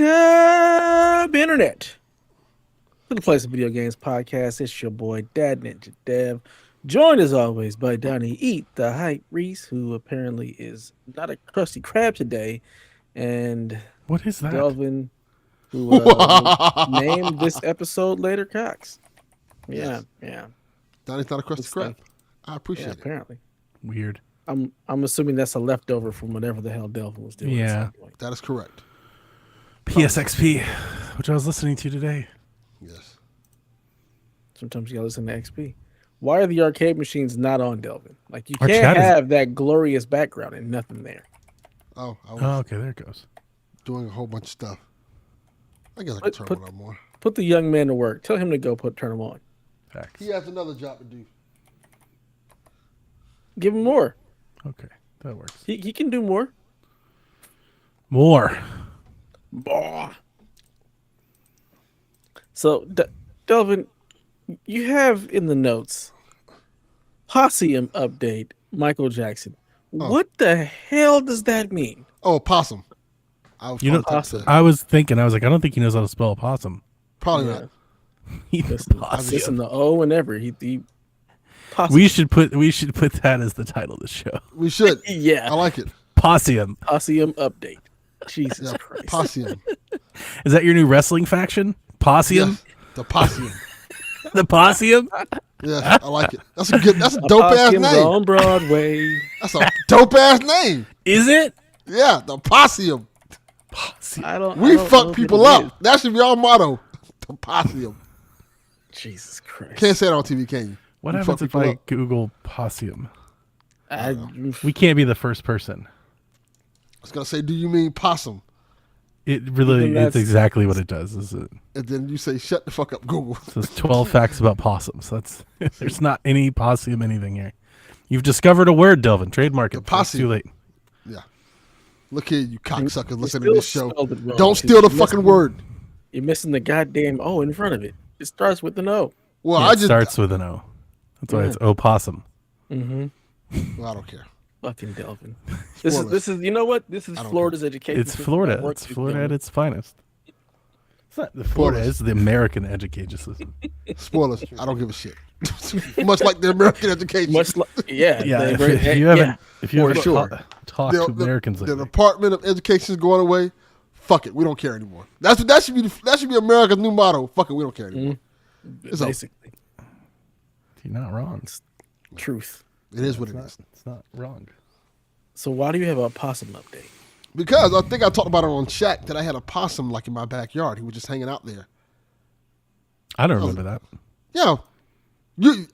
Welcome, Internet, to the Place of Video Games podcast. It's your boy, Dad Ninja Dev, joined as always by Donnie Eat the Hype Reese, who apparently is not a crusty crab today, and what is that? Delvin, who will name this episode later Cox. Yeah. Donnie's not a crusty crab. I appreciate it. Apparently. Weird. I'm assuming that's a leftover from whatever the hell Delvin was doing. Yeah. That is correct. PSXP, which I was listening to today. Yes. Sometimes you gotta listen to XP. Why are the arcade machines not on, Delvin? Like, you Our can't chat is- have that glorious background and nothing there. Oh, I was okay, there it goes. doing a whole bunch of stuff. I guess I can turn it on more. Put the young man to work. Tell him to go turn them on. Facts. He has another job to do. Give him more. Okay, that works. He can do more. More. Bah. So, Delvin, you have in the notes Possum update, Michael Jackson. Oh. What the hell does that mean? Oh, possum. I was I was thinking, I was like, I don't think he knows how to spell possum. probably Yeah. not. Listen to O whenever he possum. We should put that as the title of the show. We should. Yeah. I like it. Possum. Possum update. Jesus Yeah, Christ. possum. Is that your new wrestling faction? Possum? Yes, the possum. The Possum? Yes, I like it. That's a dope ass Possum's name. on Broadway. That's a dope ass name. Is it? Yeah, the possum. I don't We know fuck if people it up. is. That should be our motto. The possum. Jesus Christ. Can't say it on TV, can you? What We happens fuck if people I up. Google Possum? I We can't be the first person. I was gonna say, do you mean possum? It really, Then it's exactly what it does. Is it? And then you say, shut the fuck up, Google. It says 12 facts about possums. That's there's not any possum anything here. You've discovered a word, Delvin. Trademark it. The It's possum. too late. Yeah. Look here, you cocksuckers listening still to this show. spelled it wrong, Don't 'cause steal the you're fucking missing- word. You're missing the goddamn O in front of it. It starts with an O. Well, Yeah, I it just starts with an O. That's why it's opossum. Mm-hmm. well, I don't care. Fucking Delvin. Spoilers. This is you know what? This is I don't Florida's education. It's system Florida. at work. It's Florida at its finest. It's not the Florida. It's the American education system. Spoilers. I don't give a shit. Much like the American education. Much like yeah. Yeah, they- if you haven't, yeah. if you for haven't sure. talked to Americans the lately, Department of Education is going away. Fuck it, we don't care anymore. That should be America's new motto. Fuck it, we don't care anymore. It's over. Basically, you're not wrong. truth. It is what it is. It's not wrong. So why do you have a possum update? Because I think I talked about it on Shaq that I had a possum like in my backyard. He was just hanging out there. I don't remember that. Yeah.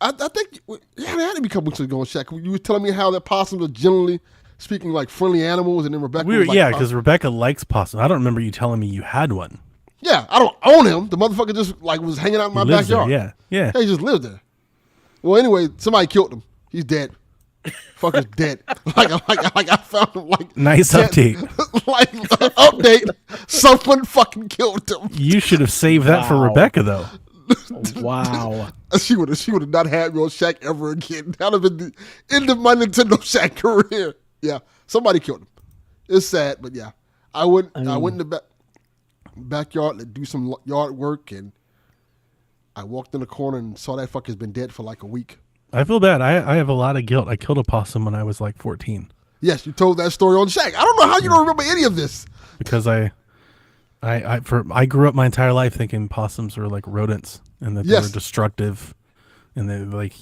I think it had to be a couple weeks ago on Shaq. You were telling me how that possums are generally speaking like friendly animals, and then Rebecca was like, Yeah, because Rebecca likes possum. I don't remember you telling me you had one. yeah, I don't own him. The motherfucker just like was hanging out in my He lives there, backyard. yeah. He just lived there. Well, anyway, somebody killed him. He's dead. Fucker's dead. Like I found him. Like Nice update. like update. Someone fucking killed him. You should have saved that for Wow. Rebecca, though. Wow. She would have not had me on Shaq ever again. That would have been the end of my Nintendo Shaq career. Yeah, somebody killed him. It's sad, but yeah, I went in the backyard to do some yard work, and I walked in the corner and saw that fucker's been dead for like a week. I feel bad. I have a lot of guilt. I killed a possum when I was like 14 Yes, you told that story on Shaq. I don't know how you don't remember any of this. because I grew up my entire life thinking possums were like rodents and that they Yes. were destructive and they like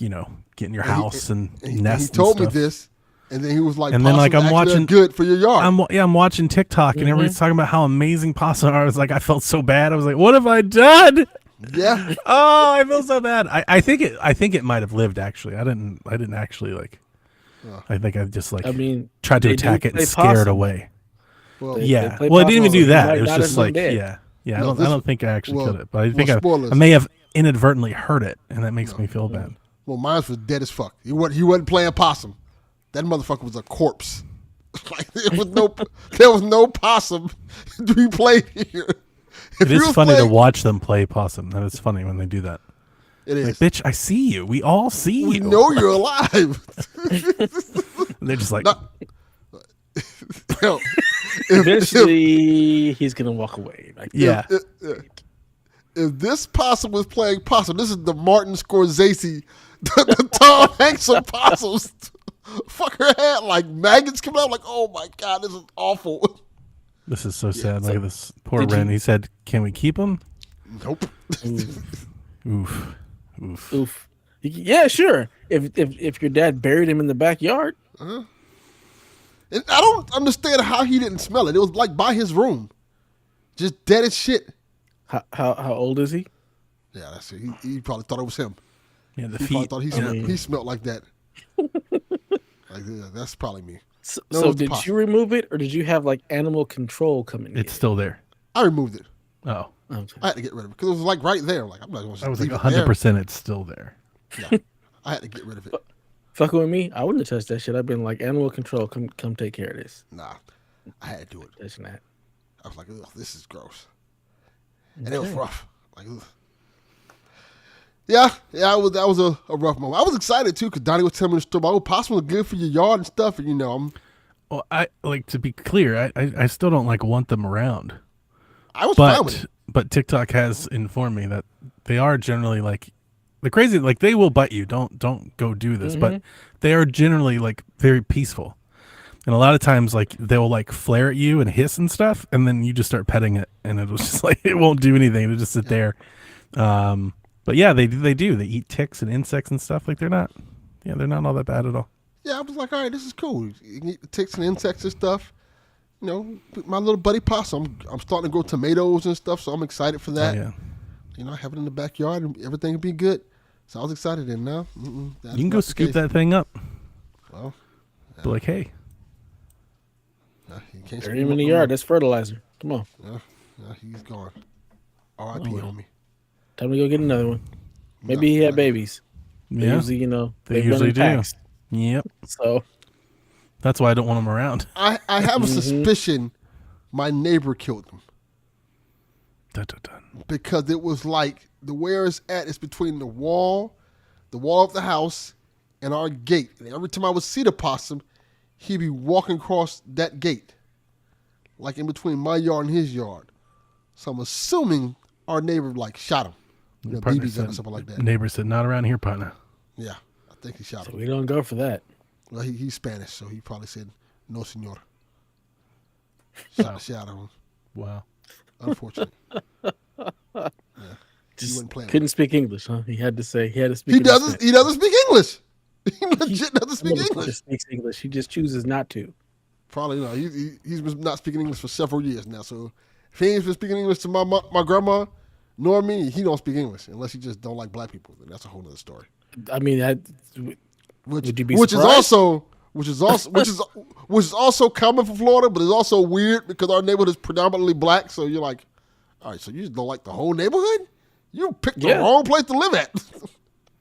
get in your house and He nest. told and me stuff. this, and then he was like, And then, like, "Possums I'm actually are watching- good for your yard." I'm watching TikTok and everybody's talking about how amazing possums are. I was like, I felt so bad. I was like, what have I done? yeah, Oh, I feel so bad. I think it might have lived actually. I didn't actually like. I think I just like. I mean, tried to they do attack it play and scare it possum. away. well, They Yeah. play Well, I didn't even possum, do so that. you It was might just not like, have been yeah. No, I don't this- think I actually well- killed it, but I think well, I spoilers. may have inadvertently hurt it, and that makes me feel bad. well, mine was dead as fuck. He wasn't playing possum. That motherfucker was a corpse. Like there was no possum to be played here. It is funny to watch them play possum. That is funny when they do that. It is. Like, bitch, I see you. We all see you. We know you're alive. And they're just like, Eventually, he's gonna walk away. Like, yeah. If this possum was playing possum, this is the Martin Scorsese, the Tom Hanks of possums. Fuck her head, like maggots coming out. Like, oh my god, this is awful. This is so sad. Look at this poor Ren. He said, "Can we keep him?" Nope. Oof. Yeah, sure. If your dad buried him in the backyard. And I don't understand how he didn't smell it. It was like by his room, just dead as shit. How old is he? Yeah, that's it. He probably thought it was him. Yeah, the He feet. probably thought he smelled like that. Like, yeah, that's probably me. So did you remove it, or did you have like animal control come in? It's still there. I removed it. Oh, Okay. I had to get rid of it because it was like right there. Like I'm not going to. I was like 100%. It's still there. No, I had to get rid of it. Fucking with me, I wouldn't have touched that shit. I've been like, animal control, come take care of this. Nah, I had to do it. Touching that. I was like, ugh, this is gross, and it was rough. Like, ugh. Yeah, that was a rough moment. I was excited too because Donnie was telling me the story about, oh, possums are good for your yard and stuff, and Well, I like to be clear. I still don't like want them around. I was fine with it. But TikTok has informed me that they are generally like the crazy. Like they will bite you. Don't go do this. But they are generally like very peaceful. And a lot of times, like they'll like flare at you and hiss and stuff, and then you just start petting it, and it'll just like it won't do anything. It'll just sit there. But yeah, they do. They eat ticks and insects and stuff. Like they're not all that bad at all. Yeah, I was like, all right, this is cool. You can eat the ticks and insects and stuff. You know, my little buddy possum. I'm starting to grow tomatoes and stuff, so I'm excited for that. Oh, yeah. You know, I have it in the backyard and everything will be good. So I was excited. And now, you can go scoop that thing up. Well, yeah. Be like, hey. You can't Bury him in the yard. That's fertilizer. Come on. Yeah, he's gone. R.I.P. homie. Time to go get another one. Maybe he had babies. They Yeah. usually, they usually do. packs. Yep. So That's why I don't want them around. I have a suspicion my neighbor killed him. Dun, dun, dun. Because it was like the where it's at is between the wall of the house, and our gate. And every time I would see the possum, he'd be walking across that gate, like in between my yard and his yard. So I'm assuming our neighbor like shot him, BB gun or something like that. Neighbor said, "Not around here, partner." Yeah, I think he shot him. we don't go for that. Well, he's Spanish, so he probably said, "No, senor." Shot the shit out of him. Wow. Unfortunate. Yeah. Just couldn't speak English, huh? He had to speak. He doesn't speak English. He legit doesn't speak English. Speaks English. He just chooses not to. Probably not. He's been not speaking English for several years now. So if he ain't been speaking English to my grandma nor me, he don't speak English unless he just don't like black people. Then that's a whole other story. I mean, would you be which surprised? which is also common for Florida, but it's also weird because our neighborhood is predominantly black. So you're like, all right, so you just don't like the whole neighborhood? You picked the wrong place to live at.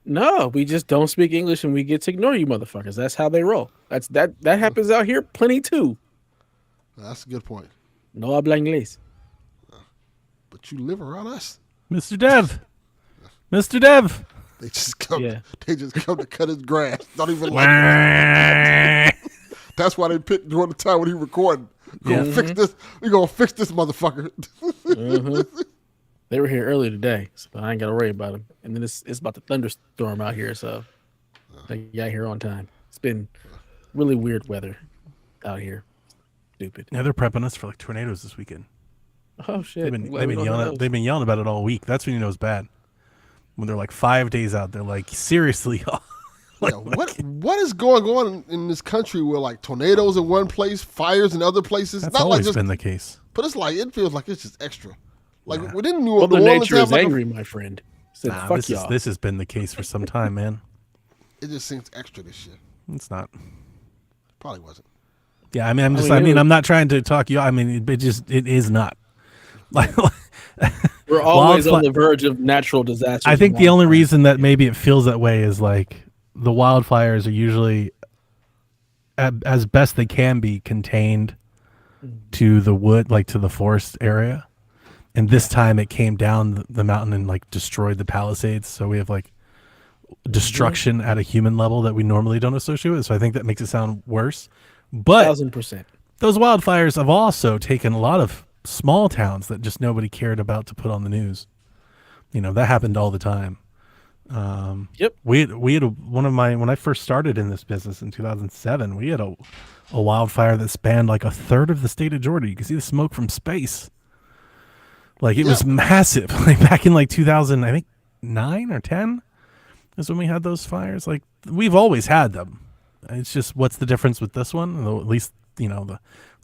No, we just don't speak English and we get to ignore you motherfuckers. That's how they roll. That happens out here plenty too. That's a good point. No habla inglés. But you live around us. Mr. Dev. Mr. Dev. They just come. Yeah. They just come to cut his grass. Don't even like it. That's why they picked during the time when he recorded. Fix this. We gonna fix this motherfucker. They were here earlier today, so I ain't got to worry about them. And then it's about to thunderstorm out here, so they got here on time. It's been really weird weather out here. Stupid. Yeah, they're prepping us for like tornadoes this weekend. Oh shit! They've been yelling about it all week. That's when you know it's bad. When they're like 5 days out, they're like, seriously. What is going on in this country where like tornadoes in one place, fires in other places? That's not always like just, been the case. But it's like it feels like it's just extra. Like we didn't New Mother Orleans Nature is have angry, my friend. Said, fuck y'all. This has been the case for some time, man. It just seems extra this year. It's not. Probably wasn't. Yeah, I'm not trying to talk you. I mean, it is not. Like we're always on the verge of natural disasters. I think the only reason that maybe it feels that way is like the wildfires are usually as best they can be contained to the wood, like to the forest area. And this time it came down the mountain and like destroyed the Palisades. So we have like destruction at a human level that we normally don't associate with. So I think that makes it sound worse. But 1,000%. those wildfires have also taken a lot of small towns that just nobody cared about to put on the news. That happened all the time. Yep. We had when I first started in this business in 2007, we had a wildfire that spanned like a third of the state of Georgia. You could see the smoke from space. Like it was massive. Like back in like 2000, I think 9 or 10 is when we had those fires. Like we've always had them. It's just what's the difference with this one? Though at least the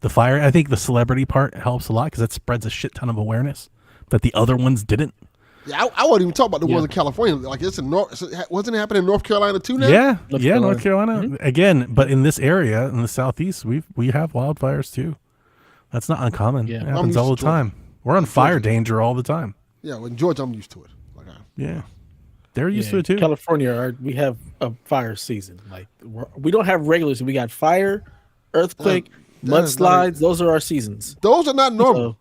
fire. I think the celebrity part helps a lot because that spreads a shit ton of awareness that the other ones didn't. Yeah, I wasn't even talking about the ones in California. Like it's wasn't it happening in North Carolina too now? Yeah, North Carolina again. But in this area, in the southeast, we have wildfires too. That's not uncommon. Yeah, it happens all the time. We're on fire danger all the time. Yeah, well, in Georgia, I'm used to it. Yeah, they're used to it too. California, we have a fire season. Like we don't have regular season. We got fire, earthquake, mudslides. Those are our seasons. Those are not normal.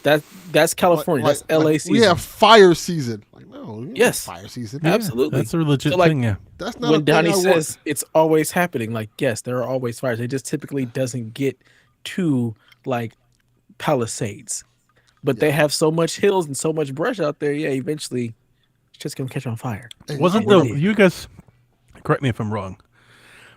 So that's California. That's LA season. We have fire season. Like no, yes, fire season. Yeah, absolutely. That's a legit thing. Yeah, that's not when Donnie says it's always happening. Like yes, there are always fires. It just typically doesn't get to like Palisades. But they have so much hills and so much brush out there. Yeah, eventually it's just going to catch on fire. Wasn't you guys, correct me if I'm wrong,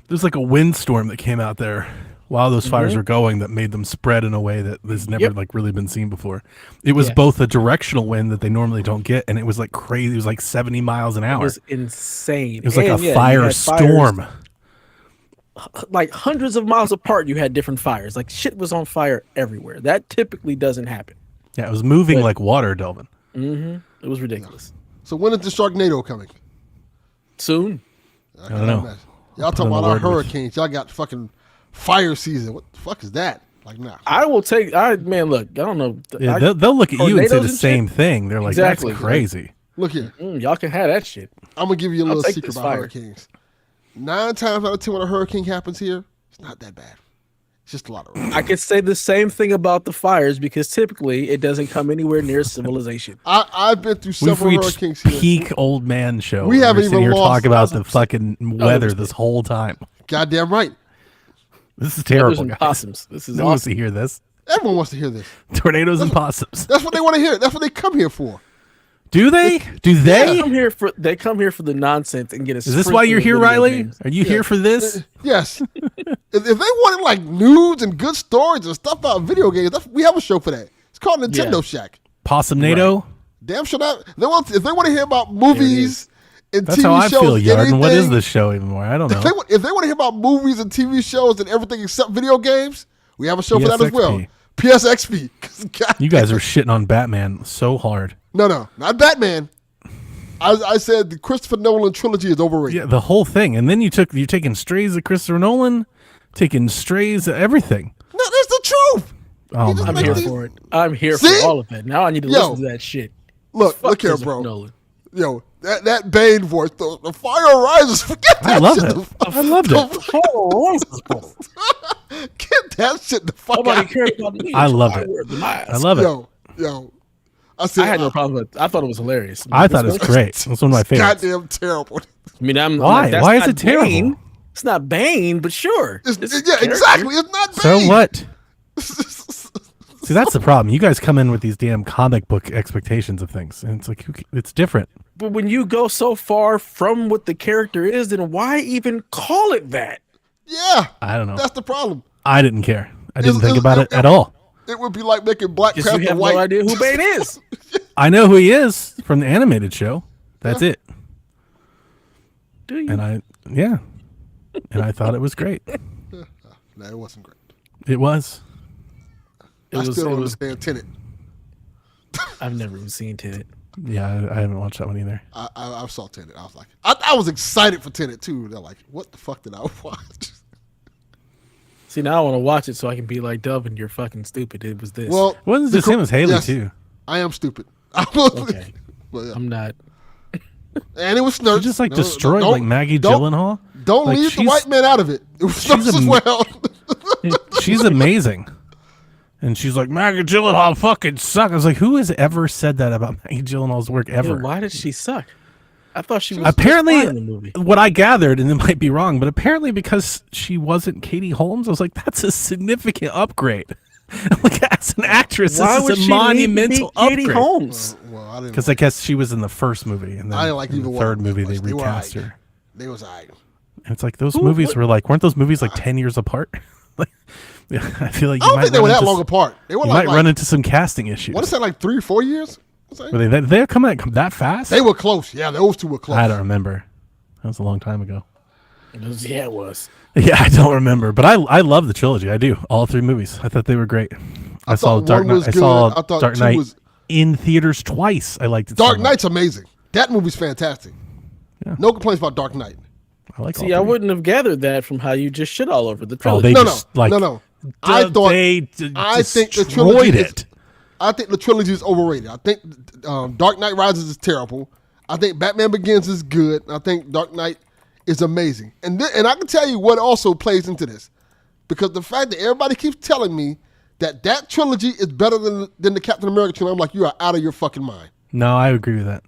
there's like a windstorm that came out there while those fires were going that made them spread in a way that has never like really been seen before. It was both a directional wind that they normally don't get, and it was like crazy. It was like 70 miles an hour. It was insane. It was like a firestorm. Like hundreds of miles apart, you had different fires. Like shit was on fire everywhere. That typically doesn't happen. Yeah, it was moving like water, Delvin. It was ridiculous. So when is the Sharknado coming? Soon. I don't know. Y'all talking about our hurricanes. Y'all got fucking fire season. What the fuck is that? Like, nah. I will take. Man, look. I don't know. Yeah, they'll look at you and say the same thing. They're like, exactly. That's crazy. Look here. Y'all can have that shit. I'm gonna give you a little secret about hurricanes. 9 times out of 10 when a hurricane happens here, it's not that bad. It's just a lot of rain. I could say the same thing about the fires because typically it doesn't come anywhere near civilization. I've been through several hurricanes here. Peak old man show. We haven't even talk about the fucking weather this whole time. Goddamn right. This is terrible. And possums. This is awesome. Wants to hear this. Everyone wants to hear this. Tornadoes and possums. That's what they want to hear. That's what they come here for. Do they? Do they? They come here for the nonsense and get a. Is this why you're here, Riley? Games. Are you here for this? Yes. If they wanted like news and good stories and stuff about video games, we have a show for that. It's called Nintendo Shack. Possumnado. Right. Damn sure not. If they want to hear about movies and That's TV how I shows, feel, Yarden. What is this show anymore? I don't know. If they want to hear about movies and TV shows and everything except video games, we have a show for that as well. PSXP. You guys are shitting on Batman so hard. No, not Batman. I said the Christopher Nolan trilogy is overrated. Yeah, the whole thing. And then you're taking strays of Christopher Nolan, taking strays of everything. No, that's the truth. Oh, I'm here for it. I'm here for all of it. Now I need to listen to that shit. Look here, bro. Nolan. Yo, that Bane voice, the fire rises. Forget that. I love it. I loved it. Get that shit the fuck out. Cares about me. I love it. I love it. Yo. I had no problem with it. I thought it was hilarious. I thought it was great. That's one of my favorites. Goddamn terrible. I mean, why? Why is it terrible? Bane. It's not Bane, but sure. Exactly. It's not Bane. So what? See, that's the problem. You guys come in with these damn comic book expectations of things, and it's like it's different. But when you go so far from what the character is, then why even call it that? Yeah, I don't know. That's the problem. I didn't care. I didn't think about it at all. It would be like making Black Panther you have white. No idea who Bane is. I know who he is from the animated show. That's it. Do you? And I thought it was great. No, it wasn't great. It was. I still don't understand Tenet. I've never even seen Tenet. Yeah, I haven't watched that one either. I saw Tenet. I was like, I was excited for Tenet too. They're like, what the fuck did I watch? See, now I want to watch it so I can be like, Delvin, you're fucking stupid. It was this. Well, wasn't the same as Haley too? I am stupid. Okay. But, yeah. I'm not. And it was Snurks. You just destroyed like Maggie Gyllenhaal? Don't Like, leave the white man out of it. It was supposed as well. She's amazing. And she's like, Maggie Gyllenhaal fucking suck. I was like, who has ever said that about Maggie Gyllenhaal's work ever? Yeah, why did she suck? I thought she was Apparently, just fine in the movie. what I gathered, and it might be wrong, but apparently because she wasn't Katie Holmes, I was like, that's a significant upgrade. Like, as an actress, Why would this is a she monumental be Katie upgrade. Holmes? Well, I didn't. Because I guess she was in the first movie, and then I didn't like in either the one third of them movie that they much. They were recast aight. her. They was aight. And it's like those movies were like, weren't those movies like 10 years apart? Like, yeah, I feel like I don't think they were that long apart. They were You like, might run into some casting issues. what is that, like 3 or 4 years? Were they come out that fast? They were close. Yeah, those two were close. I don't remember. That was a long time ago. Yeah, it was. Yeah, I don't remember, but I love the trilogy. I do. All 3 movies. I thought they were great. I saw thought Dark one Knight. was I good. saw I thought Dark 2 Knight was- in theaters twice. I liked it. Dark so much. Knight's amazing. That movie's fantastic. Yeah. No complaints about Dark Knight. I like. See, all I 3. wouldn't have gathered that from how you just shit all over the Oh, trilogy. they No, just like no. I thought I think the destroyed trilogy it. I think the trilogy is overrated. I think Dark Knight Rises is terrible. I think Batman Begins is good. I think Dark Knight is amazing. And I can tell you what also plays into this. Because the fact that everybody keeps telling me that trilogy is better than the Captain America trilogy, I'm like, you are out of your fucking mind. No, I agree with that.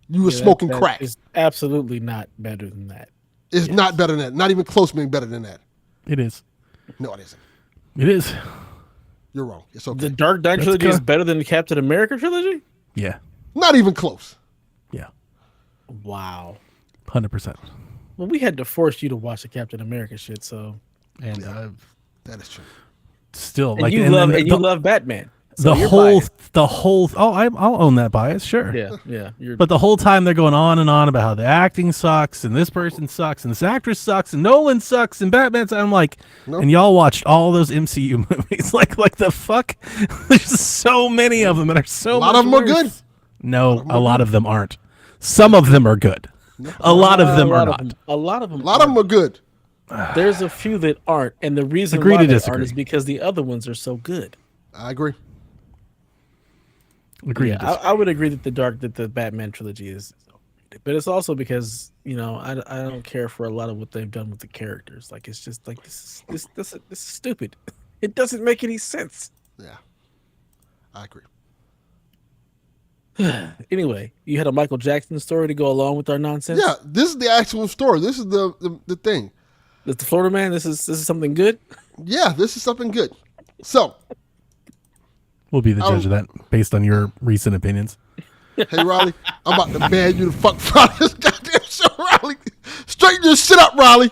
You were smoking crack. It's absolutely not better than that. It's not better than that. Not even close to being better than that. It is. No, it isn't. It is. You're wrong. It's okay. The Dark Knight trilogy is better than the Captain America trilogy? Yeah. Not even close. Yeah. Wow. 100%. Well, we had to force you to watch the Captain America shit, so. And That is true. still, And like, you love Batman. So the you're whole, biased. I'll own that bias, sure. Yeah. But the whole time they're going on and on about how the acting sucks and this person sucks and this actress sucks and Nolan sucks and Batman sucks. I'm like, and y'all watched all those MCU movies. like the fuck? There's so many of them that are so A lot much of them are worse. good. No, a lot of them aren't. Some of them are good. A lot of them are not. A lot of them. A lot of them are good. There's a few that aren't, and the reason Agree why to they disagree. aren't is because the other ones are so good. I agree. Agree. Yeah, I would agree that the Batman trilogy is, but it's also because I don't care for a lot of what they've done with the characters. Like it's just like this is stupid. It doesn't make any sense. Yeah, I agree. Anyway, you had a Michael Jackson story to go along with our nonsense. Yeah, this is the actual story. This is the thing. That's the Florida man. This is something good. Yeah, this is something good. So, We'll be the judge of that based on your recent opinions. hey Riley, I'm about to ban you the fuck from this goddamn show, Riley. Straighten your shit up, Riley.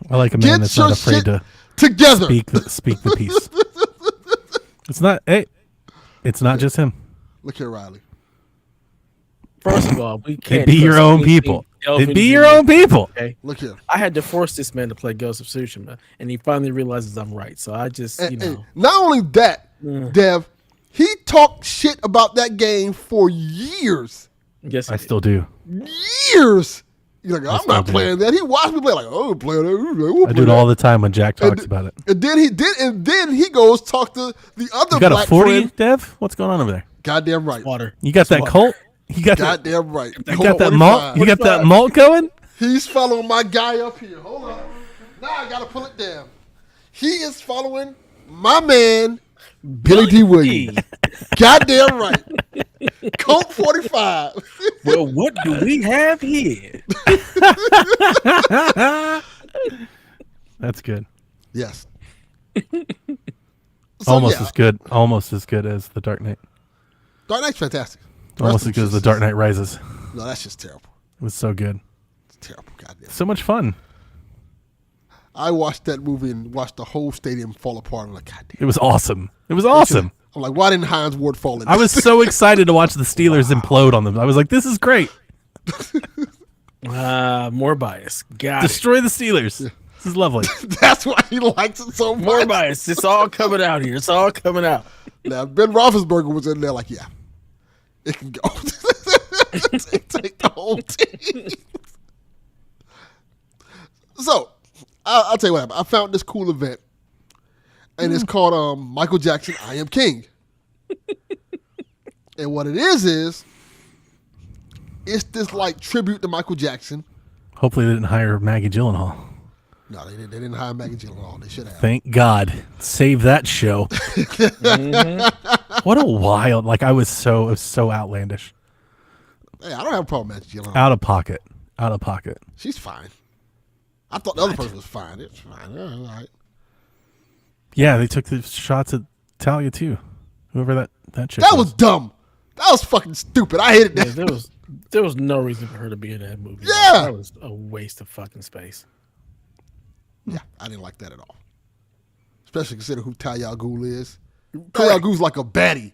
I like a man Get that's your not afraid shit to together. speak the piece. It's not. Hey, it's not just him. Look here, Riley. First of all, we can't It'd be your trust own anything people. Delvin It'd be Jr. your own people. Okay. Look here. I had to force this man to play Ghost of Tsushima, and he finally realizes I'm right. So I just, And not only that, Dev, he talked shit about that game for years. yes, I still do. Years. He's like, I'm still not do. playing that. He watched me play like, oh, play that. I do it all the time when Jack talks about it. And then he goes talk to the other You got black a 40, friend. Dev? What's going on over there? Goddamn right. water. You got that water. Colt? You got that? Goddamn right. You got that malt? You got that 45. malt going? He's following my guy up here. Hold on. Now I gotta pull it down. He is following my man, Billy D. Williams. Goddamn right. Colt 45. Well, what do we have here? That's good. Yes. Almost yeah. as good. Almost as good as the Dark Knight. Dark Knight's fantastic. Almost as good as the Dark Knight Rises. No, that's just terrible. It was so good. It's terrible. Goddamn. So much fun. I watched that movie and watched the whole stadium fall apart. I'm like, goddamn. It was awesome. It was awesome. I'm like, why didn't Hines Ward fall in? I was so excited to watch the Steelers implode on them. I was like, this is great. More bias. Got it. Destroy the Steelers. This is lovely. That's why he likes it so much. More bias. It's all coming out here. It's all coming out. Now, Ben Roethlisberger was in there like, yeah, it can go. Take the whole team. So, I'll tell you what happened. I found this cool event, and it's called Michael Jackson, I Am King. And what it is it's this like tribute to Michael Jackson. Hopefully, they didn't hire Maggie Gyllenhaal. No, they didn't hire Maggie Gyllenhaal. They should have. Thank God. Save that show. What a wild! Like it was so outlandish. Hey, I don't have a problem with Maggie Gyllenhaal. Out of pocket. She's fine. I thought the other person was fine. It's fine. All right. Yeah, they took the shots at Talia too. Whoever that chick. That was dumb. That was fucking stupid. I hated that. Yeah, there was no reason for her to be in that movie. Yeah. That was a waste of fucking space. Yeah, I didn't like that at all. Especially considering who Talia al Ghul is. Talia al Ghul's like a baddie.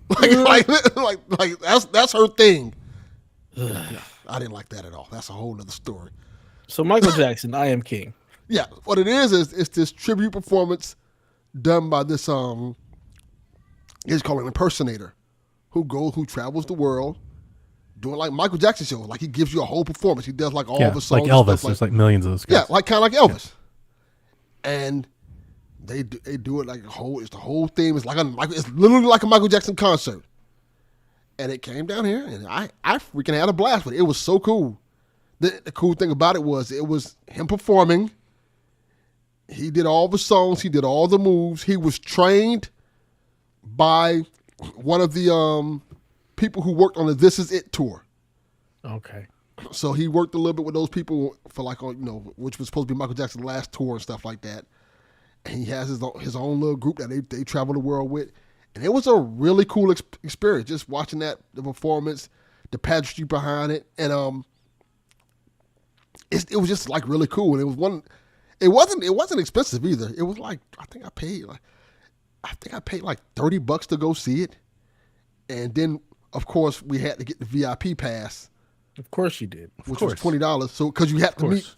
Like that's her thing. Yeah, I didn't like that at all. That's a whole nother story. So Michael Jackson, I Am King. Yeah, what it is it's this tribute performance done by this he's called an impersonator who travels the world doing like Michael Jackson shows. Like he gives you a whole performance. He does like all the songs. Like Elvis. There's like millions of those guys. Yeah, like kind of like Elvis. And they do it like it's the whole theme. It's it's literally like a Michael Jackson concert. And it came down here, and I freaking had a blast with it. It was so cool. The cool thing about it was him performing. He did all the songs. He did all the moves. He was trained by one of the people who worked on the This Is It tour. Okay. So he worked a little bit with those people for which was supposed to be Michael Jackson's last tour and stuff like that. And he has his own little group that they travel the world with. And it was a really cool experience just watching the performance, the pageantry behind it. And it was just like really cool. And it wasn't expensive either. It was like I think I paid like $30 to go see it. And then of course we had to get the VIP pass. Of course you did. Which was $20. So because you had to meet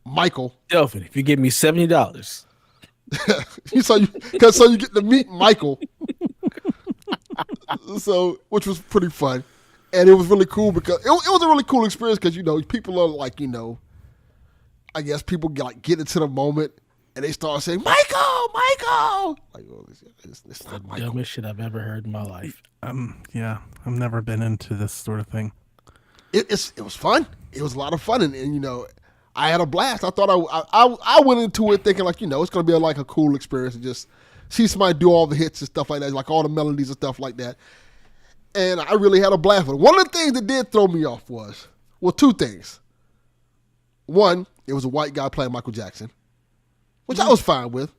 Michael. Delphin, if you give me $70. so you get to meet Michael. So which was pretty fun. And it was really cool because it was a really cool experience because people are like, I guess people get into the moment and they start saying, Michael! Like, oh, this not Michael. Dumbest shit I've ever heard in my life. Yeah, I've never been into this sort of thing. It was fun. It was a lot of fun, and I had a blast. I thought I went into it thinking like it's gonna be like a cool experience and just see somebody do all the hits and stuff like that, like all the melodies and stuff like that. And I really had a blast with it. One of the things that did throw me off was two things. One, it was a white guy playing Michael Jackson, which I was fine with.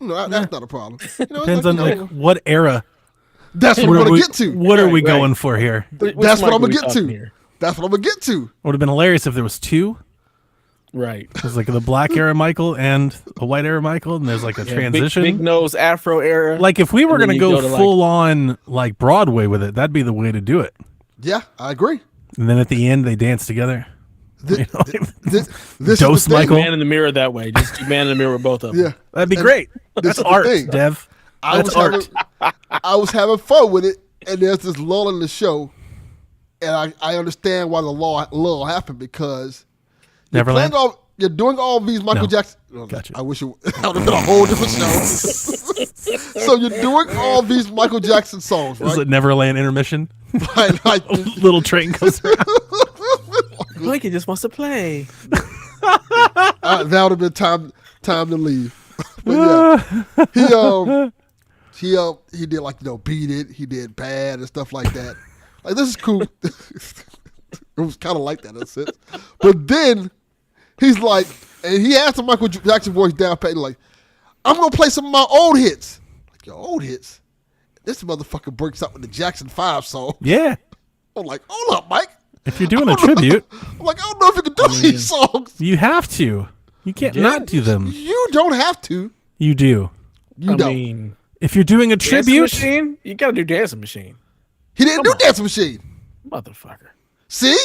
That's not a problem. Depends on what era. That's what we're gonna get to. What are we going for here? That's what I'm gonna get to. That's what I'm gonna get to. Would have been hilarious if there was two. Right. There's like the black era Michael and a white era Michael, and there's like a transition. Big nose Afro era. Like if we were gonna go full on like Broadway with it, that'd be the way to do it. Yeah, I agree. And then at the end they dance together. This Dose Michael. Man in the mirror that way. Just do man in the mirror with both of them. Yeah, that'd be great. That's art, Dev. I was having fun with it, and there's this lull in the show, and I understand why the lull happened because Neverland. You're doing all these Michael Jackson. Gotcha. I wish that would have been a whole different show. So you're doing all these Michael Jackson songs, right? Is it Neverland intermission? Right, like little train goes around. Blanket just wants to play. That would have been time to leave. But yeah, he did like Beat It. He did Bad and stuff like that. Like this is cool. It was kind of like that in a sense. But then he's like, and he has the Michael Jackson voice down pat. Like, I'm gonna play some of my old hits. Like your old hits. This motherfucker breaks up with the Jackson 5 song. Yeah. I'm like, hold up, Mike. If you're doing a tribute, I'm like, I don't know if you can do these songs. You have to. You can't not do them. You don't have to. You do. You don't. If you're doing a tribute, Machine, you gotta do Dancing Machine. He didn't do Dancing Machine. Motherfucker. See?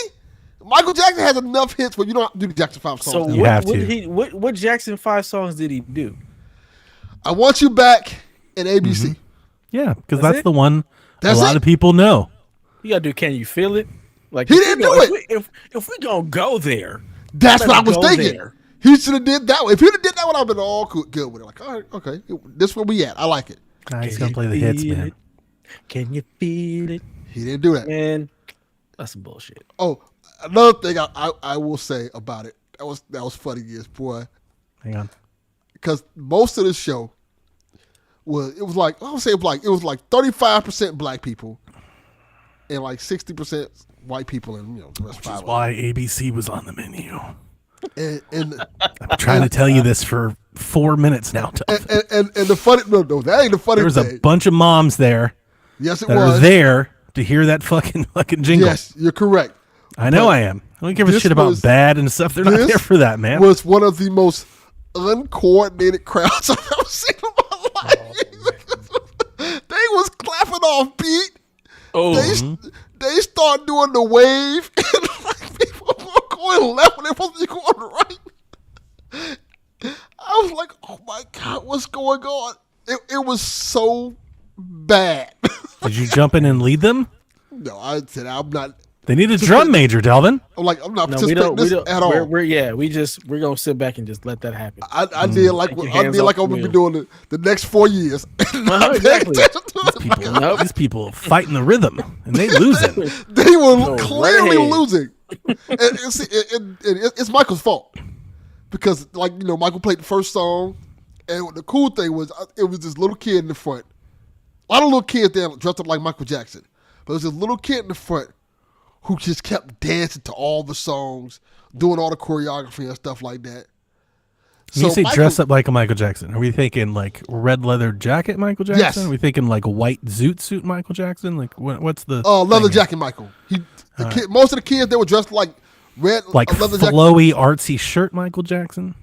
Michael Jackson has enough hits where you don't have to do the Jackson 5 songs. So you have to. What Jackson 5 songs did he do? I Want You Back and ABC. Mm-hmm. Yeah, because that's the one That's a lot of people know. You gotta do Can You Feel It? Like he didn't do it. If we gonna go there, that's what I was thinking. There. He should have did that one. If he'd have did that one, I'd been all good with it. Like, all right, okay, this is where we at. I like it. He's gonna play the hits, man. Can you feel it? He didn't do that. Man, that's some bullshit. Oh, another thing I will say about it that was funny is, boy, Hang on. because most of the show was like 35% black people and like 60% white people, and the rest Which is why ABC was on the menu. and I'm trying to tell you this for 4 minutes now. and the funny no that ain't the funny There was thing. a bunch of moms there Yes, it that was are there to hear that fucking jingle. Yes, you're correct. I know I am. I don't give a this shit about was- bad and stuff. They're not this there for that, man. Was one of the most uncoordinated crowds I've ever seen in my life. They was clapping off beat. Oh, They start doing the wave, and like people were going left when they're supposed to be going right. I was like, oh my God, what's going on? It was so bad. Did you jump in and lead them? No, I said I'm not. They need a drum major, Delvin. I'm not no, we participating don't. in this at all. We're gonna sit back and just let that happen. I did like Take your I hands did like off I'm the gonna be doing the next 4 years. Exactly. These people fighting the rhythm, and they losing. They were No, clearly right. losing, and it's Michael's fault because Michael played the first song, and the cool thing was it was this little kid in the front. A lot of little kids there dressed up like Michael Jackson, but there was this little kid in the front who just kept dancing to all the songs, doing all the choreography and stuff like that. When you say dress up like a Michael Jackson, are we thinking like red leather jacket Michael Jackson? Yes. Are we thinking like a white zoot suit Michael Jackson? Like what's the leather thing? jacket Michael. Most of the kids they were dressed like red Like leather jacket. flowy artsy shirt Michael Jackson?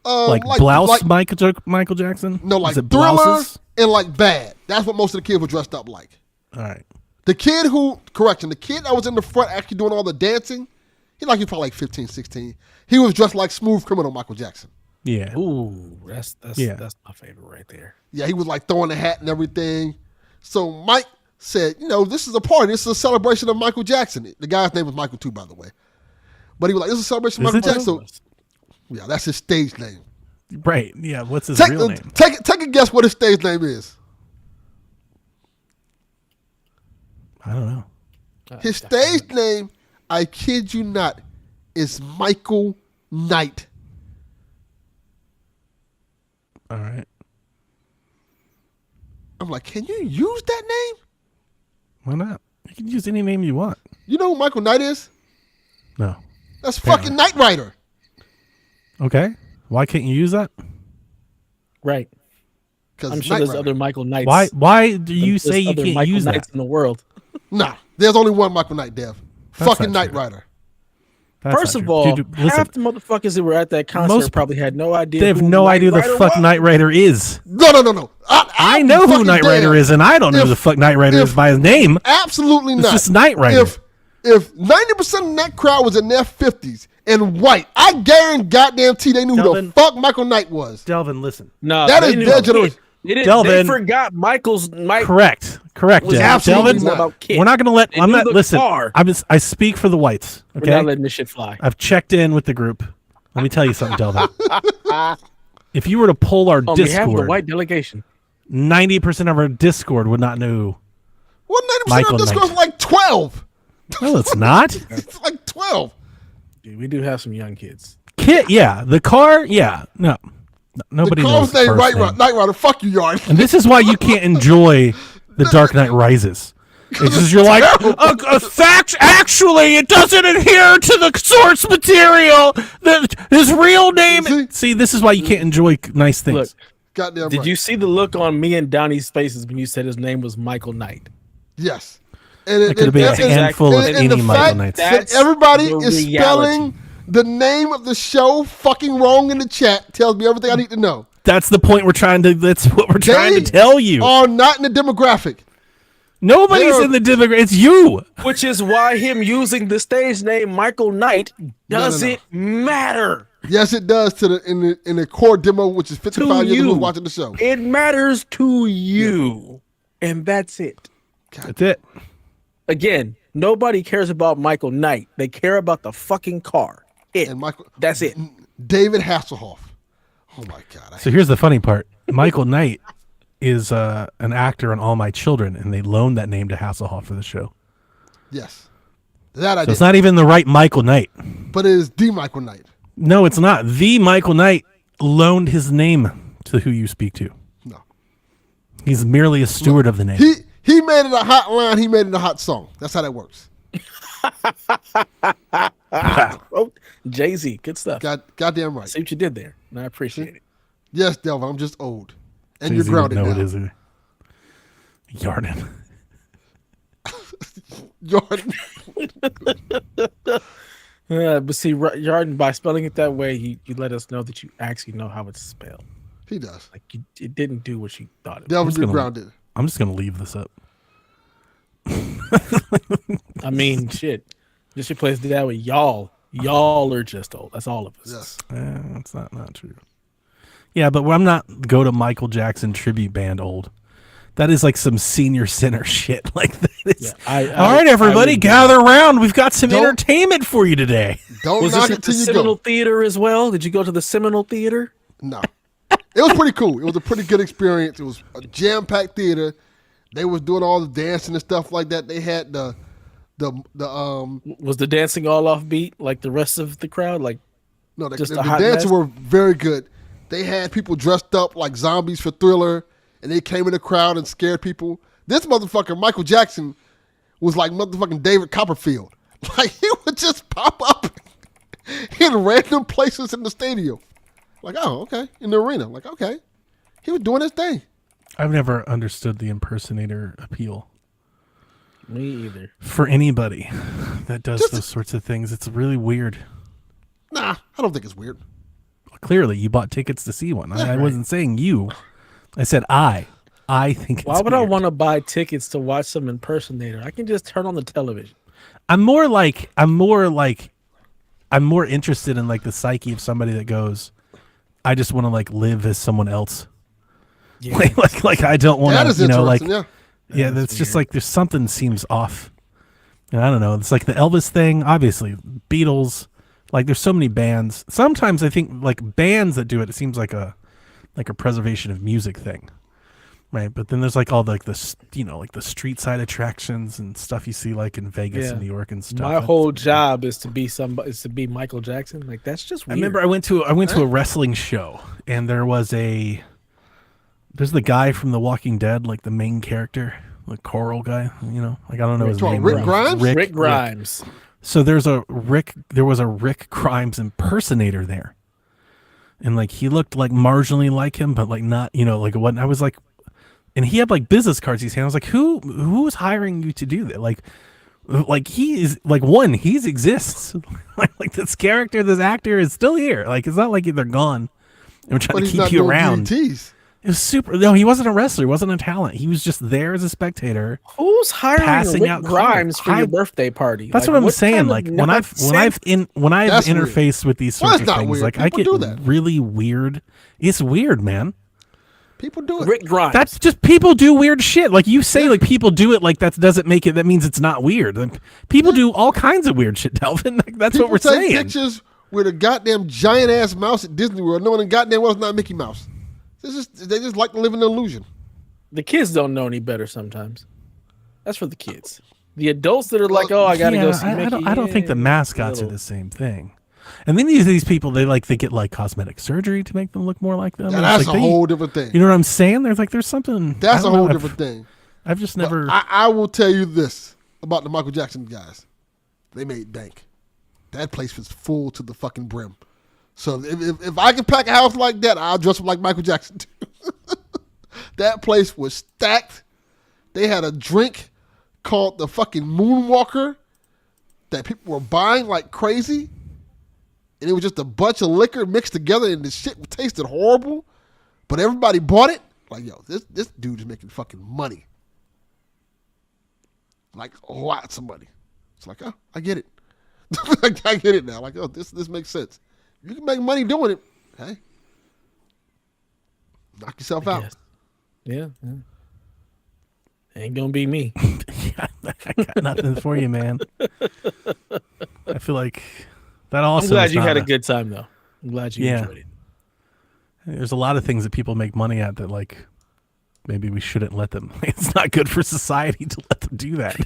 Like blouse Michael Jackson? No, like Is it Thriller blouses? and like Bad. That's what most of the kids were dressed up like. All right. The kid that was in the front actually doing all the dancing, he was probably like 15, 16. He was dressed like Smooth Criminal Michael Jackson. Yeah. Ooh, that's my favorite right there. Yeah, he was like throwing the hat and everything. So Mike said, this is a party. This is a celebration of Michael Jackson. The guy's name was Michael too, by the way. But he was like, this is a celebration of Is Michael it? Jackson. So, yeah, that's his stage name. Right. Yeah. What's his Take real name? a guess what his stage name is. I don't know. His stage name, I kid you not, is Michael Knight. All right. I'm like, can you use that name? Why not? You can use any name you want. You know who Michael Knight is? No. That's fucking Knight Rider. Okay. Why can't you use that? Right. Because I'm sure there's other Michael Knights. Why do you There's say you other can't Michael use Knights that? in the world? Nah, there's only one Michael Knight, Dev. That's Fucking not Knight true. Rider. That's First not of true. all, Dude, half the motherfuckers that were at that concert Most- probably had no idea. they have who no Knight idea who the Rider fuck was. Knight Rider is. No. I know who Knight Rider is, and I don't know who the fuck Knight Rider is by his name. Absolutely not. just Knight Rider. If 90% of that crowd was in their 50s and white, I guarantee they knew who Delvin. the fuck Michael Knight was. Delvin, listen. No, That they is knew their Kid. generation. They Delvin. forgot Michael's Mike. Correct, Was Delvin. absolutely Delvin, not. about Kid. we're not going to let. They I'm knew not. the Listen, car. I speak for the whites. We're Okay, not letting this shit fly. I've checked in with the group. Let me tell you something, Delvin. If you were to pull our On behalf of the Discord, white delegation. 90% of our Discord would not know. Well, 90% Michael of this Knight. girl's like 12. No, it's not. It's like 12. Dude, we do have some young kids. Kid, yeah. The car, yeah. No, nobody The knows car's the name first name. Knight Rider. Fuck you, Yard. And this is why you can't enjoy The Dark Knight Rises. It's just you're like, actually, it doesn't adhere to the source material. His real name. See, this is why you can't enjoy nice things. Look, Goddamn did right. you see the look on me and Donnie's faces when you said his name was Michael Knight? Yes. And It could have been a that's exactly- handful of and any the Michael fact Knights. that That's everybody the is reality. spelling the name of the show fucking wrong in the chat tells me everything I need to know. That's the point we're trying to. That's what we're trying They to tell you. are not in the demographic. Nobody's they're- in the demographic. It's you. Which is why him using the stage name Michael Knight doesn't matter. Yes, it does to the in the core demo, which is 55 years you. old watching the show. It matters to you. And that's it. That's it. Again, nobody cares about Michael Knight. They care about the fucking car. And Michael, That's it. David Hasselhoff. Oh my God! So here's the funny part. Michael Knight is an actor on All My Children, and they loaned that name to Hasselhoff for the show. Yes. That I So did. it's not even the right Michael Knight. But it is the Michael Knight. No, it's not. The Michael Knight loaned his name to who you speak to. No. He's merely a steward of the name. He made it a hot line. He made it a hot song. That's how that works. Oh, Jay-Z, good stuff. Goddamn right. See what you did there, and I appreciate it. Yes, Delvin, I'm just old. And Jay-Z you're grounded would know now. it is a Yarden. Jordan. But see, Yarden, by spelling it that way, you let us know that you actually know how it's spelled. He does. Like it didn't do what you thought it was. Delvin, you're grounded. I'm just going to leave this up. I mean, shit. Just replace that with y'all. Y'all are just old. That's all of us. Yes. That's not true. Yeah, but I'm not go to Michael Jackson tribute band old. That is like some senior center shit. Like that is. Yeah, all right, everybody, gather around. We've got some entertainment for you today. Don't Was knock this it at the till you Seminole go. Theater as well? Did you go to the Seminole Theater? No. It was pretty cool. It was a pretty good experience. It was a jam-packed theater. They was doing all the dancing and stuff like that. They had the Was the dancing all off beat like the rest of the crowd? Like no, the just a hot dancers mess? were very good. They had people dressed up like zombies for Thriller, and they came in the crowd and scared people. This motherfucker, Michael Jackson, was like motherfucking David Copperfield. Like, he would just pop up in random places in the stadium. Like, oh, okay. In the arena. Like, okay. He was doing his thing. I've never understood the impersonator appeal. Me either. For anybody that does those sorts of things, it's really weird. Nah, I don't think it's weird. Clearly, you bought tickets to see one. I wasn't saying you. I said I. I think it's Why would I weird. want to buy tickets to watch some impersonator? I can just turn on the television. I'm more interested in like the psyche of somebody that goes, I just want to like live as someone else. Yeah. Like I don't want That to, is like, interesting, yeah, that's just like there's something seems off. And I don't know. It's like the Elvis thing, obviously, Beatles. Like there's so many bands. Sometimes I think like bands that do it, it seems like a preservation of music thing, right? But then there's like all like the like the street side attractions and stuff you see like in Vegas Yeah. and New York and stuff. My whole job is to be Michael Jackson. Like that's just weird. I remember I went to a wrestling show and there's the guy from The Walking Dead, like the main character, like Coral guy, like I don't know his name. Rick Grimes? Rick Grimes. So there was a Rick Grimes impersonator there. And like he looked like marginally like him, but like not, like what I was like, and he had like business cards he's handing. I was like, who's hiring you to do that? Like he is like he exists. like this character, this actor is still here. Like it's not like they're gone. And we're trying to keep you around. DVTs. It was super. No, he wasn't a wrestler. He wasn't a talent. He was just there as a spectator. Who's hiring Passing Rick out Grimes for your cards. birthday party? That's what I'm what saying. kind Like of when I've nonsense? interfaced weird. with these Well, sorts it's of not things, weird. like I People get do that. really weird. It's weird, man. People do it. Rick Grimes. That's just people do weird shit. Like you say, like people do it. Like that doesn't make it. That means it's not weird. Like, people do all kinds of weird shit, Delvin. Like, that's People what we're take saying. pictures with a goddamn giant ass mouse at Disney World, knowing the goddamn well it's not Mickey Mouse. They just like to live in an illusion. The kids don't know any better sometimes. That's for the kids. The adults that are like, oh, I gotta go see Mickey. I don't think the mascots are little. the same thing. And then these people, they get like cosmetic surgery to make them look more like them. Yeah, And that's it's like a whole different thing. You know what I'm saying? There's something. That's I a don't whole know, different thing. I've just But never. I will tell you this about the Michael Jackson guys. They made bank. That place was full to the fucking brim. So if I can pack a house like that, I'll dress up like Michael Jackson too. That place was stacked. They had a drink called the fucking Moonwalker that people were buying like crazy. And it was just a bunch of liquor mixed together and the shit tasted horrible. But everybody bought it. Like, yo, this dude is making fucking money. Like, lots of money. It's like, oh, I get it. I get it now. Like, oh, this makes sense. You can make money doing it. Hey. Knock yourself out. Yes. Yeah. Ain't gonna be me. I got nothing for you, man. I feel like that also. I'm glad is you not had a good time though. I'm glad you enjoyed it. There's a lot of things that people make money at that, like, maybe we shouldn't let them. It's not good for society to let them do that.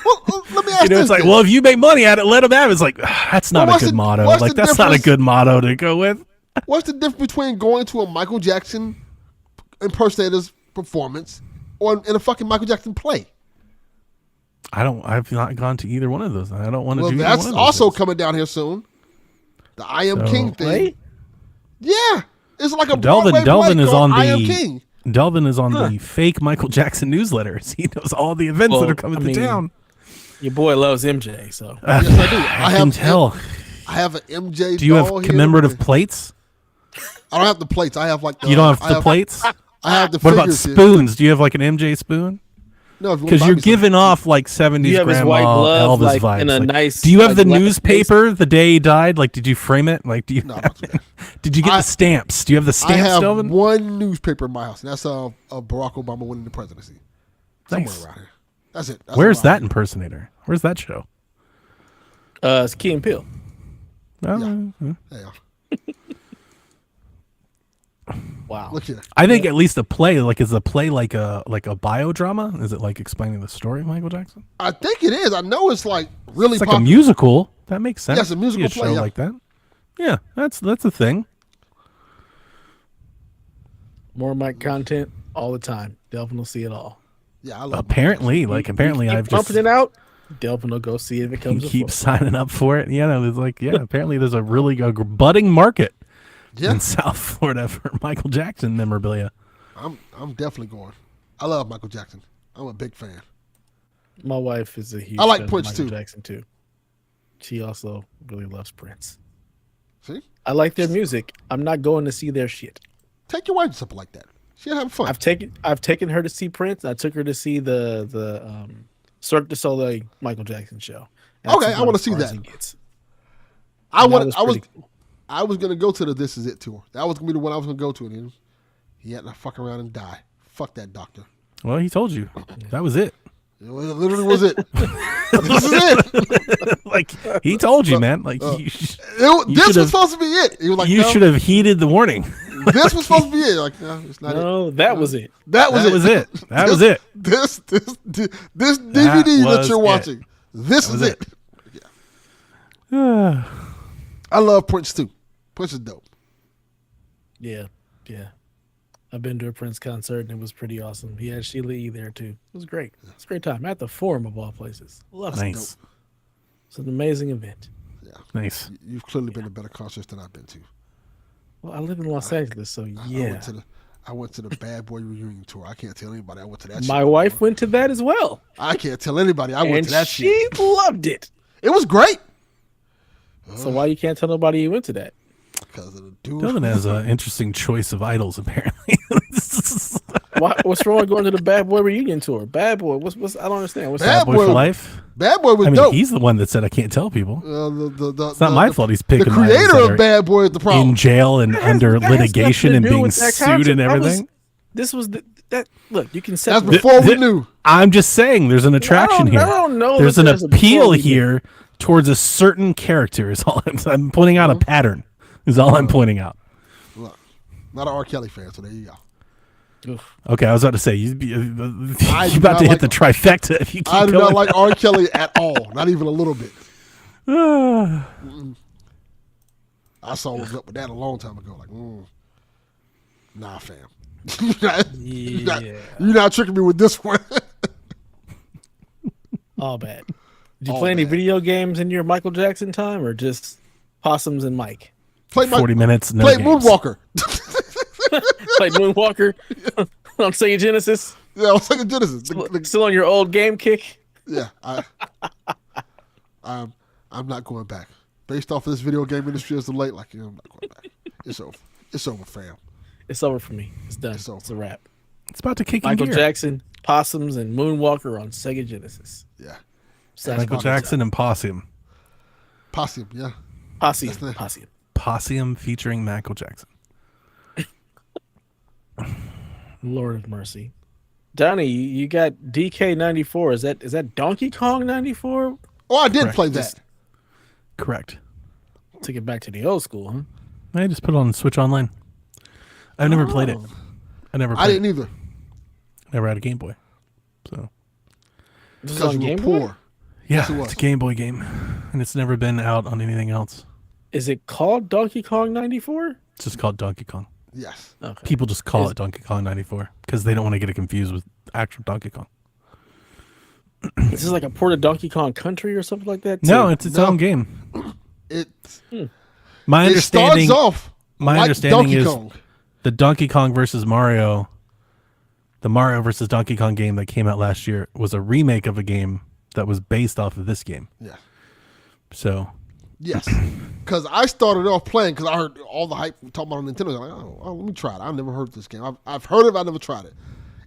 Well, let me ask You know, this. it's like, then. well, if you make money at it, let them have it. It's like, that's not a what's good the- motto. what's Like, the that's not a difference? good motto to go with. What's the difference between going to a Michael Jackson impersonator's performance or in a fucking Michael Jackson play? I've not gone to either one of those. I don't want to Well, do either that's one of those also things. coming down here soon. The I Am So- King thing. Play? Yeah. It's like a Broadway Delvin play is called on I Am the King. Delvin is on the fake Michael Jackson newsletters. He knows all the events that Well, are coming I to mean, town. Your boy loves MJ, so Yes, I do. I can tell. I have an MJ. Do you have doll here. commemorative plates? I don't have the plates. I have like the. You don't have I the plates? I have the What about figures here. spoons? Do you have like an MJ spoon? No, if you wanna Because buy you're me some. giving off like 70s you have his grandma white glove, Elvis like, vibes. in a Like, nice, do you have like, the black newspaper the day he died? Like, did you frame it? Like, do you? No, not that. Did you get the stamps? Do you have the I stamps, have Delvin? one newspaper in my house, and that's of Barack Obama winning the presidency. Somewhere Nice. around here. That's it. That's Where's all I that have. impersonator? Where's that show? it's Key and Peele. Oh, Yeah. Wow. Look here. I think at least a play, like, is a play like a biodrama? Is it like explaining the story of Michael Jackson? I think it is. I know it's like really It's like a popular. musical. That makes sense. Yes, a musical See play, show yeah. like that. Yeah, that's a thing. More Mike content all the time. Delvin will see it all. Yeah, I love Apparently, apparently, Keep I've pumping just it out. Delvin will go see it if it comes. keep before. signing up for it. Yeah, no, there's like, apparently there's a really budding market Yeah, in South Florida for Michael Jackson memorabilia. I'm definitely going. I love Michael Jackson. I'm a big fan. My wife is a huge. I like fan of Prince, Michael too. Jackson too. She also really loves Prince. See, I like their music. I'm not going to see their shit. take your wife to something like that. She'll have fun. I've taken her to see Prince. I took her to see the Cirque du Soleil Michael Jackson show. That's Okay, I about wanna as see far as that. it gets. I And that want. pretty cool. I was gonna go to the This Is It tour. That was gonna be the one I was gonna go to, and he had to fuck around and die. Fuck that doctor. Well, he told you that was it. It literally was it. This is it. Like he told you, man. Like you This should've- was supposed to be it. He was like, you no, should have heeded the warning. this was supposed to be it. Like, no, it's not it. No, that was it. That was That it. was it. That was it. This DVD that was you're it. watching. This is was it. I love Prince too. Prince is dope. Yeah. I've been to a Prince concert and it was pretty awesome. He had Sheila E. there too. It was great. It's a great time at the Forum of all places. Love it. Nice, It's an amazing event. Yeah. nice. You've clearly been to better concerts than I've been to. Well, I live in Los Angeles, so yeah. I went to the Bad Boy reunion tour. I can't tell anybody I went to that. My shit. wife went to that as well, I can't tell anybody I went and to that she shit. loved it. It was great. So why you can't tell nobody you went to that? Because of the dude. Delvin has an interesting choice of idols, apparently. What's wrong with going to the Bad Boy reunion tour? Bad Boy, what's I don't understand. What's Bad Bad Boy for Boy- life. Bad Boy was I mean, dope. he's the one that said I can't tell people. It's not my fault he's picking The idols creator that of are Bad Boy is the problem. In jail and under That has litigation nothing and to do being with that sued concert. and everything. This was that. Look, you can That's separate. before we knew. I'm just saying, there's an attraction I here. don't know There's that an there's a appeal before we knew. here towards a certain character. Is all I'm pointing out a pattern. Is all I'm pointing out. Look, not an R. Kelly fan, so there you go. Oof. Okay, I was about to say you're do about not to hit like- the trifecta if you keep I do going. not like R. Kelly at all. Not even a little bit. I saw what was up with that a long time ago. Like, nah, fam. You're not tricking me with this one. All bad. Did you All play any bad. video games in your Michael Jackson time, or just Possums and Mike? Play 40 minutes, no Play games. Moonwalker. Played Moonwalker on Sega Genesis. Yeah, I was like a Genesis. Still on your old game kick. Yeah, I'm not going back. Based off of this video game industry as of late, like, I'm not going back. It's over. It's over, fam. It's over for me. It's done. It's over. It's a wrap. It's about to kick in Michael gear. Jackson, Possums, and Moonwalker on Sega Genesis. Yeah. Besides Michael Jackson and Possum. Possum, yeah. Posse. That's the- Posse. Possum featuring Michael Jackson. Lord of mercy. Donnie, you got DK94. Is that Donkey Kong 94? Oh, I did Correct. play that. Correct. Took it back to the old school, huh? I just put it on Switch Online. I've never played it. I never played I didn't either. Never had a Game Boy. So This is because on you were Game Boy? poor. Yeah, Yes, it was. it's a Game Boy game, and it's never been out on anything else. Is it called Donkey Kong 94? It's just called Donkey Kong. Yes. Okay. People just call it Donkey Kong 94 because they don't want to get it confused with actual Donkey Kong. Is this like a port of Donkey Kong Country or something like that? No, it's its own game. It My understanding, starts off my like understanding Donkey is Kong. the Donkey Kong versus Mario, the Mario versus Donkey Kong game that came out last year was a remake of a game that was based off of this game. Yeah. So, Yes. Because I started off playing because I heard all the hype talking about on Nintendo. I was like, oh, let me try it. I've never heard this game. I've heard of it, I never tried it.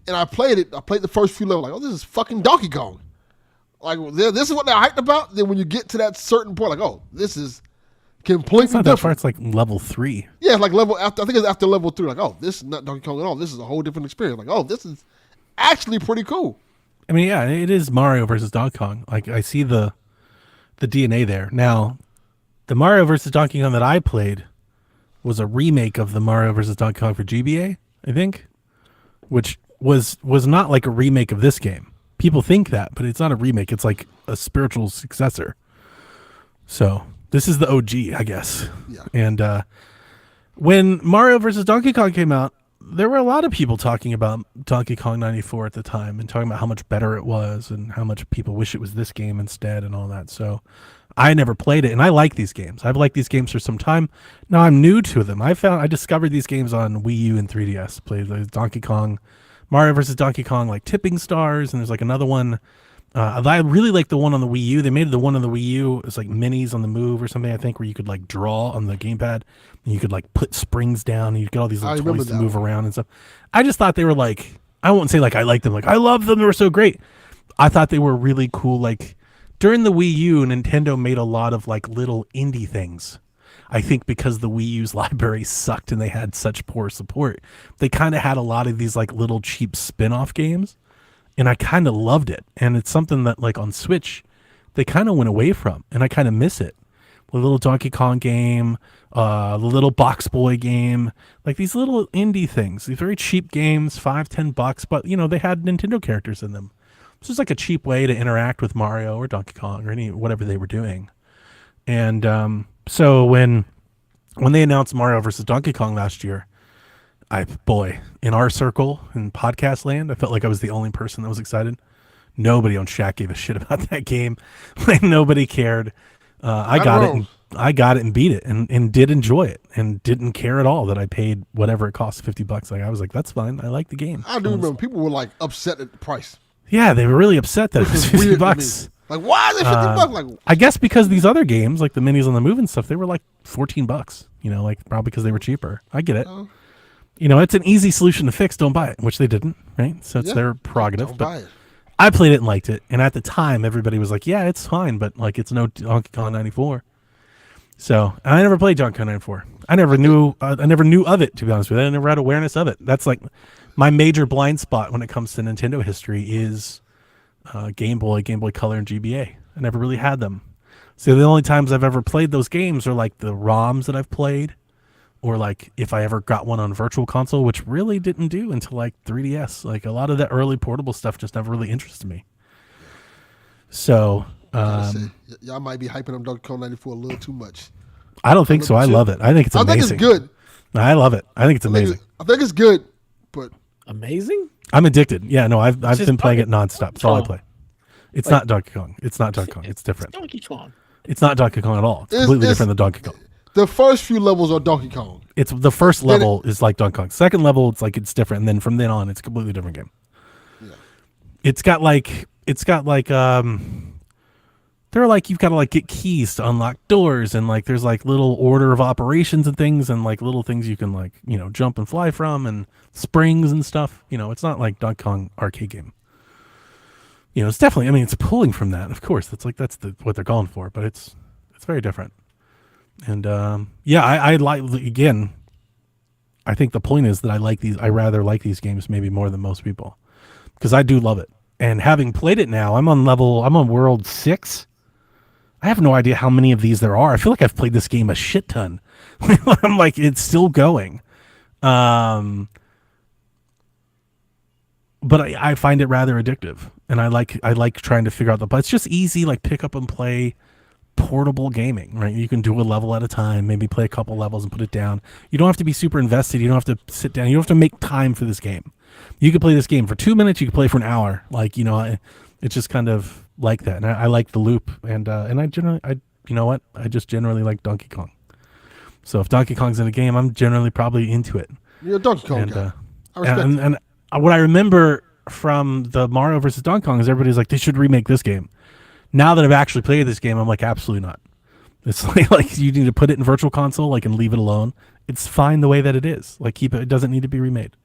And I played it. I played the first few levels like, oh, this is fucking Donkey Kong. Like, this is what they're hyped about. Then when you get to that certain point, like, oh, this is completely it's not that far. different. It's like level 3. Yeah, it's like level after. I think it's after level 3. Like, oh, this is not Donkey Kong at all. This is a whole different experience. Like, oh, this is actually pretty cool. I mean, yeah, it is Mario versus Donkey Kong. Like, I see the DNA there. Now, the Mario versus Donkey Kong that I played was a remake of the Mario versus Donkey Kong for GBA, I think, which was not like a remake of this game. People think that, but it's not a remake. It's like a spiritual successor. So this is the OG, I guess. Yeah. And when Mario versus Donkey Kong came out, there were a lot of people talking about Donkey Kong 94 at the time and talking about how much better it was and how much people wish it was this game instead and all that. So I never played it, and I like these games. I've liked these games for some time. Now I'm new to them. I discovered these games on Wii U and 3DS. Played the Donkey Kong, Mario versus Donkey Kong, like Tipping Stars, and there's like another one. I really like the one on the Wii U. They made the one on the Wii U. It's like Minis on the Move or something, I think, where you could like draw on the gamepad and you could like put springs down and you get all these little toys to move around and stuff. I just thought they were like, I won't say like I like them, like I love them, they were so great. I thought they were really cool. Like during the Wii U, Nintendo made a lot of like little indie things. I think because the Wii U's library sucked and they had such poor support, they kind of had a lot of these like little cheap spin-off games. And I kind of loved it. And it's something that, like, on Switch, they kind of went away from. And I kind of miss it. The little Donkey Kong game, the little Box Boy game. Like, these little indie things. These very cheap games, $5-10. But, you know, they had Nintendo characters in them. It's just like a cheap way to interact with Mario or Donkey Kong or whatever they were doing. And so when they announced Mario versus Donkey Kong last year, in our circle, in podcast land, I felt like I was the only person that was excited. Nobody on Shaq gave a shit about that game. Like nobody cared. I got it and beat it and did enjoy it and didn't care at all that I paid whatever it cost, $50. Like I was like, that's fine. I like the game. I do remember people were like upset at the price. Yeah, they were really upset that it was $50. Like, why is it $50? Like, I guess because these other games, like the Minis on the Move and stuff, they were like $14. You know, like probably because they were cheaper. I get it. You know, it's an easy solution to fix. Don't buy it, which they didn't, right? So it's their prerogative. Don't but buy it. I played it and liked it. And at the time, everybody was like, yeah, it's fine, but like it's no Donkey Kong 94. So I never played Donkey Kong 94. I never knew of it, to be honest with you. I never had awareness of it. That's like my major blind spot when it comes to Nintendo history is Game Boy Color, and GBA. I never really had them. So the only times I've ever played those games are like the ROMs that I've played. Or like if I ever got one on Virtual Console, which really didn't do until like 3DS. Like a lot of the early portable stuff just never really interested me. So y'all might be hyping up Donkey Kong 94 a little too much. I don't think so. I love it. I think it's amazing. I think it's good. I love it. I think it's amazing. I think it's good, but amazing. I'm addicted. Yeah, no, I've been playing it nonstop. That's all I play. It's not Donkey Kong. It's not Donkey Kong. It's different. It's Donkey Kong. It's not Donkey Kong at all. It's completely different than Donkey Kong. The first few levels are Donkey Kong. It's the first level is like Donkey Kong. Second level, it's different, and then from then on, it's a completely different game. Yeah. It's got like they're like you've got to like get keys to unlock doors, and like there's like little order of operations and things, and like little things you can like jump and fly from, and springs and stuff. It's not like Donkey Kong arcade game. It's definitely. I mean, it's pulling from that, of course. That's what they're going for, but it's very different. And I like, again, I think the point is that I rather like these games maybe more than most people because I do love it. And having played it now, I'm on world 6. I have no idea how many of these there are. I feel like I've played this game a shit ton. I'm like, it's still going. but I find it rather addictive, and I like trying to figure out but it's just easy, like pick up and play portable gaming, right? You can do a level at a time, maybe play a couple levels and put it down. You don't have to be super invested. You don't have to sit down. You don't have to make time for this game. You could play this game for 2 minutes. You could play for an hour. Like, it's just kind of like that. And I like the loop, and I just generally like Donkey Kong. So if Donkey Kong's in a game, I'm generally probably into it. You're a Donkey Kong guy. I respect and what I remember from the Mario versus Donkey Kong is everybody's like, they should remake this game. Now that I've actually played this game, I'm like, absolutely not. It's like you need to put it in Virtual Console, like, and leave it alone. It's fine the way that it is. Like, keep it. It doesn't need to be remade.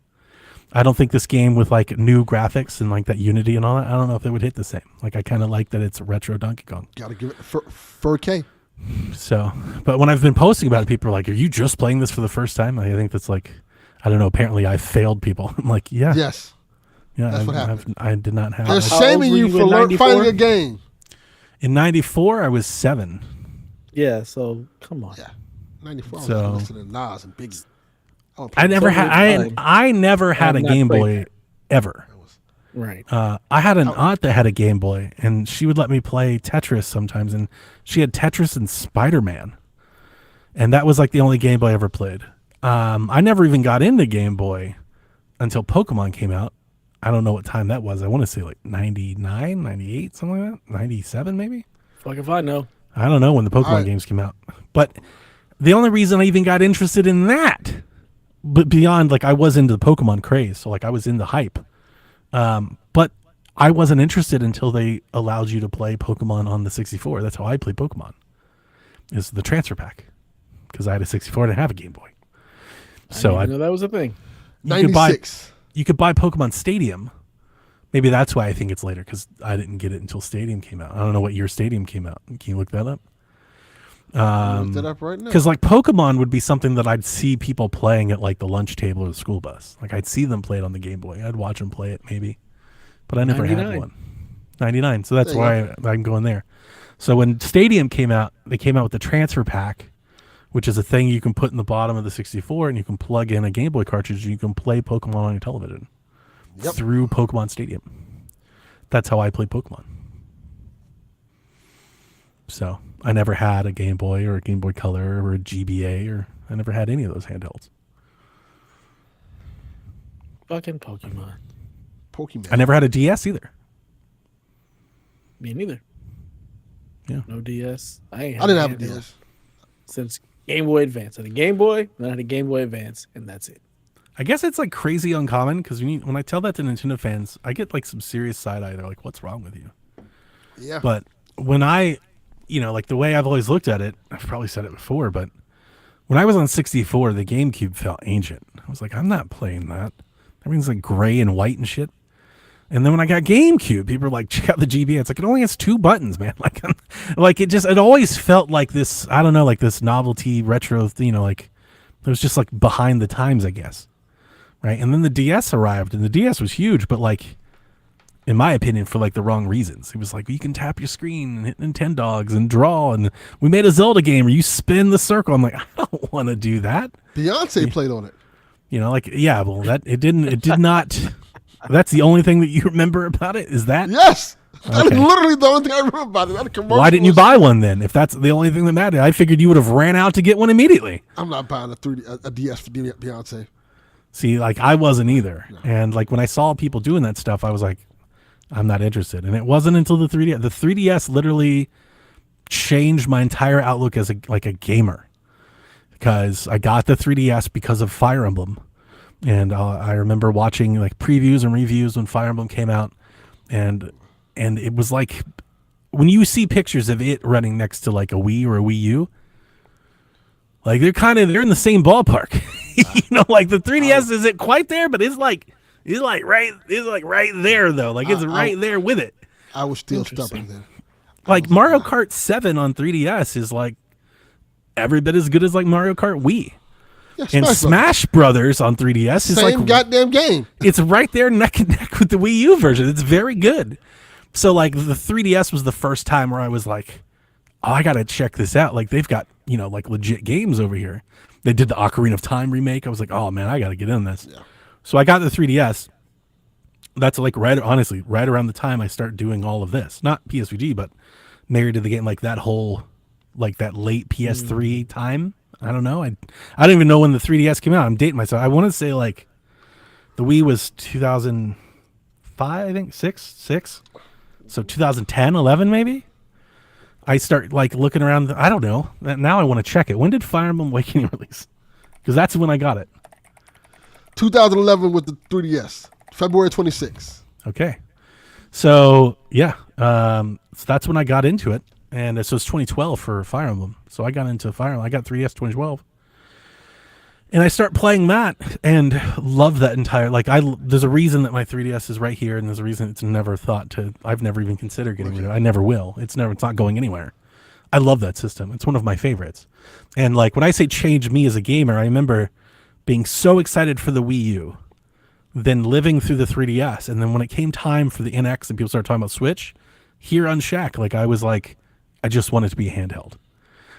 I don't think this game with like new graphics and like that Unity and all that, I don't know if it would hit the same. Like, I kind of like that it's retro Donkey Kong. Gotta give it 4K. So, but when I've been posting about it, people are like, "Are you just playing this for the first time?" I think that's like, I don't know. Apparently, I failed people. I'm like, yeah, Yes. yeah. That's what happened. I did not have. They're How shaming old were you you for in 94? finding a game. In '94, I was 7. Yeah, so come on. Yeah. 94. I was So- listening to Nas and Biggie. I never had. I never had a not Game played Boy that. ever. Right. I had an aunt that had a Game Boy, and she would let me play Tetris sometimes, and she had Tetris and Spider-Man, and that was like the only Game Boy I ever played. I never even got into Game Boy until Pokemon came out. I don't know what time that was. I want to say like 99, 98, something like that. 97 maybe? Fuck if I know. I don't know when the Pokemon games came out. But the only reason I even got interested in that, but beyond, like, I was into the Pokemon craze, so like I was in the hype. But I wasn't interested until they allowed you to play Pokemon on the 64. That's how I played Pokemon, is the transfer pack, because I had a 64 and I have a Game Boy. So I know that was a thing. you could buy 96. you could buy Pokemon Stadium. Maybe that's why I think it's later, because I didn't get it until Stadium came out. I don't know what year Stadium came out. Can you look that up? Look that up right now. Because like Pokemon would be something that I'd see people playing at like the lunch table or the school bus. Like I'd see them play it on the Game Boy. I'd watch them play it maybe, but I never had 99. one. 99. So that's There you why I'm going there. So when Stadium came out, they came out with the transfer pack, which is a thing you can put in the bottom of the 64, and you can plug in a Game Boy cartridge and you can play Pokemon on your television through Pokemon Stadium. That's how I played Pokemon. So I never had a Game Boy or a Game Boy Color or a GBA, or I never had any of those handhelds. Fucking Pokemon. Pokemon. I never had a DS either. Me neither. Yeah. No DS. I didn't have a DS. Since Game Boy Advance. I had a Game Boy, then I had a Game Boy Advance, and that's it. I guess it's like crazy uncommon, because when I tell that to Nintendo fans, I get like some serious side eye. They're like, "What's wrong with you?" Yeah. But when I, like the way I've always looked at it, I've probably said it before, but when I was on 64, the GameCube felt ancient. I was like, I'm not playing that. Everything's like gray and white and shit. And then when I got GameCube, people were like, check out the GBA. It's like, it only has 2 buttons, man. Like it always felt like this, I don't know, like this novelty retro, like it was just like behind the times, I guess. Right. And then the DS arrived, and the DS was huge, but like, in my opinion, for like the wrong reasons. It was like, you can tap your screen and hit Nintendogs and draw, and we made a Zelda game where you spin the circle. I'm like, I don't want to do that. Beyonce played on it. Well, it did not. That's the only thing that you remember about it, is that? Yes. That's Okay. literally the only thing I remember about it. That commercial. Why didn't you was- buy one then? If that's the only thing that mattered, I figured you would have ran out to get one immediately. I'm not buying a DS for Beyonce. See, like I wasn't either. And like when I saw people doing that stuff, I was like, I'm not interested. And it wasn't until the 3DS. The 3DS literally changed my entire outlook as a gamer, because I got the 3DS because of Fire Emblem. And I remember watching like previews and reviews when Fire Emblem came out, and it was like, when you see pictures of it running next to like a Wii or a Wii U, like they're in the same ballpark. Like the 3DS isn't quite there, but it's like right there though. Like it's right there with it. I was still stubborn then. Like Mario Kart 7 on 3DS is like every bit as good as like Mario Kart Wii. Yeah, And Smash Brothers on 3DS is same like goddamn game. it's right there neck and neck with the Wii U version. It's very good. So like the 3DS was the first time where I was like, oh, I gotta check this out. Like they've got like legit games over here. They did the Ocarina of Time remake. I was like, oh man, I gotta get in this. Yeah. So I got the 3DS, that's like right around the time I start doing all of this. Not PSVG, but married to the game, like that whole, like that late PS3 time. I don't know. I don't even know when the 3DS came out. I'm dating myself. I want to say like the Wii was 2005, I think, six. So 2010, 11 maybe. I start like looking around. I don't know. Now I want to check it. When did Fire Emblem Awakening release? Because that's when I got it. 2011 with the 3DS, February 26th. Okay. So yeah, so that's when I got into it, and so it's 2012 for Fire Emblem. So I got into Fire Emblem. I got 3DS 2012, and I start playing that and love that entire. Like there's a reason that my 3DS is right here, and there's a reason it's never thought to. I've never even considered getting rid of it. I never will. It's not going anywhere. I love that system. It's one of my favorites. And like when I say change me as a gamer, I remember being so excited for the Wii U, then living through the 3DS, and then when it came time for the NX and people started talking about Switch, here on Shack, like I was like, I just want it to be a handheld.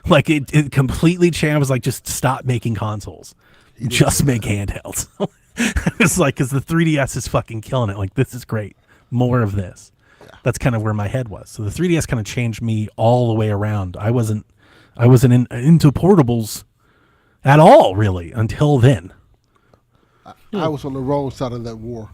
Like it completely changed. I was like, just stop making consoles, just make handhelds. It's like, because the 3DS is fucking killing it. Like, this is great. More of this. That's kind of where my head was. So the 3DS kind of changed me all the way around. I wasn't into portables at all, really, until then. I was on the wrong side of that war.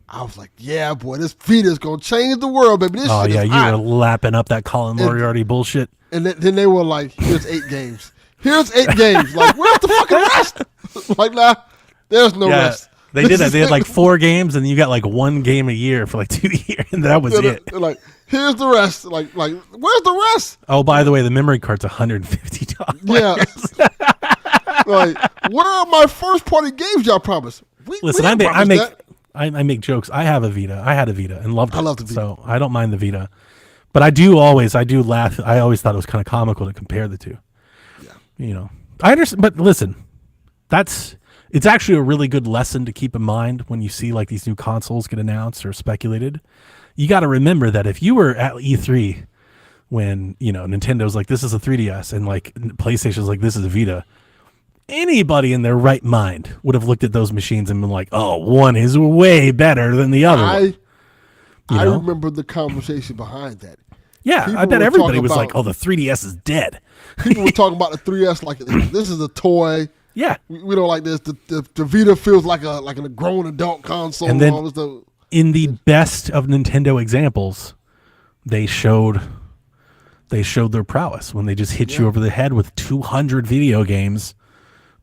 I was like, yeah, boy, this Vita's going to change the world, baby. This shit is you hot. were lapping up that Colin Moriarty bullshit. And then they were like, here's 8 games. Here's 8 games. Like, where's the fucking rest? Like, nah, there's no rest. They did that. They had like 4 games, and you got like 1 game a year for like 2 years, and that was it. They're like, here's the rest. Like, where's the rest? Oh, by the way, the memory card's $150. Yeah. Like, what are my first party games y'all promised? Listen, I make jokes. I have a Vita. I had a Vita and loved it. I love the Vita. So I don't mind the Vita. But I do laugh. I always thought it was kind of comical to compare the two. Yeah. You know, I understand. But listen, it's actually a really good lesson to keep in mind when you see like these new consoles get announced or speculated. You got to remember that if you were at E3 when, you know, Nintendo's like, this is a 3DS, and like PlayStation's like, this is a Vita, anybody in their right mind would have looked at those machines and been like, oh, one is way better than the other one. I remember the conversation behind that. Yeah, People I bet everybody was about, like, oh, the 3DS is dead. People were talking about the 3DS like this is a toy. Yeah. We don't like this. The Vita feels like a grown adult console. And then all this stuff. In the best of Nintendo examples, they showed their prowess when they just hit you over the head with 200 video games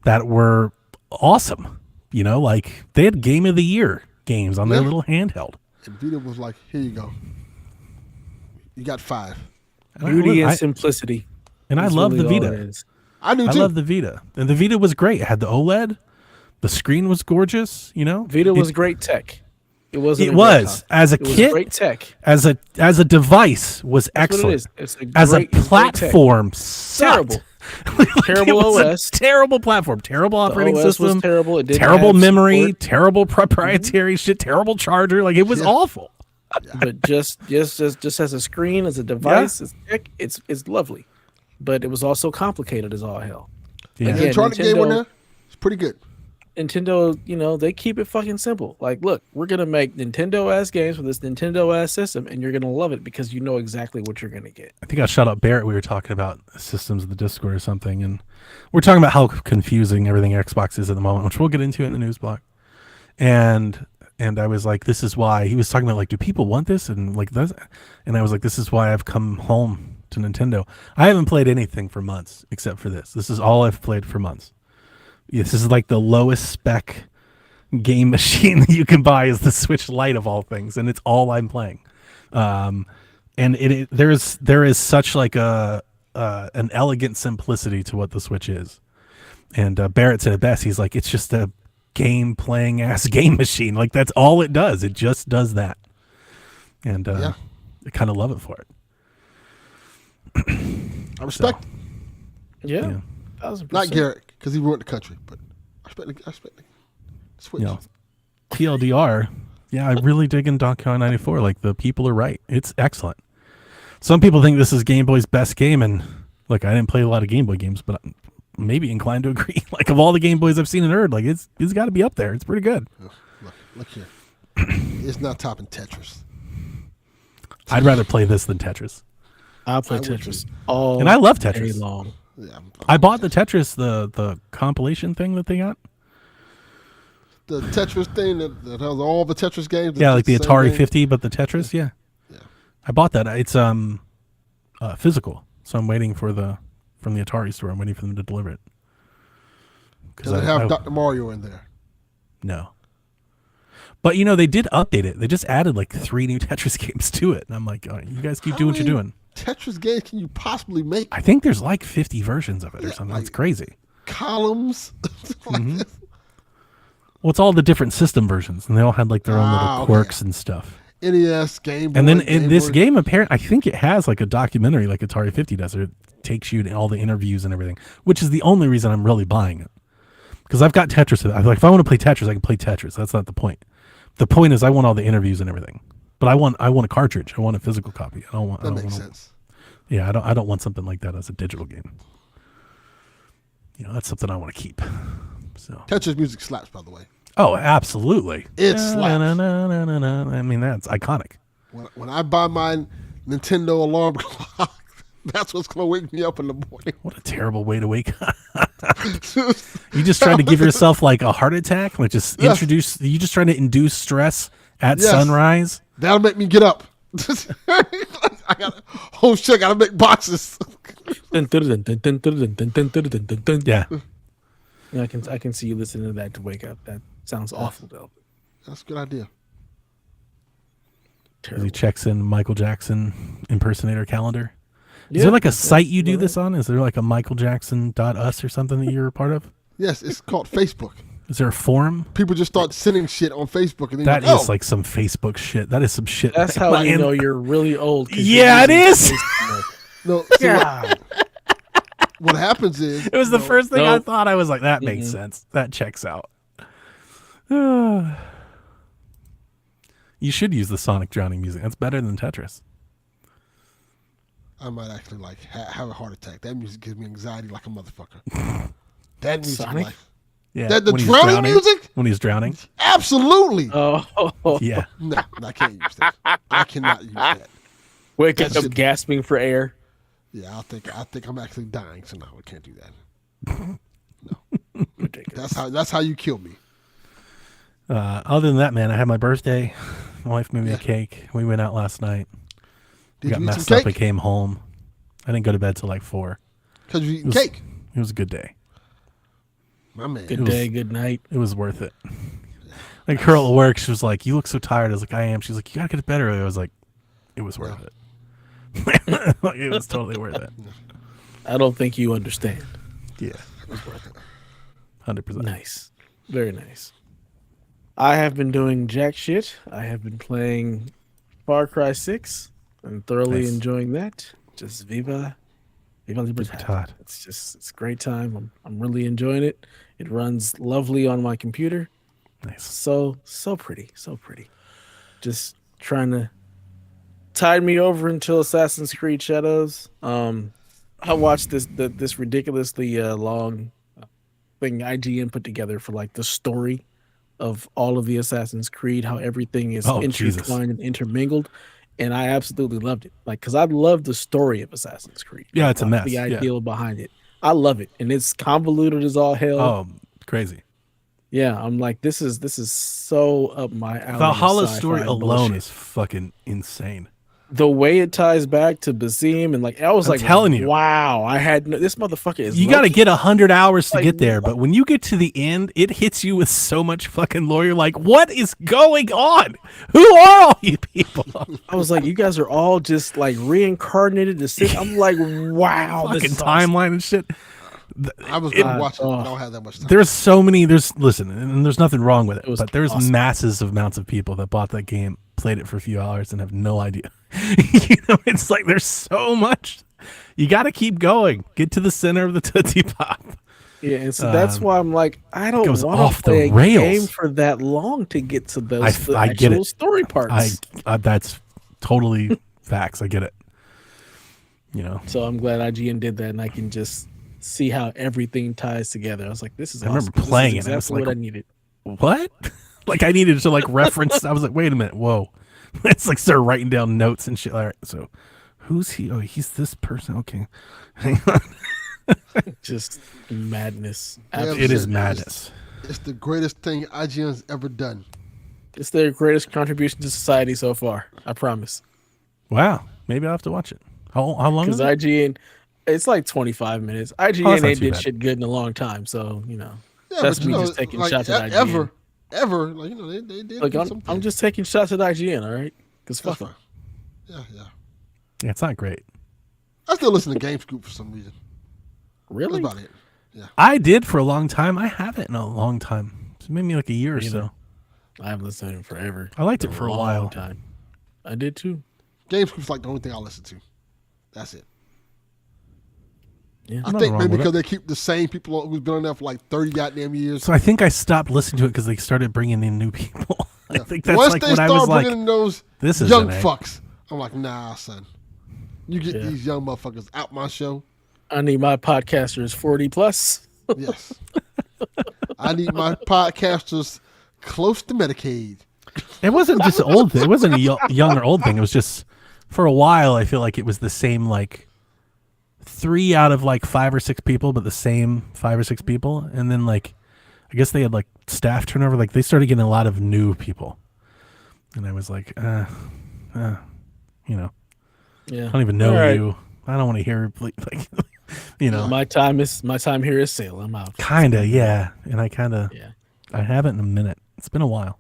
that were awesome. You know, like they had Game of the Year games on their little handheld. And Vita was like, here you go. You got 5. Beauty and simplicity. And I love the Vita. I do too. I love the Vita. And the Vita was great. It had the OLED. The screen was gorgeous, you know? Vita was great tech. It wasn't. It was. As a it kit, was great tech. As a device was excellent. It's as a platform, terrible. Terrible OS. Terrible platform. Terrible operating system. Was terrible. It didn't terrible have memory. support. Terrible proprietary shit. Terrible charger. Like it was awful. But just as a screen, as a device, it's lovely. But it was also complicated as all hell. Yeah. And the Uncharted game on there, it's pretty good. Nintendo, you know, they keep it fucking simple. Like, look, we're gonna make Nintendo-ass games for this Nintendo-ass system, and you're gonna love it because you know exactly what you're gonna get. I think I shut up Barrett. We were talking about systems of the Discord or something, and we're talking about how confusing everything Xbox is at the moment, which we'll get into in the news block. And I was like, this is why. He was talking about like, do people want this? And like this, and I was like, this is why I've come home to Nintendo. I haven't played anything for months except for this. This is all I've played for months. This is like the lowest spec game machine that you can buy is the Switch Lite of all things, and it's all I'm playing. And there is such like an elegant simplicity to what the Switch is. And Barrett said it best. He's like, it's just a game playing ass game machine. Like that's all it does. It just does that. And I kind of love it for it. I respect. Yeah. 1000%. Not Garrett because he ruined the country, but I respect the Switch. You know, TLDR. Yeah, I really dig in Donkey Kong 94. Like the people are right. It's excellent. Some people think this is Game Boy's best game, and like I didn't play a lot of Game Boy games, but I'm maybe inclined to agree. Like of all the Game Boys I've seen and heard, like it's got to be up there. It's pretty good. Look here. It's not topping Tetris. I'd rather play this than Tetris. I'll play Tetris all And I love day Tetris. long. Yeah, I bought the Tetris, the compilation thing that they got. the Tetris thing that has all the Tetris games. Yeah, like the same Atari game. 50, but the Tetris. Yeah. I bought that. It's physical, so I'm waiting from the Atari store. I'm waiting for them to deliver it. Does it have Dr. Mario in there? No. But they did update it. They just added like 3 new Tetris games to it, and I'm like, oh, you guys keep doing what you're doing. Tetris games can you possibly make? I think there's like 50 versions of it or something. It's crazy. Columns. Well, it's all the different system versions, and they all had like their own little quirks and stuff. NES, Game Boy. And then in this game, apparently, I think it has like a documentary like Atari 50 does. It takes you to all the interviews and everything, which is the only reason I'm really buying it. Because I've got Tetris. I'm like, if I want to play Tetris, I can play Tetris. That's not the point. The point is I want all the interviews and everything. But I want a cartridge. I want a physical copy. That makes sense. Yeah, I don't want something like that as a digital game. That's something I want to keep. So Tetris music slaps, by the way. Oh, absolutely. It slaps. I mean, that's iconic. When I buy my Nintendo alarm clock, that's what's going to wake me up in the morning. What a terrible way to wake up. You just trying to give yourself like a heart attack? Like just you just trying to induce stress at sunrise? That'll make me get up. Oh shit, I gotta make boxes. Yeah. I can see you listening to that to wake up. That sounds awful, though. That's a good idea. He checks in Michael Jackson impersonator calendar. Is there like a site you do this on? Is there like a michaeljackson.us or something that you're a part of? Yes, it's called Facebook. Is there a forum? People just start sending shit on Facebook. And then that is like some Facebook shit. That is some shit. That's how you know you're really old. Yeah, it is. No, what happens is... It was the first thing I thought. I was like, that makes sense. That checks out. You should use the sonic drowning music. That's better than Tetris. I might actually have a heart attack. That music gives me anxiety like a motherfucker. That music, Sonic? Yeah, the drowning music when he's drowning. Absolutely. Oh, yeah. No, I can't use that. I cannot use that. Wake up gasping for air. Yeah, I think I'm actually dying, so no, I can't do that. No, ridiculous. That's how you kill me. Other than that, man, I had my birthday. My wife made me a cake. We went out last night. We got messed up. I came home. I didn't go to bed till like 4. Because you're eating cake. It was a good day. My man. Good day, good night. It was worth it. Like her at work, she was like, "You look so tired." I was like, "I am." She's like, "You gotta get to bed early." I was like, "It was worth it." Like, it was totally worth it. I don't think you understand. Yeah, it was worth it. 100%. Nice, very nice. I have been doing jack shit. I have been playing Far Cry 6. I'm thoroughly enjoying that. Just Viva Libertad. It's a great time. I'm really enjoying it. It runs lovely on my computer. Nice. So pretty. Just trying to tide me over until Assassin's Creed Shadows. I watched this ridiculously long thing IGN put together for like the story of all of the Assassin's Creed, how everything is intertwined and intermingled. And I absolutely loved it. Like, because I love the story of Assassin's Creed. Yeah, it's a mess. The ideal behind it. I love it. And it's convoluted as all hell. Oh, crazy. Yeah, I'm like, this is so up my alley. Valhalla story alone is fucking insane. The way it ties back to Basim and like, I was telling you, wow, I had this motherfucker is. You got to get 100 hours to get there, but when you get to the end, it hits you with so much fucking lore. You're like, what is going on? Who are all you people? I was like, you guys are all just like reincarnated to sit. I'm like, wow, fucking timeline and shit. I was going to watch it. I don't have that much time. There's so many. Listen, and there's nothing wrong with it, but there's massive amounts of people that bought that game, played it for a few hours, and have no idea. It's like there's so much. You got to keep going. Get to the center of the Tootsie Pop. Yeah, and so that's why I'm like, I don't want to play a game for that long to get to those actual story parts. That's totally facts. I get it. So I'm glad IGN did that, and I can just see how everything ties together. I was like, this is awesome. I remember playing it. Exactly what I needed. What? Like I needed to like reference. I was like, wait a minute, whoa. It's like start writing down notes and shit. All right, so who's he? Oh, he's this person. Okay, hang on. Just madness. Yeah, It is it's- madness. It's the greatest thing IGN's ever done. It's their greatest contribution to society so far. I promise. Wow, maybe I'll have to watch it. How long Because is it? IGN, it's like 25 minutes. that's IGN not ain't too did bad. shit good in a long time. So, Yeah, that's but me just taking like, shots at IGN. ever, like they did. Look, do I'm something. just taking shots at IGN, all right? Because That's fuck fine. them. Yeah. Yeah, it's not great. I still listen to Game Scoop for some reason. Really? That's about it. I did for a long time. I haven't in a long time. It's maybe like a year or Me so. neither. I haven't listened to him forever. I liked it for a long while. time. I did too. Game Scoop's like the only thing I listen to. That's it. Yeah. I Nothing think wrong maybe with because they keep the same people who's been on there for like 30 goddamn years. So I think I stopped listening to it because they started bringing in new people. I Yeah. think that's Once like they when I start was like, bringing in those this is young fucks, I'm like, nah, son. You get Yeah. these young motherfuckers out my show. I need my podcasters 40 plus. Yes. I need my podcasters close to Medicaid. It wasn't just an old thing. It wasn't a young or old thing. It was just for a while. I feel like it was the same, like 3 out of like 5 or 6 people, but the same 5 or 6 people. And then like, I guess they had like staff turnover. Like they started getting a lot of new people, and I was like, you know, Yeah. I don't even know All right. you. I don't want to hear like, you know, My time here is sale. I'm out. kinda, yeah. And I Yeah. I haven't in a minute. It's been a while.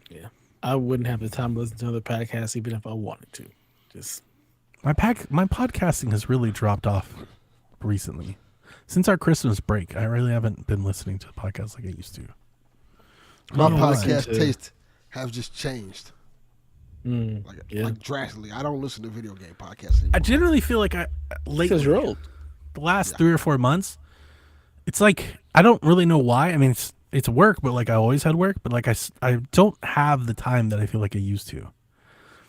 Yeah. I wouldn't have the time to listen to other podcasts even if I wanted to. Just My podcasting has really dropped off recently. Since our Christmas break, I really haven't been listening to podcasts like I used to. My Yeah, listen podcast to- taste have just changed. yeah. Like drastically. I don't listen to video game podcasts anymore. I generally feel like lately, Because you're old. the last 3 or 4 months, it's like I don't really know why. I mean, it's work, but like I always had work, but like I don't have the time that I feel like I used to.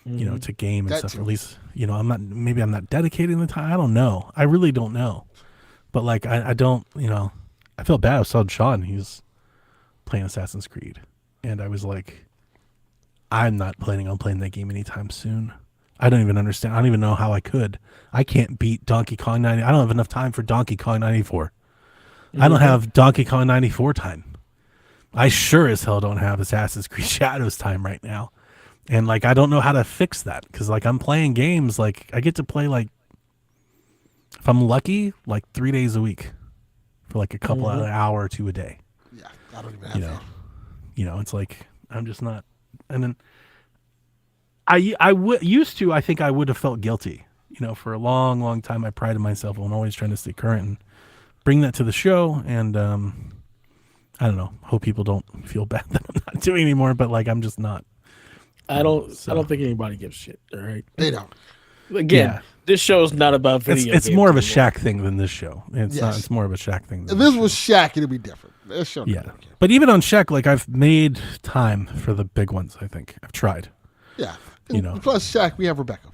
You know, to game and That stuff. too. Or at least, you know, I'm not dedicating the time. I don't know. I really don't know. But like I don't, you know, I feel bad. I saw Sean, he's playing Assassin's Creed, and I was like, I'm not planning on playing that game anytime soon. I don't even understand. I don't even know how I could. I can't beat Donkey Kong 90. I don't have enough time for Donkey Kong 94. I don't have Donkey Kong 94 time. I sure as hell don't have Assassin's Creed Shadows time right now. And like I don't know how to fix that because like I'm playing games like I get to play like if I'm lucky like 3 days a week for like a couple of an hour or 2 a day. Yeah, I don't even have You know, that. you know, it's like I'm just not. And then I would used to. I think I would have felt guilty. You know, for a long, long time, I prided myself on always trying to stay current and bring that to the show. And I don't know. Hope people don't feel bad that I'm not doing anymore. But like I'm just not. I don't So- think anybody gives a shit. All right. They don't. Again, Yeah. this show is not about video. It's games more of a anymore. Shaq thing than this show. It's not. Yes. It's more of a Shaq thing. If Than this show. was Shaq, it'd be different. This show Yeah. doesn't care. But even on Shaq, like I've made time for the big ones. I think I've tried. Yeah. You know. Plus Shaq, we have Rebecca.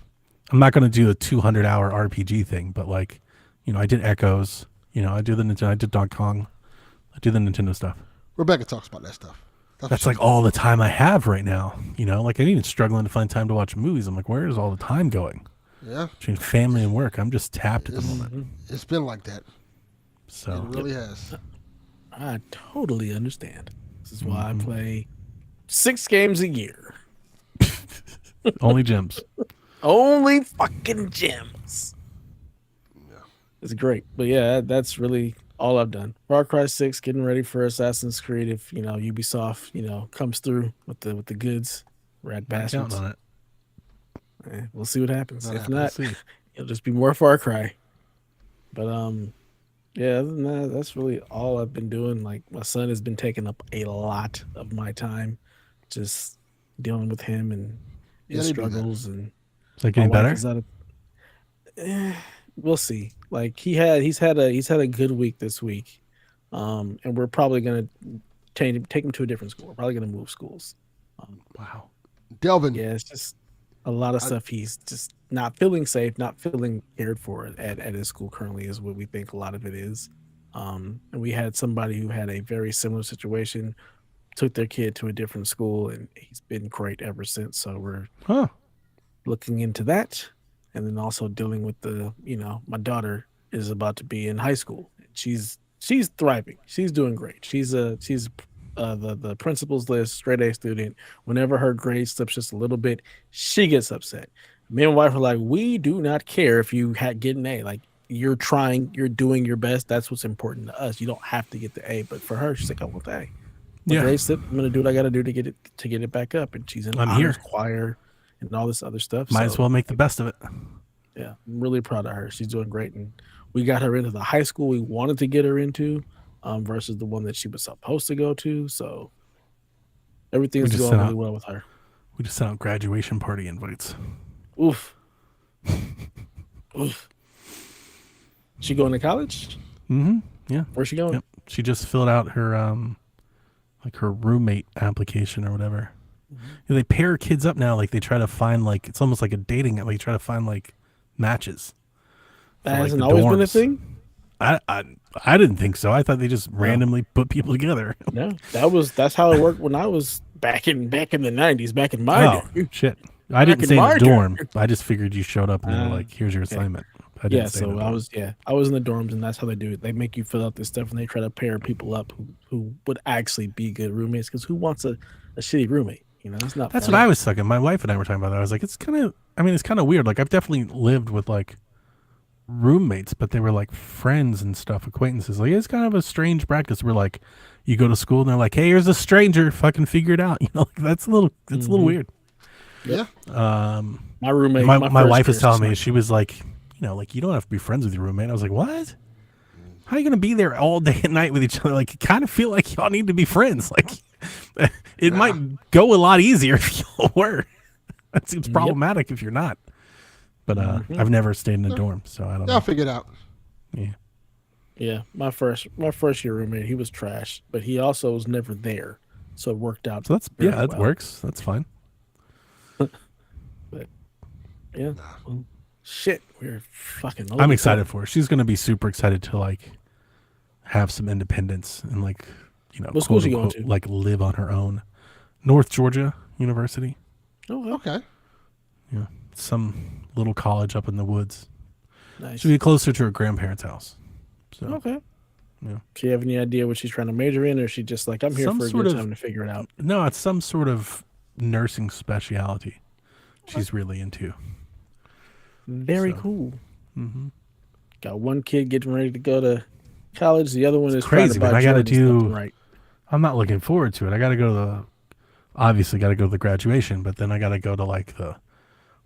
I'm not going to do the 200-hour RPG thing, but like, you know, I did Echoes. You know, I do the Nintendo. I did Donkey Kong. I do the Nintendo stuff. Rebecca talks about that stuff. That's like all the time I have right now. You know, like I'm even struggling to find time to watch movies. I'm like, where is all the time going Yeah. between family and work? I'm just tapped at the moment. It's been like that. So It really has. I totally understand. This is why Mm-hmm. I play 6 games a year. only gyms. Only fucking gems. It's great. But yeah, that's really all I've done. Far Cry 6, getting ready for Assassin's Creed if, you know, Ubisoft, you know, comes through with the goods. Rat bastards. Counting on it. We'll see what happens. Not If happening. not, See. it'll just be more Far Cry. But yeah, other than that, that's really all I've been doing. Like my son has been taking up a lot of my time, just dealing with him and Yeah, his they do that. struggles and Is that my getting wife better? is out of. We'll see. Like he's had a good week this week, and we're probably gonna take him to a different school. We're probably gonna move schools. Wow. Delvin. Yeah, it's just a lot of stuff. He's just not feeling safe, not feeling cared for at his school currently is what we think a lot of it is. And we had somebody who had a very similar situation took their kid to a different school, and he's been great ever since. So we're looking into that, and then also dealing with my daughter is about to be in high school. She's thriving. She's doing great. She's the principal's list, straight A student. Whenever her grade slips just a little bit, she gets upset. Me and my wife are like, we do not care if you get an A. Like, you're trying, you're doing your best. That's what's important to us. You don't have to get the A, but for her, she's like, I want the A. My grade slip, I'm gonna do what I gotta do to get it back up. And she's in honors choir and all this other stuff. Might as well make the best of it. Yeah, I'm really proud of her. She's doing great, and we got her into the high school we wanted to get her into, versus the one that she was supposed to go to. So everything's going really well with her. We just sent out graduation party invites. Oof. Oof. She going to college? Mm-hmm. Yeah. Where's she going? Yep. She just filled out her her roommate application or whatever. Mm-hmm. They pair kids up now. Like, they try to find, it's almost like a dating app. Like, try to find matches. That hasn't always been a thing? I didn't think so. I thought they just randomly put people together. No, that's how it worked when I was back in the 90s, back in my day. Shit. I didn't say the dorm. I just figured you showed up and they were like, here's your assignment. I was in the dorms, and that's how they do it. They make you fill out this stuff, and they try to pair people up who would actually be good roommates, because who wants a shitty roommate? That's not. That's fun. What I was thinking. My wife and I were talking about that. I was like, it's kind of weird. Like, I've definitely lived with roommates, but they were like friends and stuff, acquaintances. Like, it's kind of a strange practice where you go to school and they're like, hey, here's a stranger, fucking figure it out. That's a little weird. Yeah. My roommate, my wife is telling me, she was like, you don't have to be friends with your roommate. I was like, what? How are you going to be there all day and night with each other? Like, you kind of feel like y'all need to be friends. Like, it might go a lot easier if y'all were. That seems problematic if you're not. But I've never stayed in a dorm, so I don't know. I'll figure it out. Yeah. Yeah, my first year roommate, he was trash, but he also was never there, so it worked out. So that works. That's fine. But yeah, well, shit, we're fucking. I'm excited for her. She's going to be super excited to have some independence and what school is she going to? Live on her own. North Georgia University. Oh, okay. Yeah, some little college up in the woods. Nice. She'll be closer to her grandparents' house. So, okay. Yeah. Do you have any idea what she's trying to major in, or is she just like, I'm here for a good time to figure it out? No, it's some sort of nursing specialty she's really into. Very cool. Mm-hmm. Got one kid getting ready to go to college. The other one is crazy, but I got to do. Right. I'm not looking forward to it. I got to go to the graduation, but then I got to go to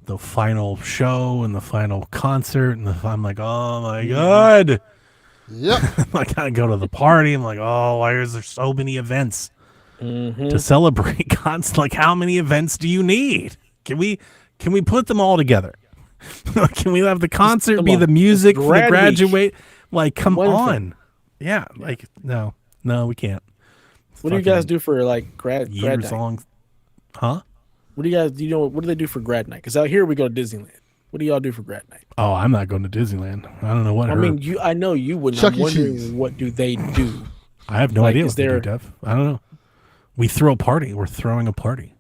the final show and the final concert, and I'm like, oh my god. Yep. I gotta go to the party. I'm like, oh, why is there so many events to celebrate? Like, how many events do you need? Can we put them all together? Can we have the concert be the music for the graduate? Like, come on. Yeah. Like, no, we can't. What do you guys do for grad years night? Long? Huh? What do you guys? What do they do for grad night? Because out here we go to Disneyland. What do y'all do for grad night? Oh, I'm not going to Disneyland. I don't know what. I know you wouldn't. I'm wondering what do they do? I have no idea what they do, Dev. I don't know. We throw a party. We're throwing a party.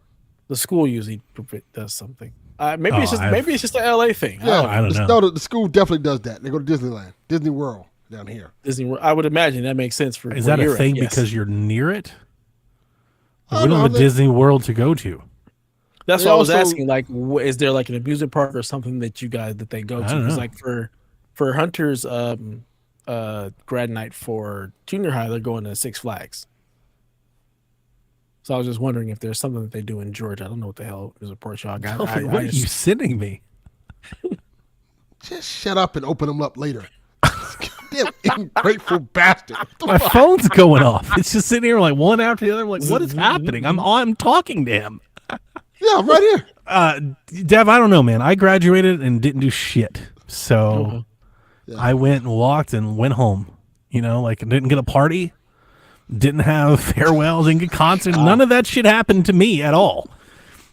The school usually does something. Maybe it's just an LA thing. Yeah, I don't know. No, the school definitely does that. They go to Disneyland, Disney World down here. Disney World. I would imagine that makes sense for. Is that a thing because you're near it? We don't have a Disney World to go to. That's what I was asking. Is there an amusement park or something that they go to? Because for Hunter's grad night for junior high, they're going to Six Flags. So I was just wondering if there's something that they do in Georgia. I don't know what the hell is a report y'all got. What are you sending me? Just shut up and open them up later. Damn ungrateful bastard. My phone's going off. It's just sitting here one after the other. I'm like, what is happening? I'm talking to him. Yeah, right here. Dev, I don't know, man. I graduated and didn't do shit. So I went and walked and went home. Didn't get a party, didn't have farewell, didn't get concert. None of that shit happened to me at all.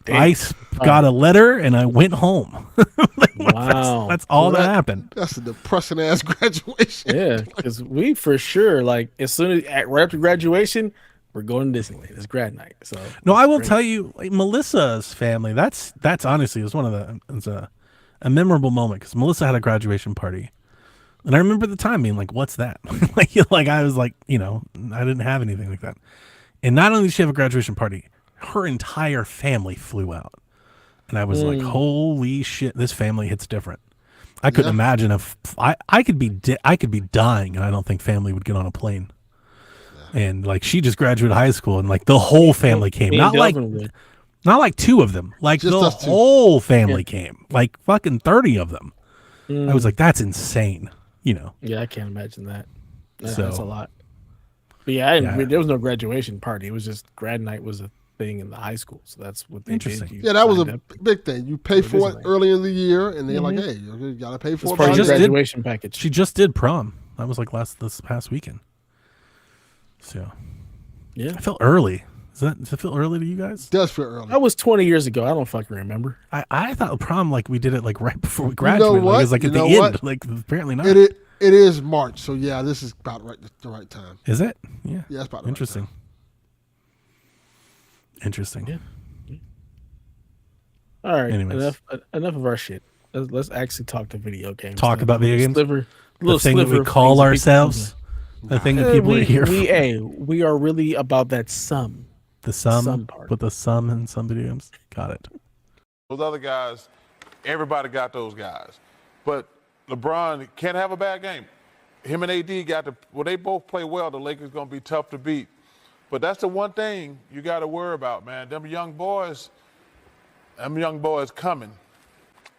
Damn. I got a letter and I went home. Wow. That's all that happened. That's a depressing ass graduation. Yeah, because we for sure, as soon as right after graduation, We're going to Disneyland. It's grad night. So No, I will great. tell you, like, Melissa's family. That's honestly was one of the it's a memorable moment because Melissa had a graduation party, and I remember the time being like, "What's that?" like I was like, I didn't have anything like that. And not only did she have a graduation party, her entire family flew out, and I was like, "Holy shit, this family hits different." I couldn't imagine if I could be dying, and I don't think family would get on a plane. And like she just graduated high school, and like the whole family came, not like two of them, like Just the us two. whole family came, like fucking 30 of them. I was like, that's insane, Yeah, I can't imagine that. That's a So- lot. But yeah, Yeah. there was no graduation party. It was just grad night was a thing in the high school. So that's what they Interesting. did. You Yeah, that was signed a up. big thing. You pay So for it Disneyland. early in the year, and they're like, "Hey, you gotta pay for It's it." part of by the just then. did- graduation package. She just did prom. That was like this past weekend. So Yeah. I felt early. Does it feel early to you guys? It does feel early. That was 20 years ago. I don't fucking remember. I thought prom like we did it like right before we graduated. what? Like, it was like You at the know end. what? Like apparently not. It is March, so yeah, this is about the right time. Is it? Yeah. Yeah, it's about the Interesting. Right Interesting. Yeah. All right. Anyways. Enough of our shit. Let's actually talk to video games. Talk about video games? Sliver, The little thing that sliver we of call things that ourselves. The thing that people are here for. we are really about that sum. The sum Some part. with the sum in some video games. Got it. Those other guys, everybody got those guys. But LeBron can't have a bad game. Him and AD they both play well, the Lakers going to be tough to beat. But that's the one thing you got to worry about, man. Them young boys coming.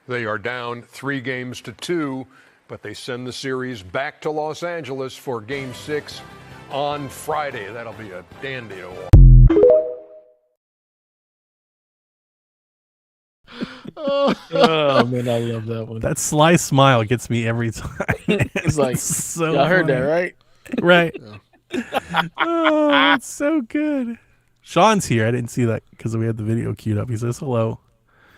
They are down 3-2, but they send the series back to Los Angeles for Game 6 on Friday. That'll be a dandy to watch. Oh man, I love that one. That sly smile gets me every time. It's like so y'all heard that, funny. right? Right. Oh, that's so good. Sean's here. I didn't see that because we had the video queued up. He says hello.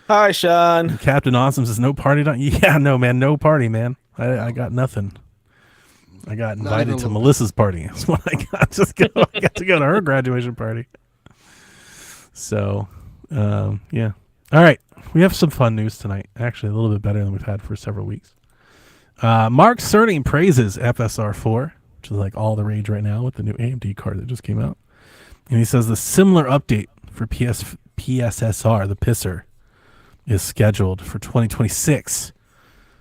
Hi, Sean. Captain Awesome says no party. Yeah, no, man. No party, man. I got nothing. I got invited even a to little Melissa's party. That's what I got. I got to go to her graduation party. So, yeah. All right. We have some fun news tonight. Actually, a little bit better than we've had for several weeks. Mark Cerny praises FSR 4, which is like all the rage right now with the new AMD card that just came out. And he says the similar update for PSSR, the Pisser, is scheduled for 2026.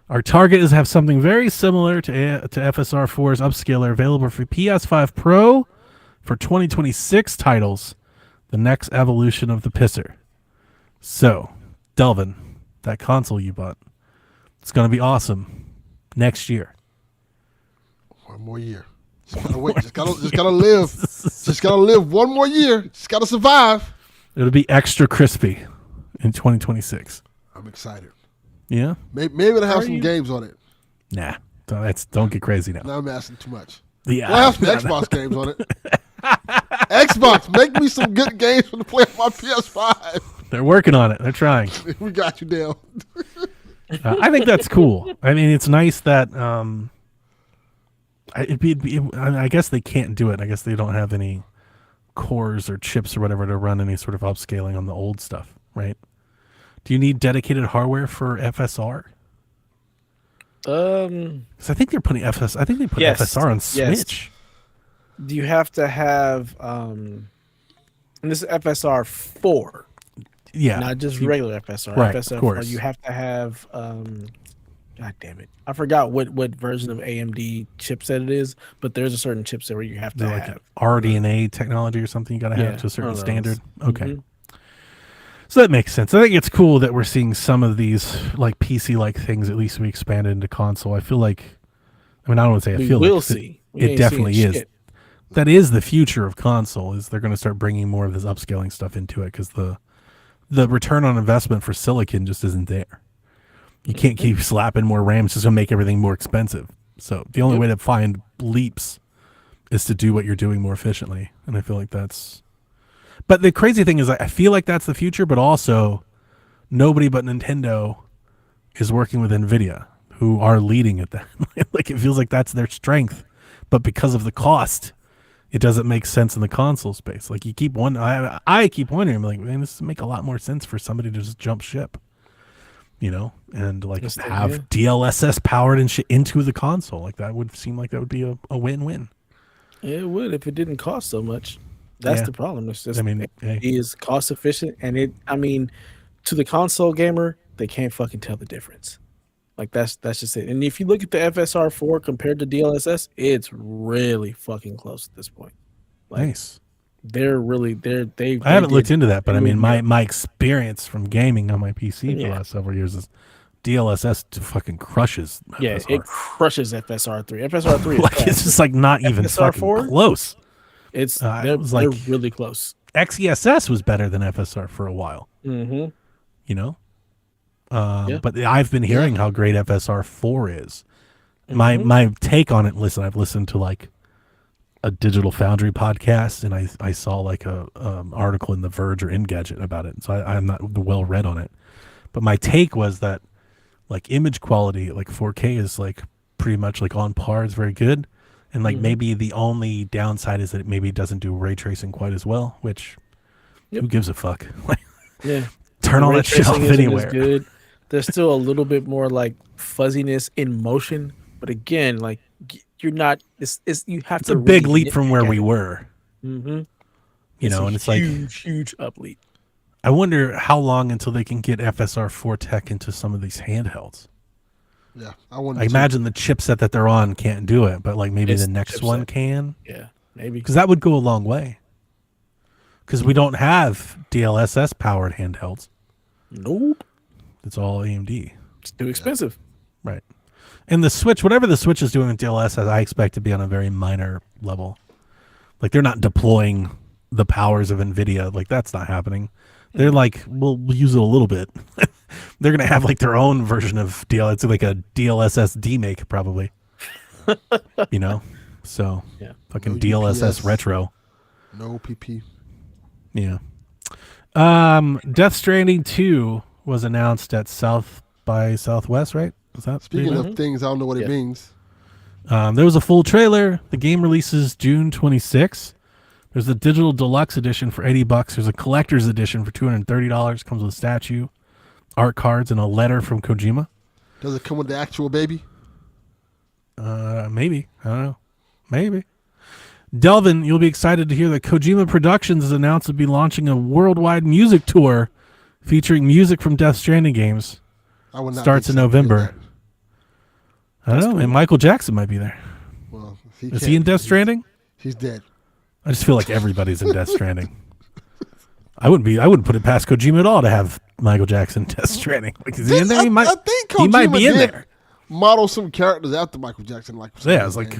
Our target is to have something very similar to FSR 4's upscaler available for PS5 Pro for 2026 titles, the next evolution of the Pisser. So, Delvin, that console you bought, it's going to be awesome next year. One more year. Just gotta wait. Just gotta live. Just gotta live one more year. Just gotta survive. It'll be extra crispy in 2026. I'm excited. Yeah? Maybe it'll have some games on it. Nah. Don't get crazy now. Now I'm asking too much. Yeah. We'll have some Xbox games on it. Xbox, make me some good games to play on my PS5. They're working on it. They're trying. We got you down. I think that's cool. I mean, it's nice that I guess they can't do it. I guess they don't have any cores or chips or whatever to run any sort of upscaling on the old stuff, right? Do you need dedicated hardware for FSR? Because I think they're putting I think they put Yes. FSR on Yes. Switch. Do you have to have and this is FSR 4, Yeah, not just regular FSR. Right, FSR of 4, course. you have to have God damn it. I forgot what version of AMD chipset it is, but there's a certain chipset where you have to like have. RDNA technology or something. You got to have Yeah, to a certain one of those. standard. Okay. Mhm. So that makes sense. I think it's cool that we're seeing some of these like PC-like things at least be expanded into console. I feel like, I mean, I don't want to say I We feel will like see. We it ain't definitely seeing is. shit. That is the future of console. Is they're going to start bringing more of this upscaling stuff into it because the return on investment for silicon just isn't there. You can't keep slapping more RAM. It's just going to make everything more expensive. So the only way to find leaps is to do what you're doing more efficiently. And I feel like that's. But the crazy thing is, I feel like that's the future, but also nobody but Nintendo is working with NVIDIA, who are leading at that. Like, it feels like that's their strength. But because of the cost, it doesn't make sense in the console space. Like you keep I keep wondering, like, man, this would make a lot more sense for somebody to just jump ship, and like have DLSS powered and shit into the console. Like that would seem like that would be a win-win. It would if it didn't cost so much. That's the problem. It's just it is cost efficient, and to the console gamer, they can't fucking tell the difference. Like that's just it. And if you look at the FSR 4 compared to DLSS, it's really fucking close at this point. Like, nice. They're really I haven't looked into that, but I mean my experience from gaming on my PC for the last several years is DLSS fucking crushes FSR. Yeah, it crushes FSR 3. FSR 3 is like it's just like not even FSR fucking 4? close. They're really close. XESS was better than FSR for a while. Mm-hmm. But I've been hearing how great FSR 4 is. My take on it. Listen, I've listened to like a Digital Foundry podcast, and I saw like a article in The Verge or Engadget about it. So I'm not well read on it. But my take was that like image quality, like 4K is like pretty much like on par. It's very good. And like maybe the only downside is that it maybe doesn't do ray tracing quite as well, which who gives a fuck? Turn all that shit off anywhere. Good. There's still a little bit more like fuzziness in motion, but again, like you're not. You have It's to. a big leap from where we were. Mm-hmm. And it's like huge up leap. I wonder how long until they can get FSR 4 tech into some of these handhelds. Yeah, I imagine the chipset that they're on can't do it, but like maybe the next one can. Yeah, maybe because that would go a long way. Because we don't have DLSS powered handhelds. Nope, it's all AMD. It's too expensive, right? And the Switch, whatever the Switch is doing with DLSS, I expect to be on a very minor level. Like they're not deploying the powers of NVIDIA. Like that's not happening. They're like, we'll use it a little bit. They're gonna have like their own version of DL. It's like a DLSS demake probably. So fucking no DLSS UPS. retro. No PP. Yeah. Death Stranding 2 was announced at South by Southwest, right? Is that Speaking of things, I don't know what it means. There was a full trailer. The game releases June 26th. There's a digital deluxe edition for $80. There's a collector's edition for $230. Comes with a statue, art cards, and a letter from Kojima. Does it come with the actual baby? Maybe. I don't know. Maybe. Delvin, you'll be excited to hear that Kojima Productions has announced to be launching a worldwide music tour featuring music from Death Stranding games. I would not Starts in November. I don't know. Cool. And Michael Jackson might be there. Well, is he in Death Stranding? He's dead. I just feel like everybody's in Death Stranding. I wouldn't put it past Kojima at all to have Michael Jackson Death Stranding. Like, is he in there? He might be in there. Model some characters after Michael Jackson, like it's like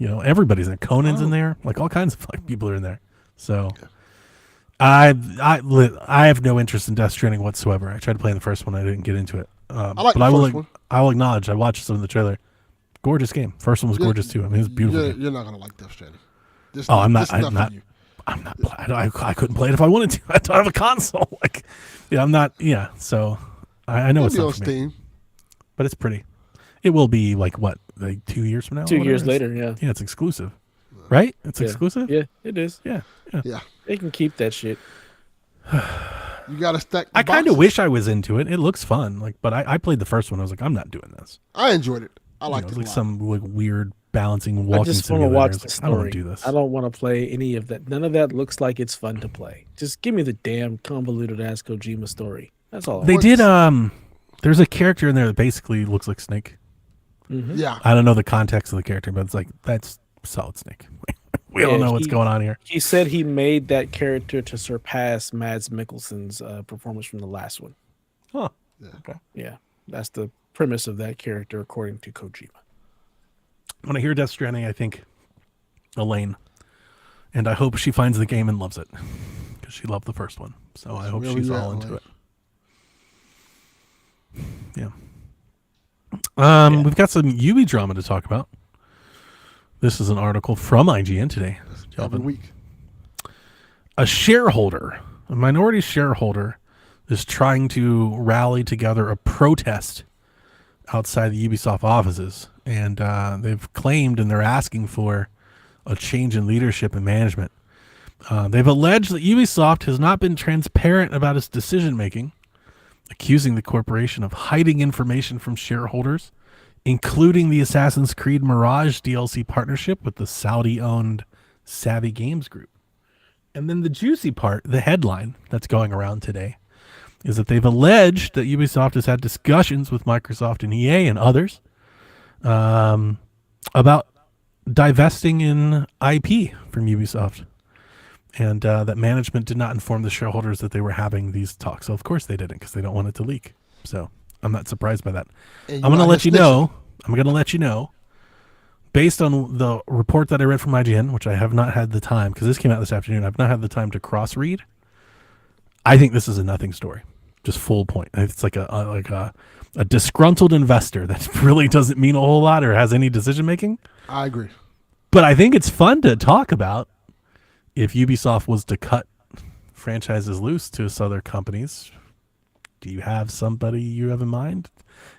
everybody's in there. Conan's in there. Like all kinds of like people are in there. So I have no interest in Death Stranding whatsoever. I tried to play the first one. I didn't get into it. I like the first one. I will acknowledge. I watched some of the trailer. Gorgeous game. First one was gorgeous too. I mean, it's beautiful. You're not gonna like Death Stranding. I'm not. I couldn't play it if I wanted to. I don't have a console. Like, I'm not. Yeah. So I know it's not for Steam. me. But it's pretty. It will be like 2 years from now. 2 years later. Yeah. Yeah, it's exclusive, right? It's exclusive. Yeah, it is. Yeah. They can keep that shit. You gotta stack. I kind of wish I was into it. It looks fun. But I played the first one. I was like, I'm not doing this. I enjoyed it. I liked it. Like some weird balancing walking. I just want to watch the story. I don't want to do this. I don't want to play any of that. None of that looks like it's fun to play. Just give me the damn convoluted ass Kojima story. That's all. They did. There's a character in there that basically looks like Snake. Mm-hmm. Yeah. I don't know the context of the character, but it's like that's Solid Snake. We all know what's going on here. He said he made that character to surpass Mads Mikkelsen's performance from the last one. Huh. Yeah. Okay. Yeah. That's the premise of that character, according to Kojima. When I hear Death Stranding, I think Elaine, and I hope she finds the game and loves it because she loved the first one. So I hope she's all into it. Yeah. We've got some Ubi drama to talk about. This is an article from IGN today. Every week. A minority shareholder, is trying to rally together a protest outside the Ubisoft offices. And they've claimed and they're asking for a change in leadership and management. They've alleged that Ubisoft has not been transparent about its decision making, accusing the corporation of hiding information from shareholders, including the Assassin's Creed Mirage DLC partnership with the Saudi-owned Savvy Games Group. And then the juicy part, the headline that's going around today, is that they've alleged that Ubisoft has had discussions with Microsoft and EA and others about divesting in IP from Ubisoft. And that management did not inform the shareholders that they were having these talks. So, of course, they didn't, because they don't want it to leak. So I'm not surprised by that. I'm going to let you know. I'm going to let you know, based on the report that I read from IGN, which I have not had the time, because this came out this afternoon, I've not had the time to cross-read. I think this is a nothing story. Just full point. It's like a disgruntled investor that really doesn't mean a whole lot or has any decision-making. I agree. But I think it's fun to talk about if Ubisoft was to cut franchises loose to other companies. Do you have somebody you have in mind?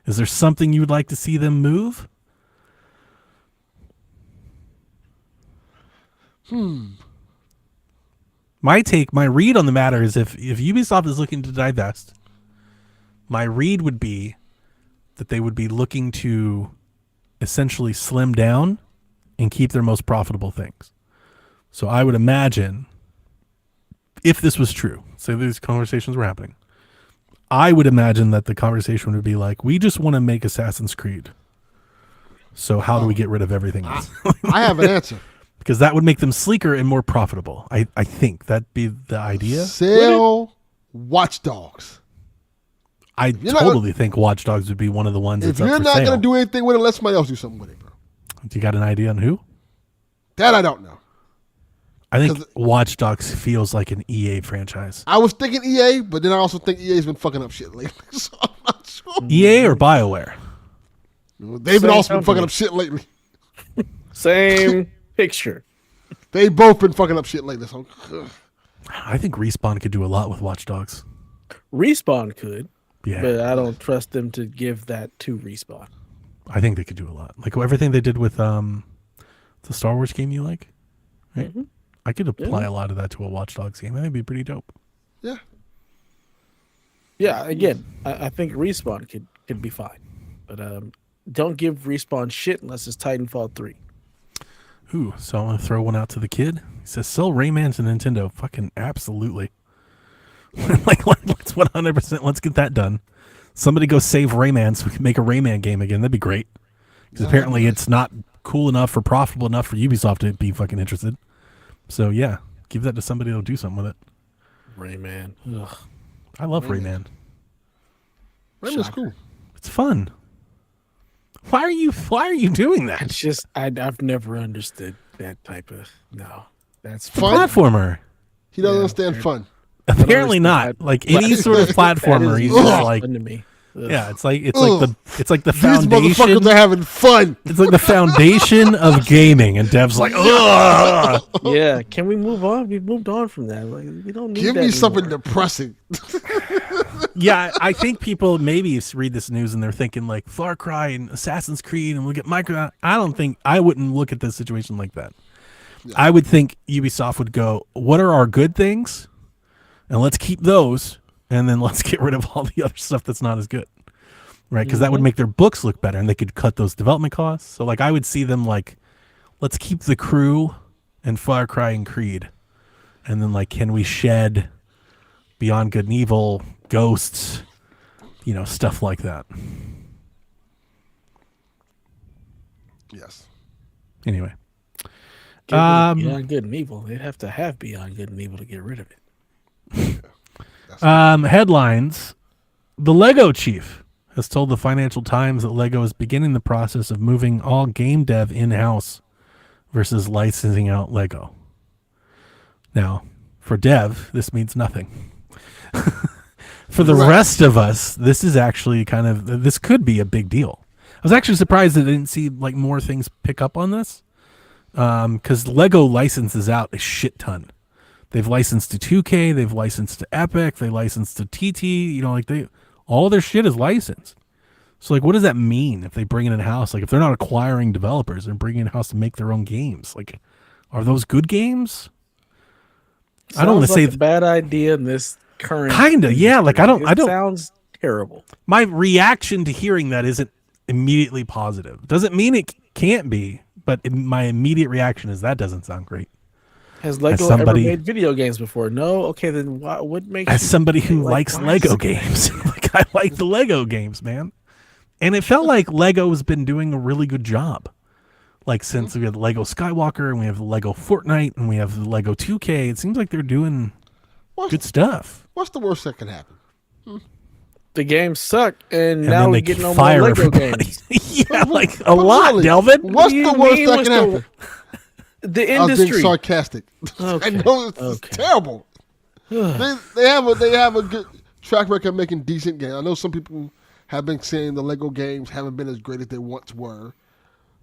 Is there something you would like to see them move? My read on the matter is if Ubisoft is looking to divest, my read would be that they would be looking to essentially slim down and keep their most profitable things. So I would imagine, if this was true, say these conversations were happening, I would imagine that the conversation would be like, we just want to make Assassin's Creed. So how do we get rid of everything else? I have an answer. Because that would make them sleeker and more profitable. I think that'd be the idea. Sell Watch Dogs. I totally think Watch Dogs would be one of the ones that's If up you're for not sale. going to do anything with it, let somebody else do something with it, bro. Do you got an idea on who? That I don't know. I think Watch Dogs feels like an EA franchise. I was thinking EA, but then I also think EA's been fucking up shit lately. So I'm not sure. EA or BioWare? They've been also been fucking up shit lately. Same picture. They both been fucking up shit lately. So, I think Respawn could do a lot with Watch Dogs. Respawn could, Yeah. but I don't trust them to give that to Respawn. I think they could do a lot. Like everything they did with the Star Wars game you like. Right? Mm-hmm. I could apply a lot of that to a Watch Dogs game. That'd be pretty dope. yeah. Yeah, again, I think Respawn could be fine. But don't give Respawn shit unless it's Titanfall 3. Ooh, so I'm going to throw one out to the kid. He says, sell Rayman to Nintendo. Fucking absolutely. Like, let's 100%, let's get that done. Somebody go save Rayman so we can make a Rayman game again. That'd be great. Because apparently it's not cool enough or profitable enough for Ubisoft to be fucking interested. So, yeah, give that to somebody that'll do something with it. Rayman. Ugh. I love Rayman. Rayman's cool. It's fun. Why are you doing that? It's just, I've never understood that type of, no. That's Fun? Platformer. He doesn't understand fun. Apparently not. Like any sort of platformer, he's just like, fun to me. Ugh. yeah, it's like the These foundation. motherfuckers are having fun. It's like the foundation of gaming, and Dev's like, ugh. Yeah, can we move on? We've moved on from that. Like, we don't need Give that me something anymore. depressing. Yeah, I think people maybe read this news and they're thinking like Far Cry and Assassin's Creed and we'll get Micro. I wouldn't look at this situation like that. Yeah. I would think Ubisoft would go, what are our good things? And let's keep those. And then let's get rid of all the other stuff that's not as good. Right? Because that would make their books look better and they could cut those development costs. So like I would see them like, let's keep The Crew and Far Cry and Creed. And then like, can we shed Beyond Good and Evil, Ghosts, stuff like that. Yes. Anyway. Beyond Good and Evil. They'd have to have Beyond Good and Evil to get rid of it. Headlines. The Lego chief has told the Financial Times that Lego is beginning the process of moving all game dev in-house versus licensing out Lego. Now, for dev, this means nothing. For the rest of us, this is actually this could be a big deal. I was actually surprised that I didn't see like more things pick up on this. Because Lego licenses out a shit ton. They've licensed to 2K, they've licensed to Epic, they licensed to TT, all their shit is licensed. So like, what does that mean if they bring it in-house? Like if they're not acquiring developers, they're bringing it in-house to make their own games. Like, Are those good games? I don't want to Sounds say like a bad idea in this current. Kinda, yeah. Like I don't. Sounds terrible. My reaction to hearing that isn't immediately positive. Doesn't mean it can't be, but my immediate reaction is that doesn't sound great. Has Lego ever made video games before? No. Okay, then what makes As you somebody who like, likes why Lego is- games, like I like the Lego games, man. And it felt like Lego's been doing a really good job. Like since we had Lego Skywalker and we have the Lego Fortnite and we have the Lego 2K, it seems like they're doing good stuff. What's the worst that can happen? The games suck, and And now then we they get no more fire Lego everybody. games. Yeah, like a But lot, really, Delvin. What's do you the worst mean? that What's can the- happen? The I was being industry. sarcastic. I Okay. know it's terrible. they have a good track record of making decent games. I know some people have been saying the Lego games haven't been as great as they once were,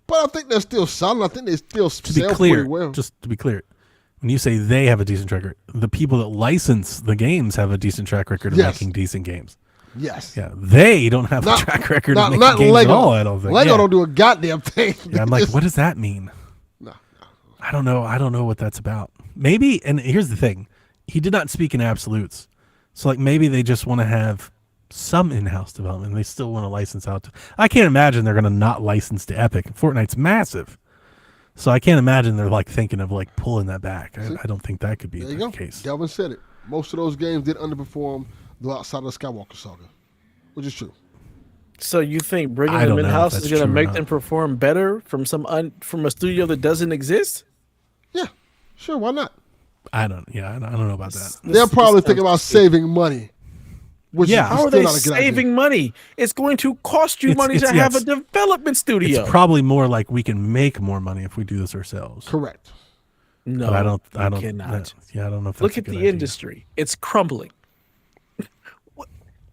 but I think they're still solid. I think they still To be sell clear, pretty well. just to be clear, when you say they have a decent track record, the people that license the games have a decent track record of Yes. making decent games. Yes. Yeah, they don't have a track record of making not games Lego. at all. I don't think Lego Yeah. don't do a goddamn thing. Yeah, I'm like, what does that mean? No. I don't know. I don't know what that's about. Maybe, and here's the thing, he did not speak in absolutes. So like maybe they just want to have some in-house development. They still want to license out. I can't imagine they're going to not license to Epic. Fortnite's massive. So I can't imagine they're like thinking of like pulling that back. I don't think that could be There you the go. case. Delvin said it. Most of those games did underperform though outside of the Skywalker saga, which is true. So you think bringing I them don't know in if house that's is going to true or make not. them perform better from from a studio that doesn't exist? Yeah, sure. Why not? I don't know about that. They're probably this thinking about sounds saving money. Which Yeah. is How are still they not a good idea. saving money? It's going to cost you money to yeah, have a development studio. It's probably more like we can make more money if we do this ourselves. Correct. No, But I don't you cannot. Yeah, I don't know if that's Look a at good the idea. industry; it's crumbling. What?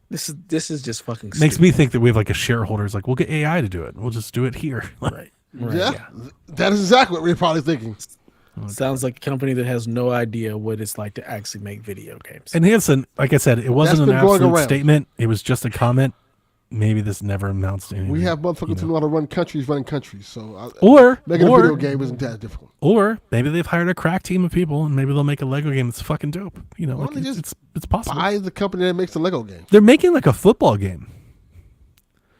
This is just fucking Makes stupid. me think that we have like a shareholders like we'll get AI to do it. We'll just do it here. right. Yeah, that is exactly what we're probably thinking. Sounds like a company that has no idea what it's like to actually make video games. And Hanson, like I said, it wasn't an been going absolute around. statement. It was just a comment. Maybe this never amounts to anything. We have motherfuckers who know how to run countries running countries. So Or making a video game isn't that difficult. Or maybe they've hired a crack team of people, and maybe they'll make a Lego game that's fucking dope. You know, Why like don't they just it's possible. Buy the company that makes the Lego game. They're making like a football game.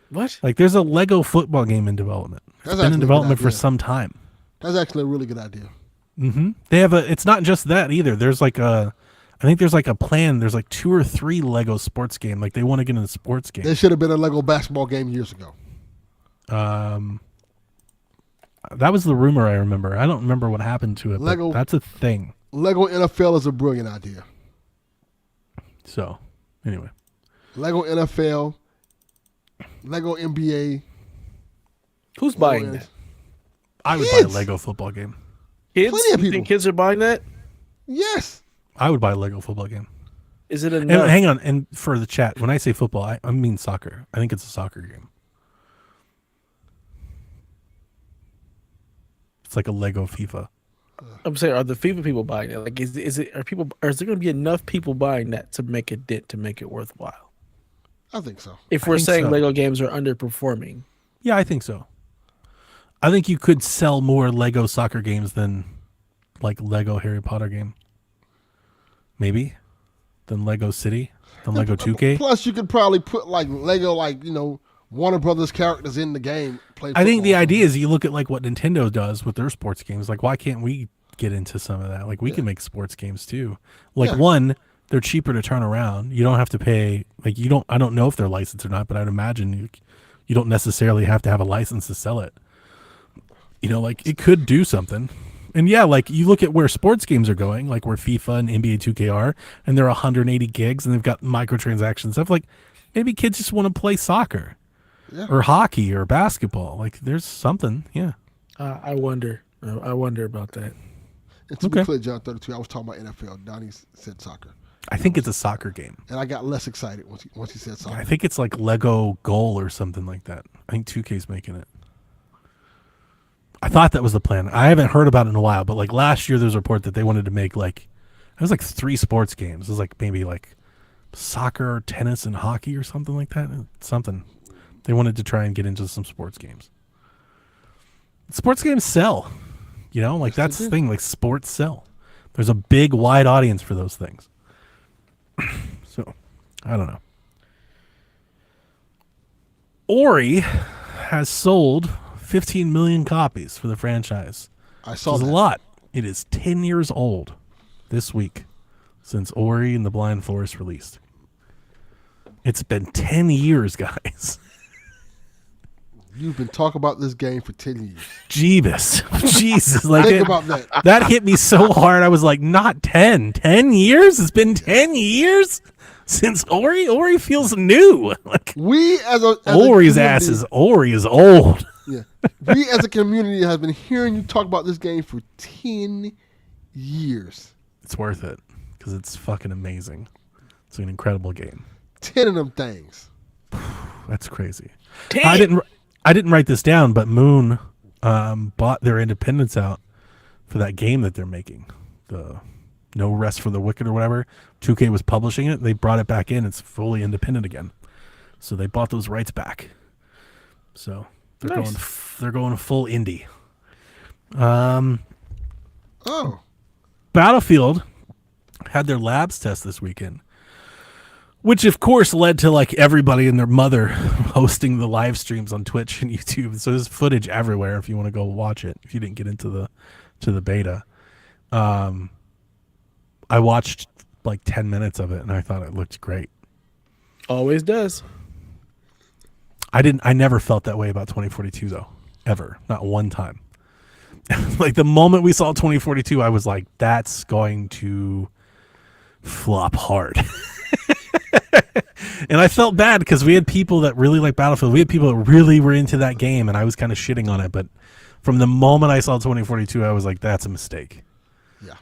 What? Like there's a Lego football game in development. It's That's been actually in a good development for idea. some time. That's actually a really good idea. They have a. It's not just that either. There's like a. I think there's like a plan. There's like 2 or 3 Lego sports game. Like they want to get in a sports game. There should have been a Lego basketball game years ago. That was the rumor I remember. I don't remember what happened to it. Lego- But that's a thing. Lego NFL is a brilliant idea. So anyway, Lego NFL, Lego NBA. Who's buying that? I would buy a Kids. Lego football game. Kids? Plenty of You people. think kids are buying that? Yes. I would buy a Lego football game. Is it And enough? hang on, and for the chat, when I say football, I mean soccer. I think it's a soccer game. It's like a Lego FIFA. I'm saying, are the FIFA people buying it? Like, is it? Are people? Or is there going to be enough people buying that to make a dent to make it worthwhile? I think so. If I we're think saying so. Lego games are underperforming, Yeah, I think so. I think you could sell more Lego soccer games than like Lego Harry Potter game. Maybe than Lego City, than Lego 2K. Plus, you could probably put like Lego, Warner Brothers characters in the game. Play I think the football. idea is you look at like what Nintendo does with their sports games. Like, why can't we get into some of that? Like, we can make sports games too. Like, Yeah. one, they're cheaper to turn around. You don't have to pay. Like, you don't. I don't know if they're licensed or not, but I'd imagine you don't necessarily have to have a license to sell it. You know, like it could do something. And yeah, like you look at where sports games are going, like where FIFA and NBA 2K are, and they're 180 gigs and they've got microtransactions stuff. Like maybe kids just want to play soccer or hockey or basketball. Like there's something. Yeah. I wonder. I wonder about that. And to Okay. be clear, John 32, I was talking about NFL. Donnie said soccer, I think it's a soccer game. and I got less excited once he said I soccer. think it's like Lego Goal or something like that. I think 2K's making it. I thought that was the plan. I haven't heard about it in a while, but like last year there was a report that they wanted to make like it was like 3 sports games. It was like maybe like soccer, tennis, and hockey or something like that. Something. They wanted to try and get into some sports games. Sports games sell. You know, like that's the thing. Like sports sell. There's a big, wide audience for those things. So, I don't know. Ori has sold 15 million copies for the franchise. I saw that. that. A lot. It is 10 years old this week since Ori and the Blind Forest released. It's been 10 years, guys. You've been talking about this game for 10 years. Jeebus. Jesus. Like Think about that. That hit me so hard. I was like, not 10. 10 years? It's been 10 years since Ori? Ori feels new. Like We as Ori is old. Yeah. We as a community has been hearing you talk about this game for 10 years. It's worth it because it's fucking amazing. It's an incredible game. 10 of them things. That's crazy. 10. I didn't write this down, but Moon bought their independence out for that game that they're making. The No Rest for the Wicked or whatever. 2K was publishing it. They brought it back in. It's fully independent again. So they bought those rights back. So they're going full indie. Battlefield had their labs test this weekend, which of course led to like everybody and their mother hosting the live streams on Twitch and YouTube. So there's footage everywhere if you want to go watch it. If you didn't get into the beta, I watched like 10 minutes of it and I thought it looked great. Always does. I never felt that way about 2042 though, ever, not one time. Like the moment we saw 2042, I was like, that's going to flop hard. And I felt bad because we had people that really like Battlefield. We had people that really were into that game, and I was kind of shitting on it. But from the moment I saw 2042, I was like, that's a mistake. Yeah.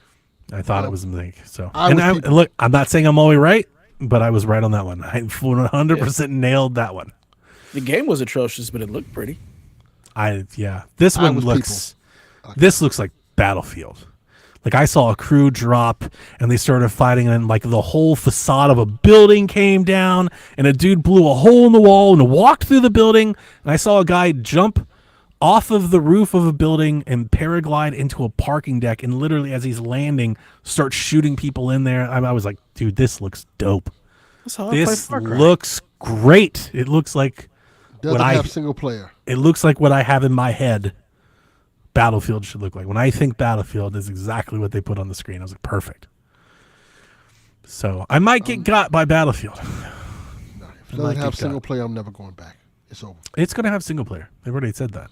I thought it was a mistake. So, and look, I'm not saying I'm always right, but I was right on that one. I 100% nailed that one. The game was atrocious, but it looked pretty. This one looks. This looks like Battlefield. Like I saw a crew drop and they started fighting and like the whole facade of a building came down and a dude blew a hole in the wall and walked through the building. And I saw a guy jump off of the roof of a building and paraglide into a parking deck. And literally as he's landing, start shooting people in there. I was like, dude, this looks dope. This looks great. It looks like doesn't have single player. It looks like what I have in my head Battlefield should look like. When I think Battlefield is exactly what they put on the screen. I was like, perfect. So I might get got by Battlefield. No, if it doesn't have single player, I'm never going back. It's over. It's going to have single player. They've already said that.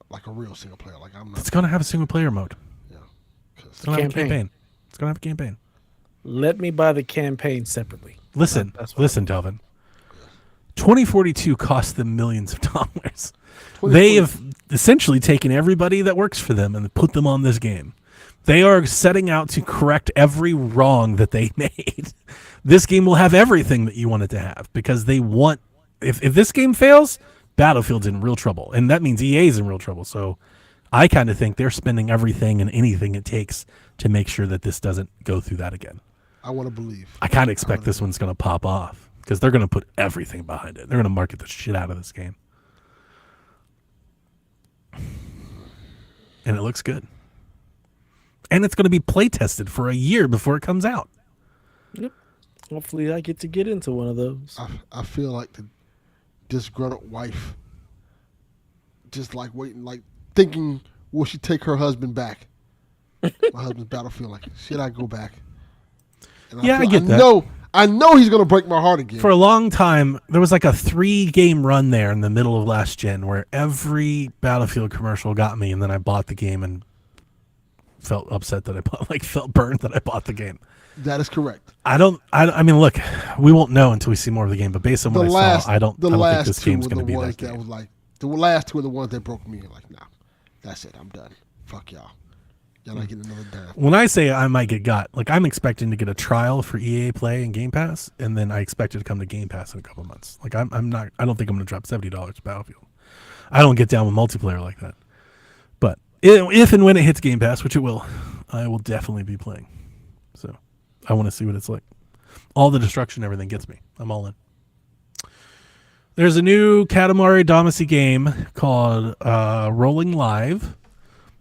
Like a real single player. Like I'm not. It's going to have a single player mode. Yeah. It's going to have a campaign. It's going to have a campaign. Let me buy the campaign separately. Listen, Delvin. 2042 cost them millions of dollars. They have essentially taken everybody that works for them and put them on this game. They are setting out to correct every wrong that they made. This game will have everything that you want it to have because they want. If this game fails, Battlefield's in real trouble, and that means EA's in real trouble. So I kind of think they're spending everything and anything it takes to make sure that this doesn't go through that again. I want to believe. I kind of expect this one's going to pop off because they're going to put everything behind it. They're going to market the shit out of this game. And it looks good. And it's going to be play tested for a year before it comes out. Yep. Hopefully I get to get into one of those. I feel like the disgruntled wife just like waiting, like thinking, will she take her husband back? My husband's Battlefield. Like, should I go back? And I get that. I know he's going to break my heart again. For a long time, there was like a 3-game run there in the middle of last gen where every Battlefield commercial got me, and then I bought the game and felt upset that felt burned that I bought the game. That is correct. I mean, look, we won't know until we see more of the game, but based on what I saw, I don't think this game's going to be that game. That was like, the last two are the ones that broke me. Like, nah, that's it. I'm done. Fuck y'all. Y'all not getting another dime. When I say I might get got, like I'm expecting to get a trial for EA Play and Game Pass, and then I expect it to come to Game Pass in a couple of months. Like I'm not. I don't think I'm going to drop $70 to Battlefield. I don't get down with multiplayer like that. But if and when it hits Game Pass, which it will, I will definitely be playing. So I want to see what it's like. All the destruction, everything gets me. I'm all in. There's a new Katamari Damacy game called Rolling Live.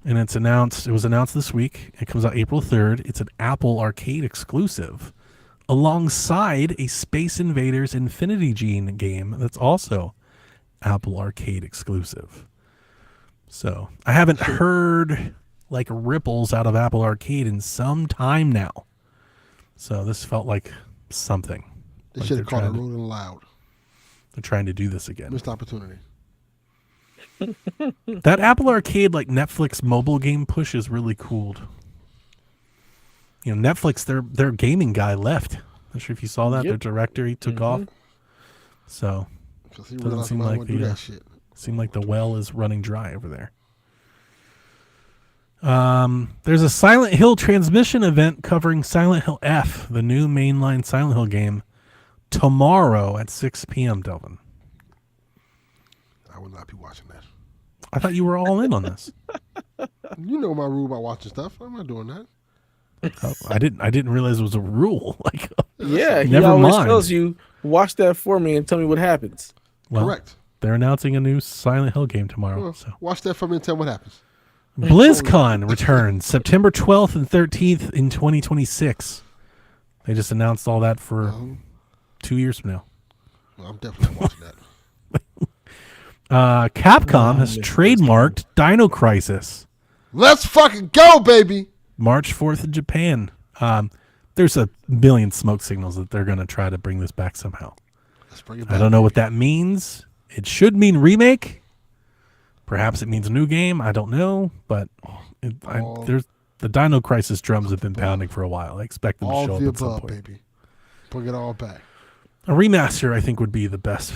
and it's announced. It was announced this week. It comes out April 3rd. It's an Apple Arcade exclusive, alongside a Space Invaders Infinity Gene game that's also Apple Arcade exclusive. So I haven't heard like ripples out of Apple Arcade in some time now. So this felt like something. They Like should have called it they're Rolling Loud. They're trying to do this again. Missed opportunity. That Apple Arcade like Netflix mobile game push is really cool. You know, Netflix, their gaming guy left. Not sure if you saw that. Yep. Their director, he took off. So Because he doesn't realized seem nobody like wanna do the that shit. seem like the well is running dry over there. There's a Silent Hill transmission event covering Silent Hill F, the new mainline Silent Hill game, tomorrow at 6 p.m., Delvin. I will not be watching that. I thought you were all in on this. You know my rule about watching stuff. I'm not doing that. Oh, I didn't realize it was a rule. Like, Yeah, he Never always mind. tells you, watch that for me and tell me what happens. well, Correct. they're announcing a new Silent Hill game tomorrow. Well, So watch that for me and tell me what happens. BlizzCon returns September 12th and 13th in 2026. They just announced all that for 2 years from now. Well, I'm definitely not watching that. Capcom has trademarked Dino Crisis. Let's fucking go, baby. March 4th in Japan. There's a million smoke signals that they're going to try to bring this back somehow. Let's bring it back. I don't know what that means. It should mean remake. Perhaps it means a new game. I don't know. But there's the Dino Crisis drums have been pounding for a while. I expect them to All show of up the at some above, point. baby. Bring it all back. A remaster, I think, would be the best.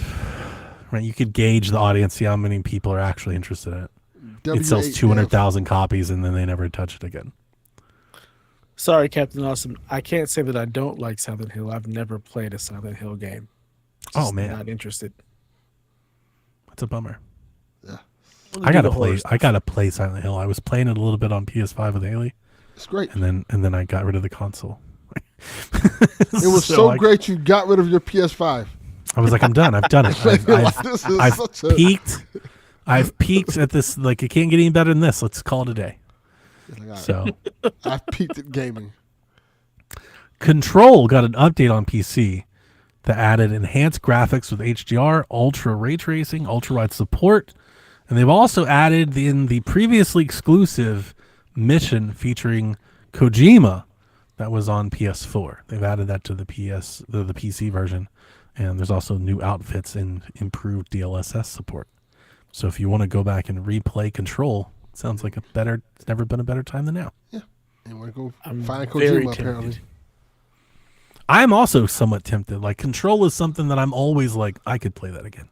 Right? You could gauge the audience, see how many people are actually interested in it. It sells W8F. 200,000 copies, and then they never touch it again. Sorry, Captain Awesome. I can't say that I don't like Silent Hill. I've never played a Silent Hill game. Oh, Just man. not interested. That's a bummer. Yeah, I gotta play Silent Hill. I was playing it a little bit on PS5 with Haley, it's great. and then I got rid of the console. It was so great you got rid of your PS5. I was like, I'm done. I've done it. This is I've such a- peaked. I've peaked at this. Like, it can't get any better than this. Let's call it a day. Like, So, I peaked at gaming. Control got an update on PC that added enhanced graphics with HDR, ultra ray tracing, ultra wide support, and they've also added in the previously exclusive mission featuring Kojima that was on PS4. They've added that to the the PC version, and there's also new outfits and improved DLSS support. So if you want to go back and replay Control, it sounds like it's never been a better time than now. Yeah, and we're going to I'm find very Kojima apparently. tempted. I'm also somewhat tempted. Like, Control is something that I'm always like, I could play that again.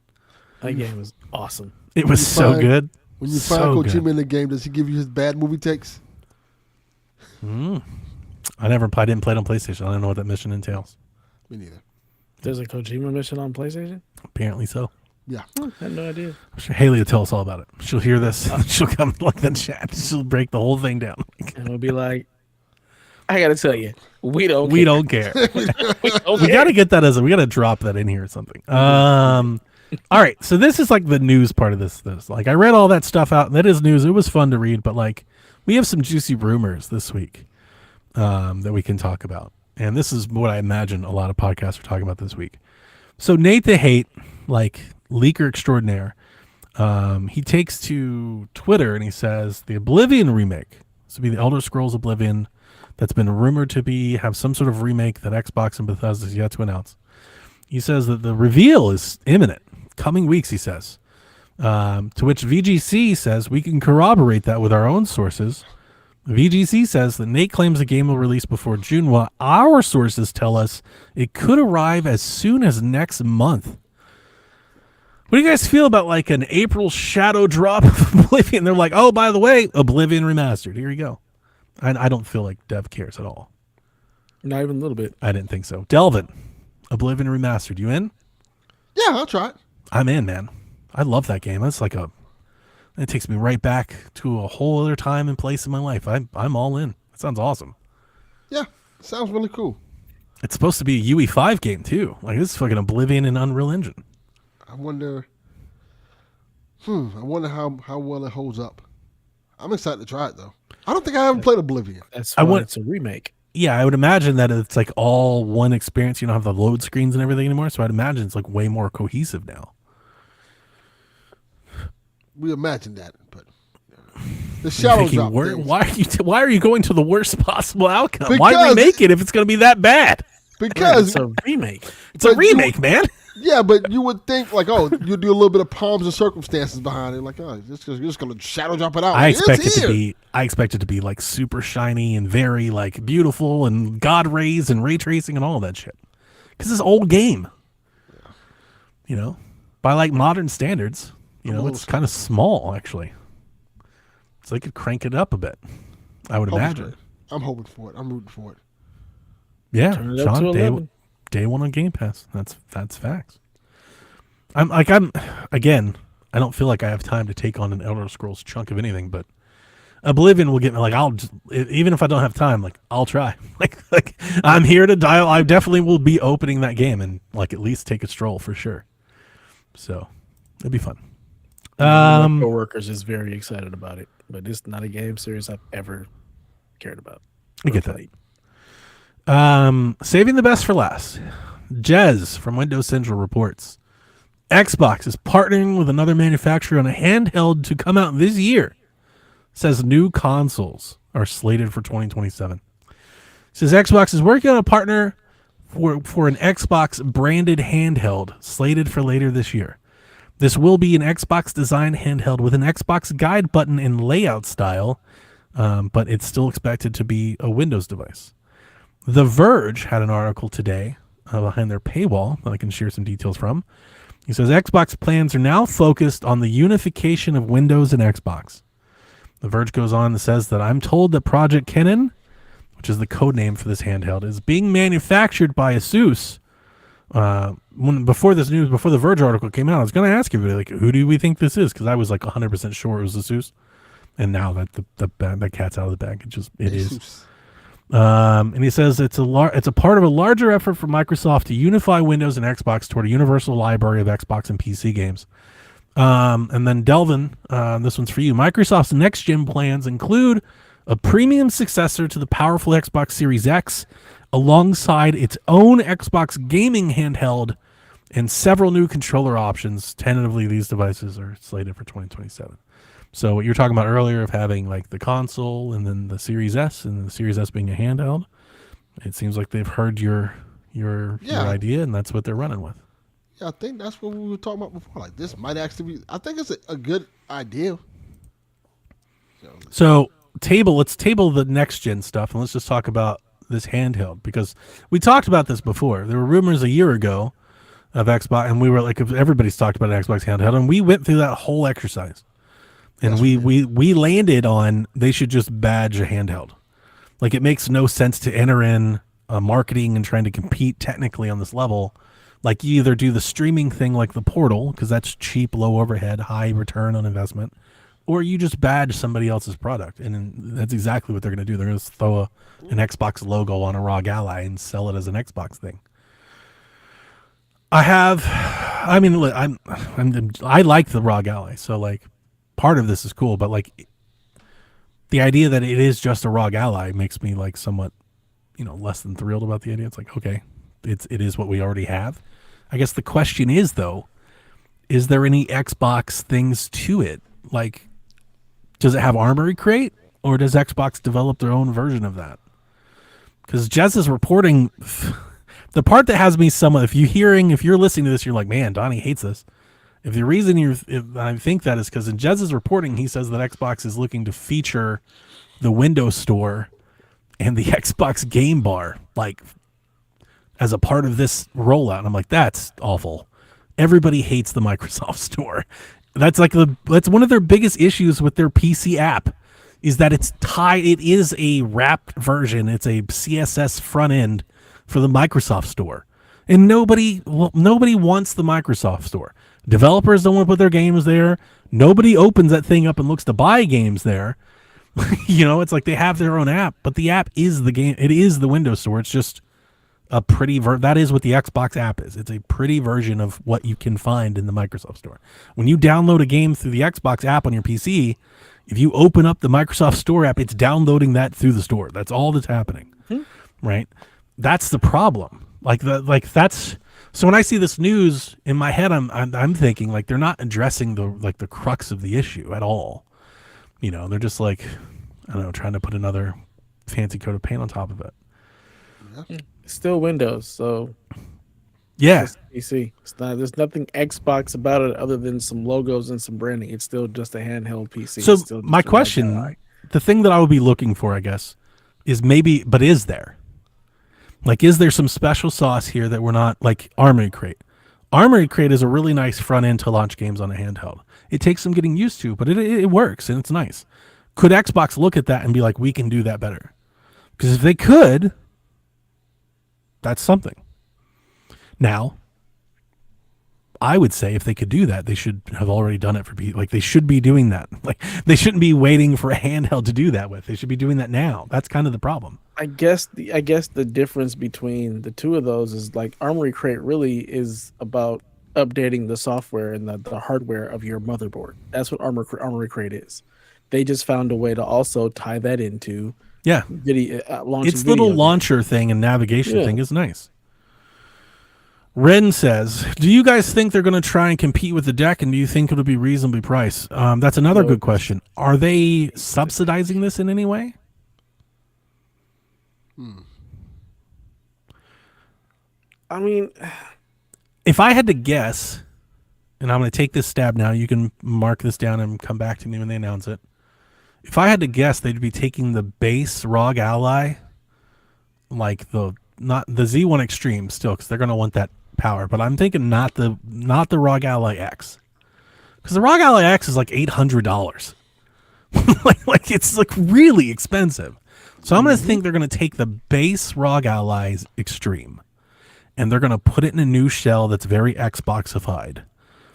That game was awesome. It was so find- good. When you So find good. Kojima in the game, does he give you his bad movie takes? I didn't play it on PlayStation. I don't know what that mission entails. Me neither. There's a Kojima mission on PlayStation? Apparently so. Yeah. I had no idea. I'm sure Haley will tell us all about it. She'll hear this. She'll come like the chat. She'll break the whole thing down. And we'll be like, I got to tell you, we don't We care. don't care. We We got to get that we got to drop that in here or something. All right. So this is like the news part of this. Like, I read all that stuff out, and that is news. It was fun to read, but like, we have some juicy rumors this week that we can talk about. And this is what I imagine a lot of podcasts are talking about this week. So Nate the Hate, like leaker extraordinaire, he takes to Twitter and he says the Oblivion remake, this would be the Elder Scrolls Oblivion, that's been rumored to have some sort of remake that Xbox and Bethesda is yet to announce. He says that the reveal is imminent, coming weeks, he says. To which VGC says we can corroborate that with our own sources. VGC says that Nate claims the game will release before June, while our sources tell us it could arrive as soon as next month. What do you guys feel about like an April shadow drop of Oblivion? They're like, oh, by the way, Oblivion remastered. Here you go. I don't feel like Dev cares at all. Not even a little bit. I didn't think so. Delvin, Oblivion remastered. You in? Yeah, I'll try it. I'm in, man. I love that game. That's like it takes me right back to a whole other time and place in my life. I'm all in. That sounds awesome. Yeah, sounds really cool. It's supposed to be a UE5 game too. Like, this is fucking Oblivion in Unreal Engine. I wonder how well it holds up. I'm excited to try it though. I don't think I haven't played Oblivion. That's why it's a remake. Yeah, I would imagine that it's like all one experience. You don't have the load screens and everything anymore. So I'd imagine it's like way more cohesive now. We imagine that, but the shadow drop. Why are you going to the worst possible outcome? Because, why remake it if it's going to be that bad? Because it's a remake. It's a remake, man. Yeah, but you would think like, oh, you do a little bit of pomps and circumstances behind it, like, oh, you're just gonna shadow drop it out. I expect it to be like super shiny and very like beautiful and God rays and ray tracing and all of that shit. Because it's old game, you know, by like modern standards, you know, it's kind of small actually. So they could crank it up a bit. I would imagine. I'm hoping for it. I'm rooting for it. Yeah, Sean, day one on Game Pass. That's facts. I don't feel like I have time to take on an Elder Scrolls chunk of anything, but Oblivion will get me. Like even if I don't have time, like I'll try. like I'm here to dial. I definitely will be opening that game and like at least take a stroll for sure. So it'd be fun. My coworkers is very excited about it, but it's not a game series I've ever cared about. I get that. Saving the best for last. Jez from Windows Central reports Xbox is partnering with another manufacturer on a handheld to come out this year. Says new consoles are slated for 2027. Says Xbox is working on a partner for an Xbox branded handheld slated for later this year. This will be an Xbox designed handheld with an Xbox guide button and layout style, but it's still expected to be a Windows device. The Verge had an article today behind their paywall that I can share some details from. He says Xbox plans are now focused on the unification of Windows and Xbox. The Verge goes on and says that I'm told that Project Kennan, which is the code name for this handheld, is being manufactured by ASUS. Before the Verge article came out, I was going to ask everybody, like, who do we think this is? Because I was like 100% sure it was ASUS. And now that the cat's out of the bag, it is. And he says it's a part of a larger effort for Microsoft to unify Windows and Xbox toward a universal library of Xbox and PC games. And then Delvin, this one's for you. Microsoft's next-gen plans include a premium successor to the powerful Xbox Series X, alongside its own Xbox gaming handheld, and several new controller options. Tentatively, these devices are slated for 2027. So what you're talking about earlier of having like the console and then the Series S and the Series S being a handheld, it seems like they've heard your idea and that's what they're running with. Yeah, I think that's what we were talking about before. Like this might actually be. I think it's a good idea. So let's table the next gen stuff and let's just talk about this handheld, because we talked about this before. There were rumors a year ago of Xbox, and we were like, everybody's talked about an Xbox handheld, and we went through that whole exercise. And we landed on they should just badge a handheld. Like it makes no sense to enter in marketing and trying to compete technically on this level. Like you either do the streaming thing like the Portal, because that's cheap, low overhead, high return on investment, or you just badge somebody else's product. And that's exactly what they're going to do. They're going to throw an Xbox logo on a ROG Ally and sell it as an Xbox thing. I like the ROG Ally, so like part of this is cool, but like the idea that it is just a ROG Ally makes me like somewhat, less than thrilled about the idea. It's like, okay, it is what we already have. I guess the question is though, is there any Xbox things to it? Like, does it have Armory Crate, or does Xbox develop their own version of that? Because Jez is reporting the part that has me somewhat. If you're listening to this, you're like, man, Donnie hates this. If the reason I think that is because in Jez's reporting, he says that Xbox is looking to feature the Windows Store and the Xbox Game Bar, like, as a part of this rollout. And I'm like, that's awful. Everybody hates the Microsoft Store. That's one of their biggest issues with their PC app, is that it's tied. It is a wrapped version. It's a CSS front end for the Microsoft Store, and nobody wants the Microsoft Store. Developers don't want to put their games there. Nobody opens that thing up and looks to buy games there. It's like they have their own app, but the app is the game. It is the Windows Store. It's just a pretty that is what the Xbox app is. It's a pretty version of what you can find in the Microsoft Store. When you download a game through the Xbox app on your PC, If you open up the Microsoft Store app, it's downloading that through the store. That's all that's happening, right? That's the problem. That's so when I see this news in my head, I'm thinking like they're not addressing the crux of the issue at all. You know, they're just like, I don't know, trying to put another fancy coat of paint on top of it. It's still Windows, so Yeah. it's PC. There's nothing Xbox about it other than some logos and some branding. It's still just a handheld PC. So It's still just my a question, Raspberry. the thing that I would be looking for, I guess, is is there? Like, is there some special sauce here that we're not, like Armory Crate? Armory Crate is a really nice front end to launch games on a handheld. It takes some getting used to, but it works and it's nice. Could Xbox look at that and be like, we can do that better? Because if they could, that's something. Now, I would say if they could do that, they should have already done it for people. Like, they should be doing that. Like, they shouldn't be waiting for a handheld to do that with. They should be doing that now. That's kind of the problem. I guess the difference between the two of those is like Armory Crate really is about updating the software and the hardware of your motherboard. That's what Armory Crate is. They just found a way to also tie that into Yeah. video launching. Its little video launcher thing and navigation Yeah. thing is nice. Ren says, do you guys think they're going to try and compete with the deck, and do you think it'll be reasonably priced? That's another good question. Are they subsidizing this in any way? I mean, If I had to guess, and I'm going to take this stab now, you can mark this down and come back to me when they announce it. If I had to guess, they'd be taking the base ROG Ally, like not the Z1 Extreme still, because they're going to want that power. But I'm thinking not the ROG Ally X, because the ROG Ally X is like $800. like it's like really expensive. So I'm going to think they're going to take the base ROG Ally Extreme, and they're going to put it in a new shell that's very Xboxified.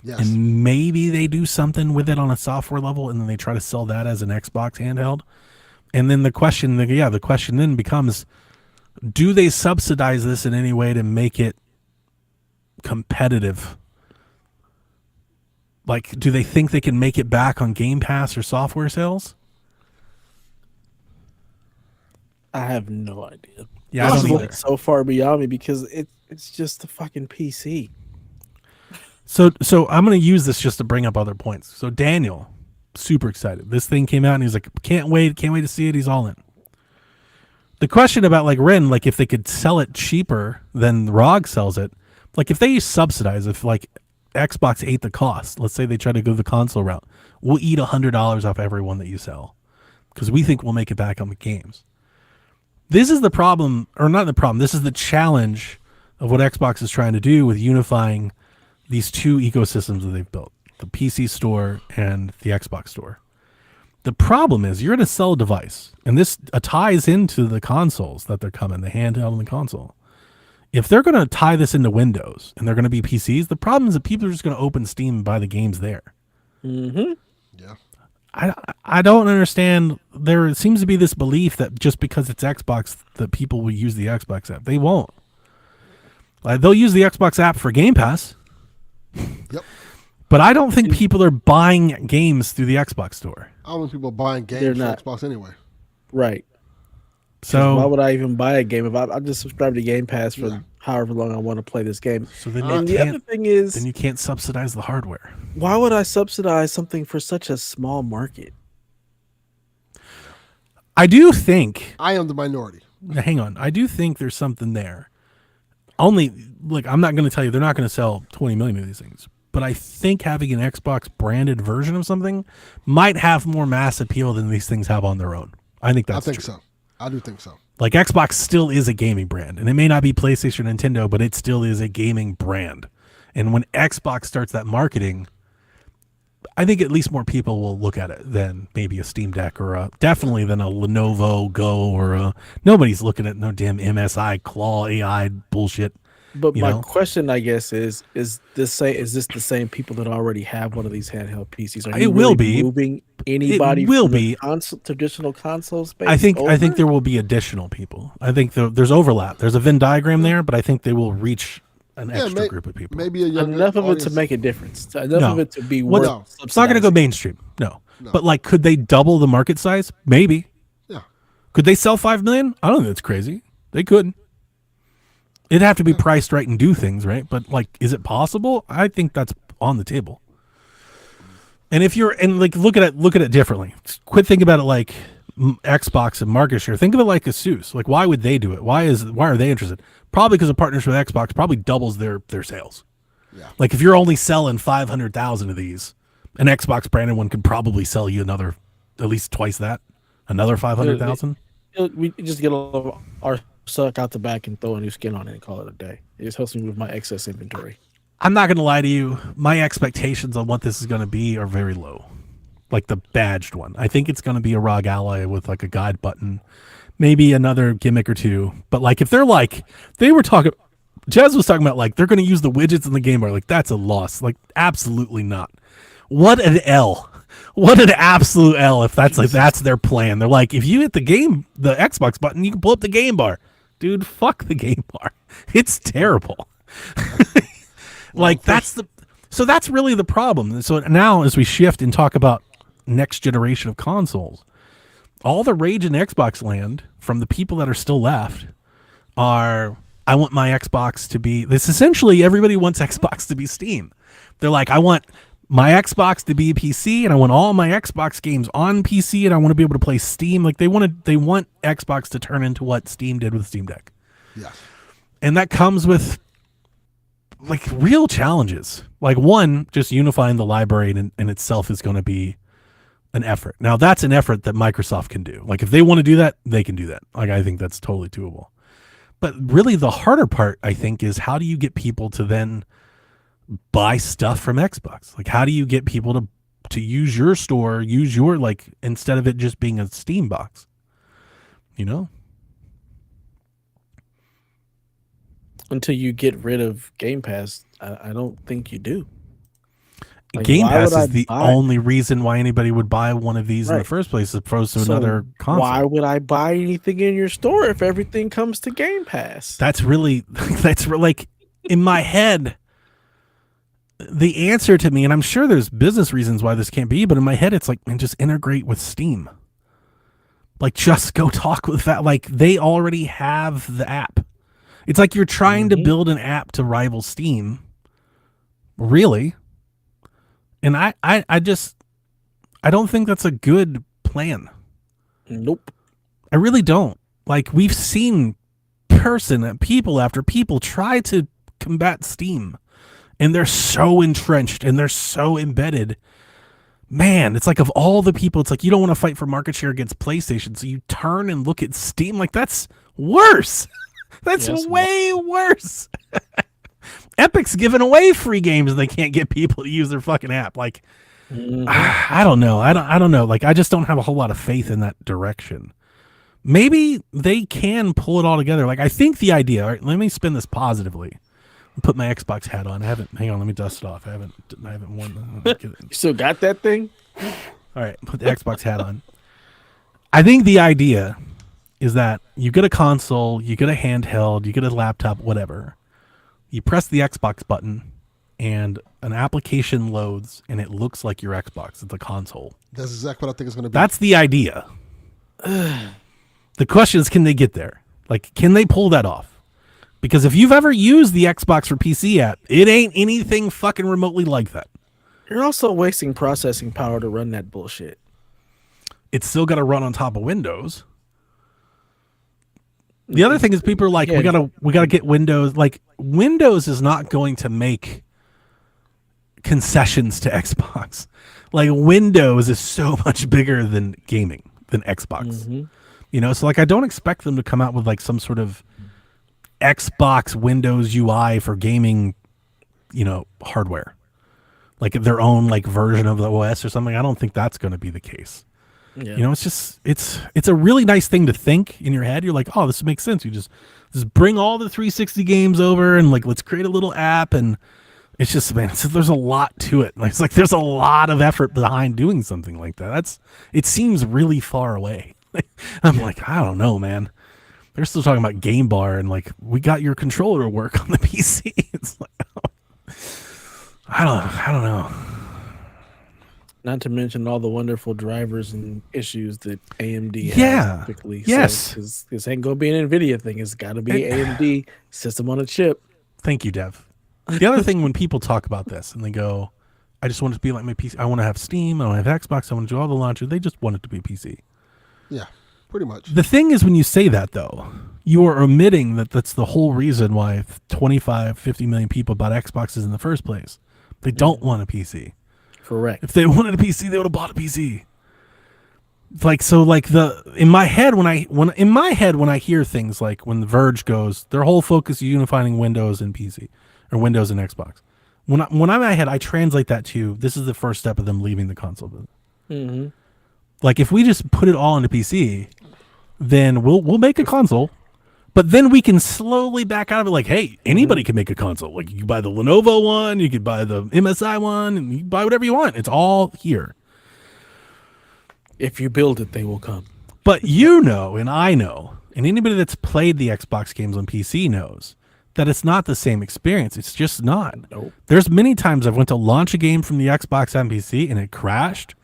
Yes. And maybe they do something with it on a software level, and then they try to sell that as an Xbox handheld. And then the question then becomes, do they subsidize this in any way to make it competitive? Like, do they think they can make it back on Game Pass or software sales? I have no idea. Yeah, I don't It's either. so far beyond me because it's just a fucking PC. So I'm going to use this just to bring up other points. So Daniel, super excited. This thing came out and he's like, can't wait to see it. He's all in. The question about like Ren, like if they could sell it cheaper than ROG sells it, like if they subsidize, if like Xbox ate the cost, let's say they try to go the console route, we'll eat $100 off every one that you sell because we think we'll make it back on the games. This is the problem, or not the problem. This is the challenge of what Xbox is trying to do with unifying these two ecosystems that they've built, the PC store and the Xbox store. The problem is you're going to sell a device, and this ties into the consoles that they're coming, the handheld and the console. If they're going to tie this into Windows and they're going to be PCs, the problem is that people are just going to open Steam and buy the games there. Mm-hmm. Yeah. I don't understand. There seems to be this belief that just because it's Xbox that people will use the Xbox app. They won't. Like, they'll use the Xbox app for Game Pass. Yep. But I don't think people are buying games through the Xbox store. I don't want people buying games They're for not. Xbox anyway. Right. So why would I even buy a game if I just subscribe to Game Pass for however long I want to play this game? So then And the other thing is, then you can't subsidize the hardware. why would I subsidize something for such a small market? I do think. I am the minority. Hang on. I do think there's something there. Only, like, I'm not going to tell you they're not going to sell 20 million of these things. But I think having an Xbox branded version of something might have more mass appeal than these things have on their own. I think that's I think true. so. I do think so. Like, Xbox still is a gaming brand, and it may not be PlayStation or Nintendo, but it still is a gaming brand. And when Xbox starts that marketing, I think at least more people will look at it than maybe a Steam Deck or definitely than a Lenovo Go or nobody's looking at no damn MSI Claw AI bullshit. But You my know? question, I guess, is this the same people that already have one of these handheld PCs? Are It you will really be. moving anybody It will from the be. traditional console space? I think over? there will be additional people. I think there's overlap. There's a Venn diagram there, but I think they will reach an extra group of people. Maybe a younger enough of it to audience. make a difference. Enough No. of it to be What's- worth. It's not going to go subsidizing. mainstream. No. But like, could they double the market size? Maybe. Yeah. Could they sell 5 million? I don't think that's crazy. They could. It'd have to be priced right and do things right. But like, is it possible? I think that's on the table. And if you're look at it differently. Quit thinking about it like Xbox and market share. Think of it like Asus. Like, why would they do it? Why are they interested? Probably because a partnership with Xbox probably doubles their sales. Yeah. Like, if you're only selling 500,000 of these, an Xbox branded one could probably sell you another, at least twice that, another 500,000. We just get our suck out the back and throw a new skin on it and call it a day. It just helps me with my excess inventory. I'm not going to lie to you. My expectations on what this is going to be are very low. Like the badged one. I think it's going to be a ROG Ally with like a guide button, maybe another gimmick or two. But like, if they're like, Jez was talking about like, they're going to use the widgets in the game bar. Like, that's a loss. Like, absolutely not. What an L. What an absolute L if that's like, that's their plan. They're like, if you hit the Xbox button, you can pull up the game bar. Dude, fuck the game bar. It's terrible. Like, that's really the problem. So now as we shift and talk about next generation of consoles, all the rage in Xbox land from the people that are still left are, I want my Xbox to be this. Essentially, everybody wants Xbox to be Steam. They're like, I want my Xbox to be a PC, and I want all my Xbox games on PC, and I want to be able to play Steam. Like, they want Xbox to turn into what Steam did with Steam Deck. Yeah. And that comes with like real challenges. Like, one, just unifying the library in itself is going to be an effort. Now, that's an effort that Microsoft can do. Like, if they want to do that, they can do that. Like, I think that's totally doable. But really the harder part, I think, is how do you get people to then buy stuff from Xbox? Like, how do you get people to use your store, use your, like, instead of it just being a Steam box, you know? Until you get rid of Game Pass, I don't think you do. Like, Game why Pass would I is the buy- only reason why anybody would buy one of these in the Right. first place, as opposed to So another console. Why would I buy anything in your store if everything comes to Game Pass? That's really, like, in my head, the answer to me, and I'm sure there's business reasons why this can't be, but in my head, it's like, man, just integrate with Steam. Like, just go talk with that. Like, they already have the app. It's like you're trying to build an app to rival Steam. Really? And I don't think that's a good plan. Nope. I really don't. Like, we've seen people after people try to combat Steam, and they're so entrenched and they're so embedded. Man, it's like, of all the people, it's like, you don't want to fight for market share against PlayStation, so you turn and look at Steam. Like, that's worse. That's way worse. Epic's giving away free games and they can't get people to use their fucking app. Like, I don't know. I don't know. Like, I just don't have a whole lot of faith in that direction. Maybe they can pull it all together. Like, I think the idea, all right, let me spin this positively. Put my Xbox hat on. Hang on, let me dust it off. I haven't worn it. You still got that thing? All right, put the Xbox hat on. I think the idea is that you get a console, you get a handheld, you get a laptop, whatever. You press the Xbox button, and an application loads, and it looks like your Xbox. It's a console. That's exactly what I think it's going to be. That's the idea. The question is, can they get there? Like, can they pull that off? Because if you've ever used the Xbox for PC app, it ain't anything fucking remotely like that. You're also wasting processing power to run that bullshit. It's still got to run on top of Windows. The other thing is, people are like, we gotta get Windows. Like, Windows is not going to make concessions to Xbox. Like, Windows is so much bigger than gaming, than Xbox. You know, so like, I don't expect them to come out with like some sort of Xbox Windows UI for gaming, you know, hardware, like their own like version of the OS or something. I don't think that's going to be the case. Yeah. You know, it's just, it's a really nice thing to think in your head. You're like, oh, this makes sense. You just bring all the 360 games over and like, let's create a little app. And it's just, man, there's a lot to it. Like, it's like, there's a lot of effort behind doing something like that. It seems really far away. I'm like, I don't know, man. They're still talking about Game Bar and like, we got your controller to work on the PC. It's like, I don't know. Not to mention all the wonderful drivers and issues that AMD Yeah. has typically. Yes. So this ain't gonna be an NVIDIA thing. It's got to be AMD system on a chip. Thank you, Dev. The other thing when people talk about this and they go, I just want it to be like my PC. I want to have Steam. I want to have Xbox. I want to do all the launcher. They just want it to be a PC. Yeah, pretty much. The thing is, when you say that, though, you are omitting that that's the whole reason why 25, 50 million people bought Xboxes in the first place. They don't want a PC. Correct. If they wanted a PC, they would have bought a PC. In my head when I hear things like when The Verge goes, their whole focus is unifying Windows and PC or Windows and Xbox. When I'm in my head, I translate that to this is the first step of them leaving the console business. Mm-hmm. Like if we just put it all into PC, then we'll make a console, but then we can slowly back out of it. Like, hey, anybody can make a console. Like you can buy the Lenovo one, you could buy the MSI one, and you can buy whatever you want. It's all here. If you build it, they will come. But you know, and I know, and anybody that's played the Xbox games on PC knows that it's not the same experience. It's just not. Nope. There's many times I've went to launch a game from the Xbox on PC and it crashed,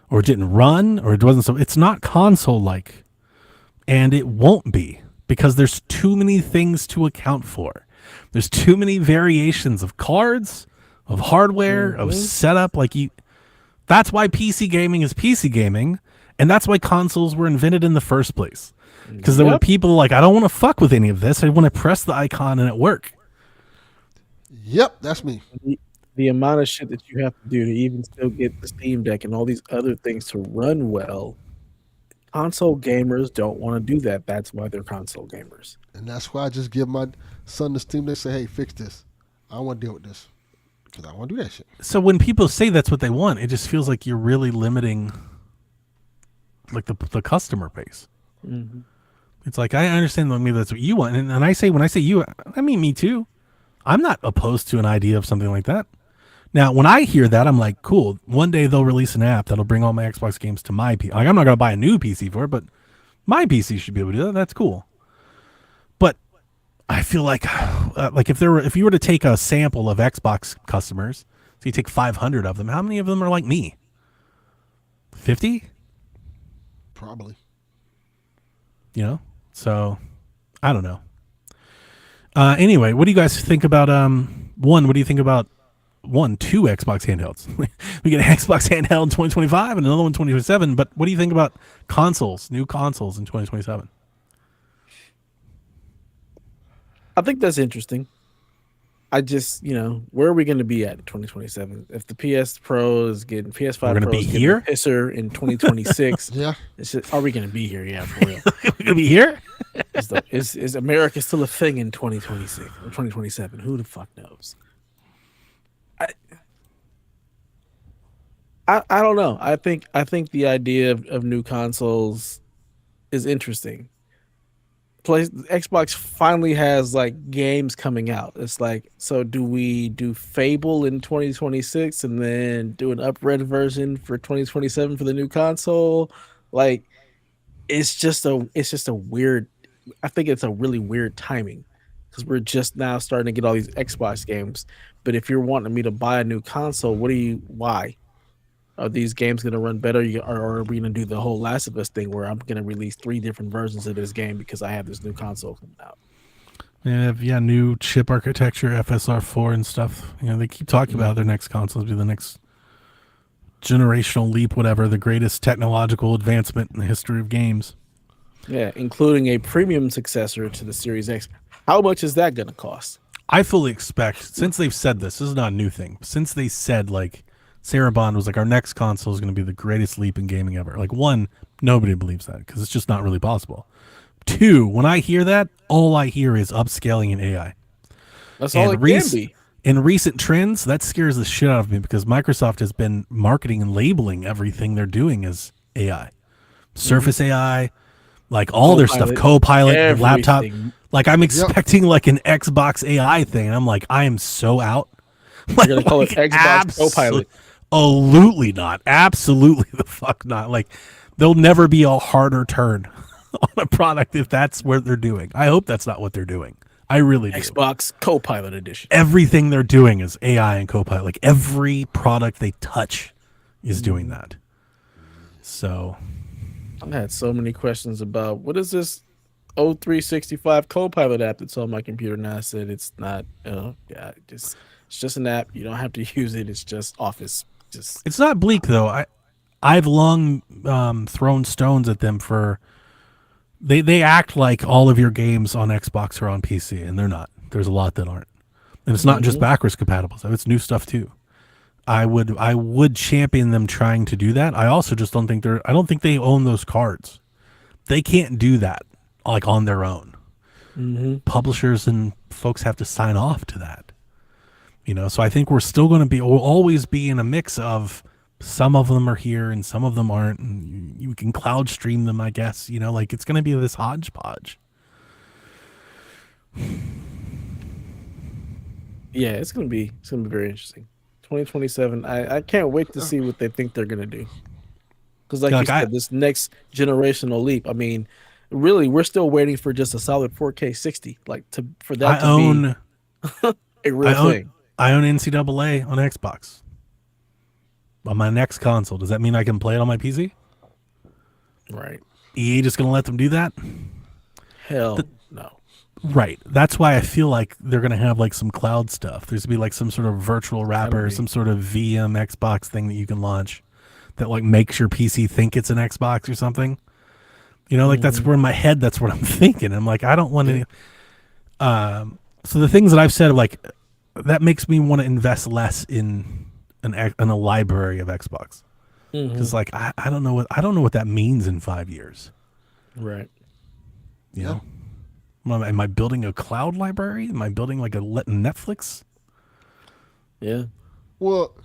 or it didn't run, or it wasn't so. It's not console-like, and it won't be because there's too many things to account for. There's too many variations of cards, of hardware, of setup. That's why PC gaming is PC gaming, and that's why consoles were invented in the first place. Because there were people like, I don't want to fuck with any of this. I want to press the icon and it work. Yep, that's me. The amount of shit that you have to do to even still get the Steam Deck and all these other things to run well, console gamers don't want to do that. That's why they're console gamers. And that's why I just give my son the Steam Deck and say, hey, fix this. I don't want to deal with this. Because I want to do that shit. So when people say that's what they want, it just feels like you're really limiting like the customer base. Mm-hmm. It's like, I understand maybe that's what you want. And when I say you, I mean me too. I'm not opposed to an idea of something like that. Now, when I hear that, I'm like, cool. One day they'll release an app that'll bring all my Xbox games to my PC. Like, I'm not going to buy a new PC for it, but my PC should be able to do that. That's cool. But I feel like if you were to take a sample of Xbox customers, so you take 500 of them, how many of them are like me? 50? Probably. You know? So, I don't know. Anyway, what do you guys think about, what do you think about, two Xbox handhelds? We get an Xbox handheld in 2025 and another one in 2027, but what do you think about new consoles in 2027? I think that's interesting. I just, where are we going to be at in 2027? If the PS Pro is getting PS5 We're gonna Pro be is getting here? a pisser in 2026, Yeah. it's just, are we going to be here? Yeah, for real. We're going to be here? Is America still a thing in 2026 or 2027? Who the fuck knows? I don't know. I think the idea of new consoles is interesting. Xbox finally has like games coming out. It's like, so do we do Fable in 2026 and then do an upred version for 2027 for the new console? Like, it's just a weird. I think it's a really weird timing because we're just now starting to get all these Xbox games. But if you're wanting me to buy a new console, why? Are these games going to run better, or are we going to do the whole Last of Us thing where I'm going to release 3 different versions of this game because I have this new console coming out? Yeah, new chip architecture, FSR4 and stuff. They keep talking about their next consoles be the next generational leap, whatever, the greatest technological advancement in the history of games. Yeah, including a premium successor to the Series X. How much is that going to cost? I fully expect, since they've said this is not a new thing, since they said, like, Sarah Bond was like, our next console is going to be the greatest leap in gaming ever. Like, 1, nobody believes that because it's just not really possible. 2, when I hear that, all I hear is upscaling and AI. That's all it can be. In recent trends, that scares the shit out of me because Microsoft has been marketing and labeling everything they're doing as AI. Surface AI, like all their stuff, Copilot, laptop. Like, I'm expecting like an Xbox AI thing. And I'm like, I am so out. You're going to call it Xbox Copilot. Absolutely not. Absolutely the fuck not. Like, there'll never be a harder turn on a product if that's what they're doing. I hope that's not what they're doing. I really do. Xbox Copilot edition. Everything they're doing is AI and Copilot. Like, every product they touch is doing that. So I had so many questions about what is this 0365 Copilot app that's on my computer now. I said it's not. Oh yeah, it's just an app. You don't have to use it. It's just Office. Just it's not bleak though. I've long thrown stones at them for they act like all of your games on Xbox are on PC, and they're not. There's a lot that aren't, and it's not just backwards compatible. So it's new stuff too. I would champion them trying to do that. I also just don't think I don't think they own those cards. They can't do that like on their own. Publishers and folks have to sign off to that. So I think we're still going to we'll always be in a mix of some of them are here and some of them aren't, and you can cloud stream them, I guess. Like it's going to be this hodgepodge. yeah, it's gonna be very interesting. 2027. I can't wait to see what they think they're gonna do. Because like you said, this next generational leap. I mean, really, we're still waiting for just a solid 4K 60, for that to be a real thing. I own NCAA on Xbox. On my next console. Does that mean I can play it on my PC? Right. EA just gonna let them do that? Hell no. Right. That's why I feel like they're going to have like some cloud stuff. There's going to be like some sort of virtual wrapper, some sort of VM Xbox thing that you can launch that like makes your PC think it's an Xbox or something. That's where in my head, that's what I'm thinking. I'm like, I don't want to. So the things that I've said, like, that makes me want to invest less in a library of Xbox. Because like, I don't know what that means in 5 years. Right. You know? Am I building a cloud library? Am I building like a Netflix? Yeah. Well,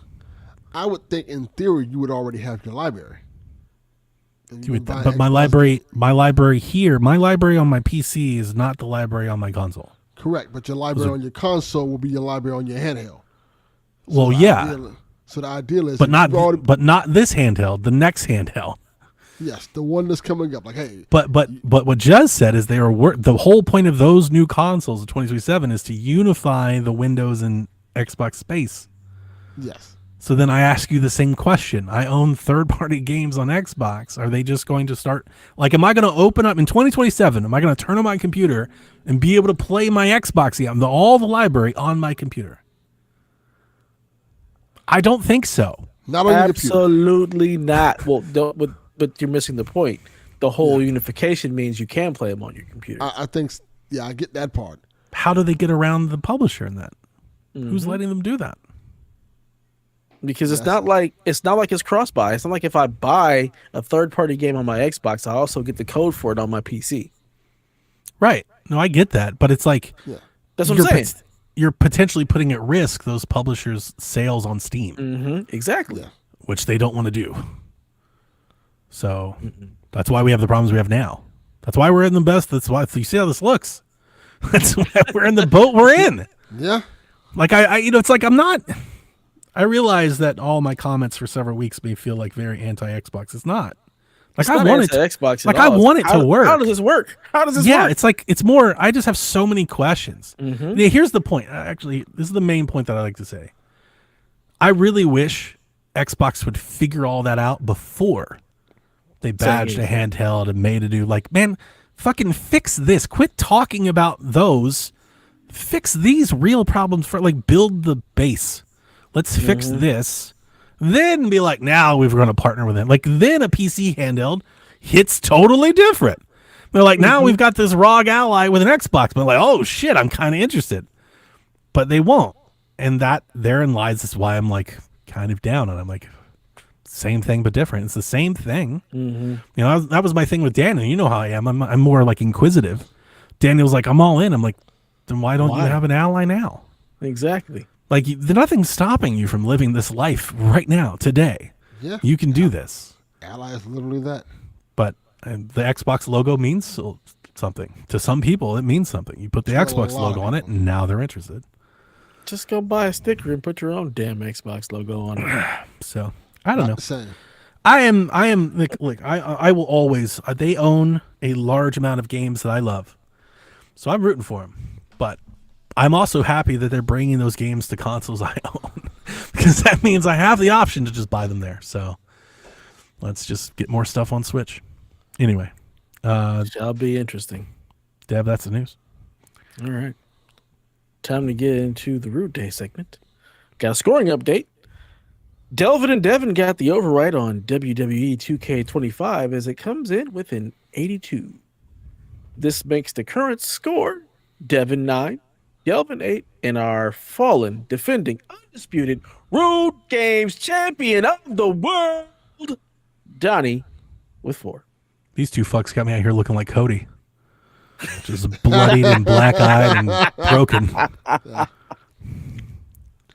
I would think in theory you would already have your library. But my library here, my library on my PC is not the library on my console. Correct, but your library on your console will be your library on your handheld. So So the ideal is, but not this handheld, the next handheld. Yes, the one that's coming up. Like, hey, but what Jez said is the whole point of those new consoles in 2027 is to unify the Windows and Xbox space. Yes. So then I ask you the same question. I own third-party games on Xbox. Are they just going to start am I going to open up in 2027? Am I going to turn on my computer and be able to play my Xbox game, all the library on my computer? I don't think so. Not on your computer. Absolutely not. Well, but you're missing the point. The whole unification means you can play them on your computer. I think, I get that part. How do they get around the publisher in that? Who's letting them do that? Because it's not like it's cross-buy. It's not like if I buy a third-party game on my Xbox, I also get the code for it on my PC. Right. No, I get that, but it's like that's what I'm saying. You're potentially putting at risk those publishers' sales on Steam. Exactly. Yeah. Which they don't want to do. So that's why we have the problems we have now. That's why we're in the best. That's why you see how this looks. That's why we're in the boat we're in. Yeah. Like it's like I'm not. I realize that all my comments for several weeks may feel like very anti-Xbox. It's not. Like I want it to Xbox. Like I want it to work. How does this work? Yeah, it's like it's more. I just have so many questions. Yeah, here's the point. Actually, this is the main point that I like to say. I really wish Xbox would figure all that out before they badged a handheld and made a do. Like, man, fucking fix this. Quit talking about those. Fix these real problems for build the base. Let's fix this. Then be like, now we're going to partner with them. Like, then a PC handheld hits totally different. They're like, now we've got this ROG Ally with an Xbox. But like, oh shit, I'm kind of interested. But they won't. And that therein lies is why I'm like kind of down. And I'm like, same thing but different. It's the same thing. That was my thing with Daniel. You know how I am. I'm more like inquisitive. Daniel's like, I'm all in. I'm like, then why don't you have an Ally now? Exactly. Like, nothing's stopping you from living this life right now, today. Yeah. You can do this. Ally is literally that. But the Xbox logo means something. To some people, it means something. You put the Xbox logo on it, and now they're interested. Just go buy a sticker and put your own damn Xbox logo on it. So, I don't know. Same. I am I will always, they own a large amount of games that I love. So I'm rooting for them. But I'm also happy that they're bringing those games to consoles I own. because that means I have the option to just buy them there. So let's just get more stuff on Switch. Anyway, Shall be interesting. Deb, that's the news. All right. Time to get into the Root Day segment. Got a scoring update. Delvin and Devin got the override on WWE 2K25 as it comes in with an 82. This makes the current score Devin 9, Delvin 8, and our fallen, defending, undisputed Root Games champion of the world, Donnie, with 4. These two fucks got me out here looking like Cody. Just bloodied and black-eyed and broken.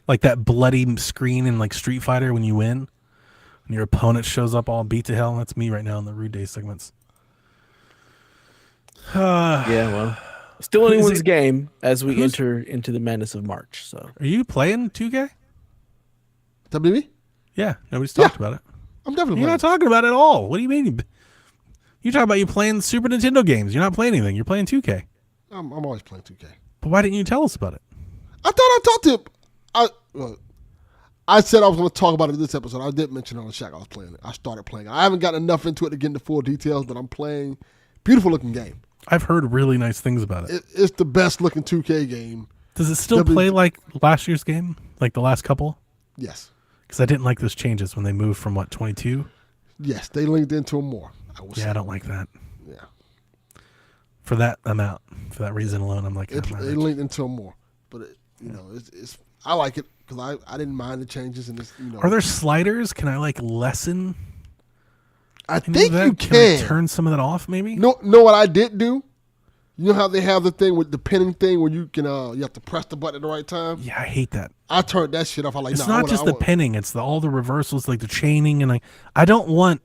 Like that bloody screen in like Street Fighter when you win. And your opponent shows up all beat to hell. That's me right now in the Rude Day segments. Yeah, well, still anyone's game as we enter into the madness of March. So, are you playing 2K? WB? Yeah, nobody's talked about it. I'm definitely You're playing. not talking about it at all. What do you mean? You talking about you playing Super Nintendo games. You're not playing anything. You're playing 2K. I'm always playing 2K. But why didn't you tell us about it? I thought I talked to him. I said I was going to talk about it in this episode. I did mention it on the Shack I was playing it. I started playing it. I haven't gotten enough into it to get into full details, but I'm playing. Beautiful looking game. I've heard really nice things about it. It's the best looking 2K game. Does it still play like last year's game? Like the last couple? Yes. Because I didn't like those changes when they moved from, 22? Yes, they linked into them more. I don't like that. Yeah. For that amount, for that reason alone, I'm like, They linked into them more. But, it's I like it because I didn't mind the changes. And it's, Are there sliders? Can I, lessen? I think you Can I turn some of that off, maybe? Know what I did do? You know how they have the thing with the pinning thing where you can you have to press the button at the right time? Yeah, I hate that. I turned that shit off. I like it's not just the pinning; it's all the reversals, like the chaining, and I don't want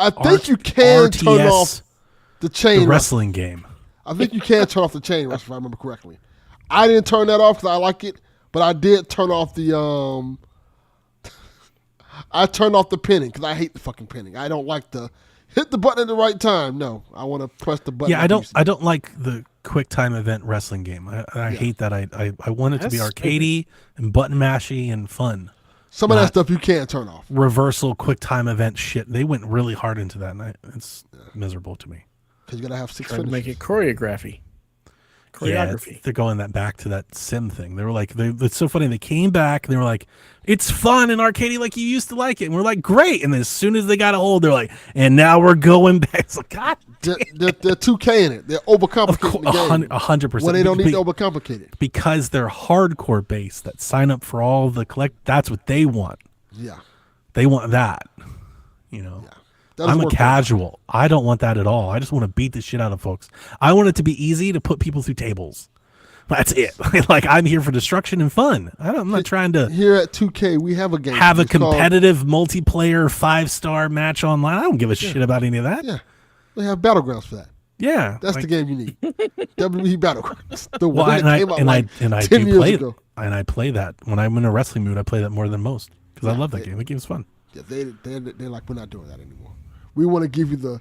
I think you can RTS, turn off the chain. The wrestling game. I think you can turn off the chain wrestling, if I remember correctly. I didn't turn that off because I like it, but I did turn off the I turned off the pinning because I hate the fucking pinning. I don't like the hit the button at the right time. No, I want to press the button. Yeah, I don't like the quick time event wrestling game. I hate that. I want it to be arcadey and button mashy and fun. Some of that stuff you can't turn off. Reversal quick time event shit. They went really hard into that, and it's miserable to me. Because you gotta have 6 trying to finishes. make it choreography. Yeah, they're going back to that sim thing. They were like, it's so funny. They came back and they were like, it's fun and arcadey like you used to like it. And we're like, great. And then as soon as they got a hold, they're like, and now we're going back. It's like, God, they're 2K in it. They're overcomplicating the game. 100%. When they don't need to overcomplicate it. Because they're hardcore base that sign up for all the that's what they want. Yeah. They want that. Yeah. I'm a casual. I don't want that at all. I just want to beat the shit out of folks. I want it to be easy to put people through tables. That's it. Like I'm here for destruction and fun. I'm not trying to. Here at 2K, we have a game. Have a competitive multiplayer 5-star match online. I don't give a shit about any of that. Yeah. We have Battlegrounds for that. Yeah. That's the game you need. WWE Battlegrounds. The well, one that came out and I 10 do years play ago. and I play that when I'm in a wrestling mood. I play that more than most because I love that game. That game's fun. Yeah, they're like, we're not doing that anymore. We want to give you the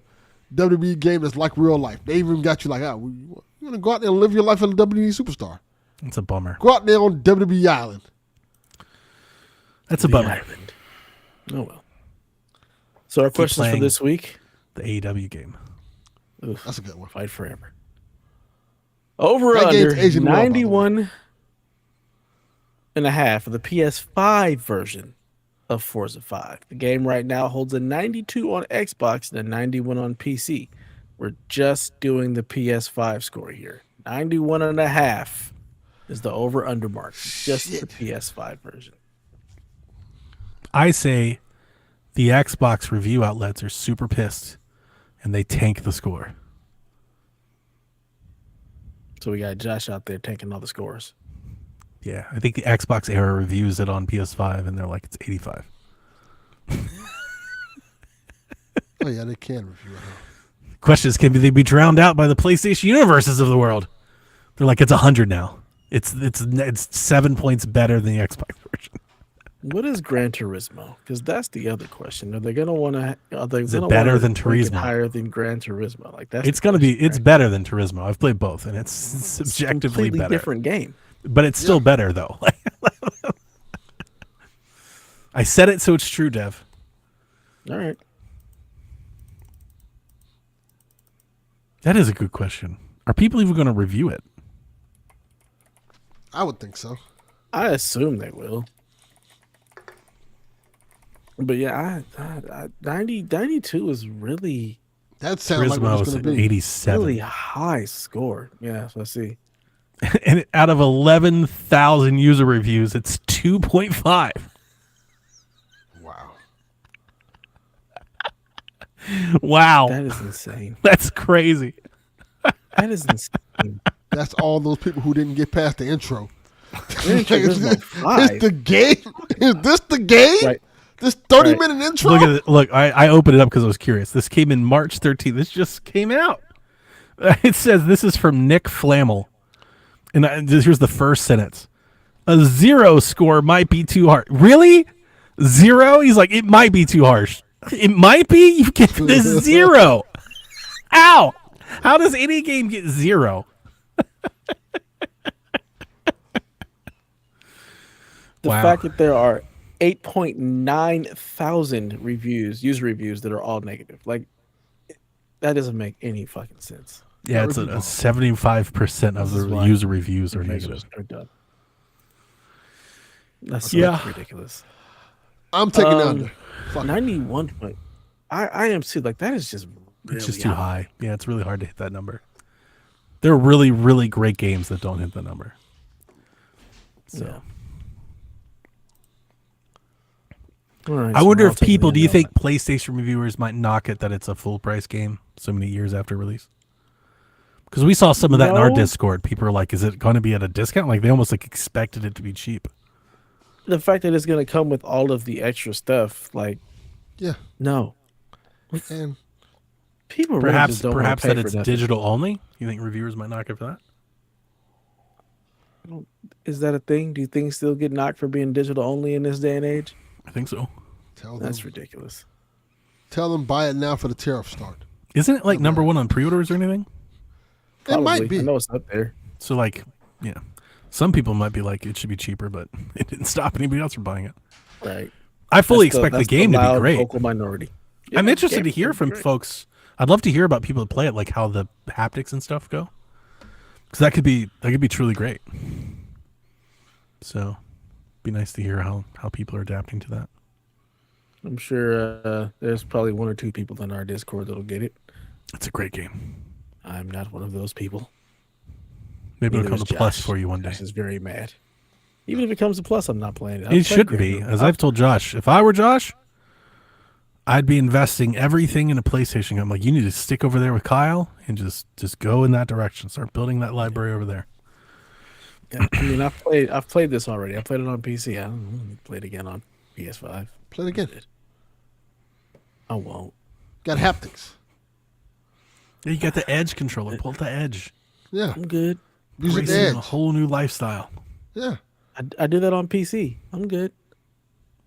WWE game that's like real life. They even got you like, you want to go out there and live your life as a WWE superstar. It's a bummer. Go out there on WWE Island. That's a bummer. Island. Oh, well. So our questions for this week. The AEW game. Oof, that's a good one. Fight forever. Over under 91 and a half of the PS5 version of Forza 5. The game right now holds a 92 on Xbox and a 91 on PC. We're just doing the PS5 score here. 91 and a half is the over-under mark. Just the PS5 version. I say the Xbox review outlets are super pissed and they tank the score. So we got Josh out there tanking all the scores. Yeah, I think the Xbox era reviews it on PS5 and they're like, it's 85. Oh, yeah, they can review it. Question is, can they be drowned out by the PlayStation universes of the world? They're like, it's 100 now. It's 7 points better than the Xbox version. What is Gran Turismo? Because that's the other question. Are they going to want to? Is it better than Turismo? Higher than Gran Turismo? Like that's. It's going to be. It's better than Turismo. I've played both, and it's subjectively better. Different game, but it's still better though. I said it, so it's true, Dev. All right. That is a good question. Are people even going to review it? I would think so. I assume they will. But yeah, 92 is really, That sounds like what Turismo it's was going to be. 87. really high score. Yeah, so I see. And out of 11,000 user reviews, it's 2.5. Wow. Wow. That is insane. That's crazy. That is insane. That's all those people who didn't get past the intro. Gran Turismo 5. It's the game. Is this the game? Right. This 30-minute intro? Look at it. Look, I opened it up because I was curious. This came in March 13th. This just came out. It says this is from Nick Flammel. And here's the first sentence. A 0 score might be too hard. Really? 0? He's like, it might be too harsh. It might be? You get this 0. Ow. How does any game get 0? The Wow. fact that there are 8.9 thousand user reviews that are all negative. Like, that doesn't make any fucking sense. Yeah, it's a 75% of This is the why user reviews are Reviews negative. are done. That's ridiculous. I'm taking under. Fuck it. 91 point. I am too. Like, that is just really It's just too high. Yeah, it's really hard to hit that number. There are really, really great games that don't hit the number. So Yeah. All right, I so wonder I'll if take people, the do you L. think PlayStation reviewers might knock it that it's a full price game so many years after release? Because we saw some of that in our No. Discord. People are like, is it going to be at a discount? Like they almost like expected it to be cheap. The fact that it's going to come with all of the extra stuff, like, Yeah. no. And People really Perhaps just don't wanna perhaps pay that for it's nothing. digital only. You think reviewers might knock it for that? Is that a thing? Do you think still get knocked for being digital only in this day and age? I think so. tell That's them, ridiculous. tell them buy it now for the tariff start. Isn't it like number one on pre-orders or anything? It might Probably. be. I know it's up there. So like, yeah, some people might be like, it should be cheaper, but it didn't stop anybody else from buying it. Right. I fully That's expect the that's game to be loud, great. Vocal minority. I'm Yeah, interested to game's hear gonna be from great. folks. I'd love to hear about people that play it, like how the haptics and stuff go, because that could be truly great. So, be nice to hear how people are adapting to that. I'm sure there's probably one or two people in our Discord that'll get it. It's a great game. I'm not one of those people. Maybe it'll Neither come is to plus Josh. for you one day. Josh is very mad. Even if it comes to plus, I'm not playing it. It shouldn't be, as I've told Josh. If I were Josh, I'd be investing everything in a PlayStation. I'm like, you need to stick over there with Kyle and just go in that direction. Start building that library over there. Yeah, I mean, I've played this already. I played it on PC. I don't play it again on PS5. Play it again. I won't. Got haptics. Yeah, you got the Edge controller. Pull the Edge. Yeah. I'm good. Music Racing a Edge. whole new lifestyle. Yeah. I do that on PC. I'm good.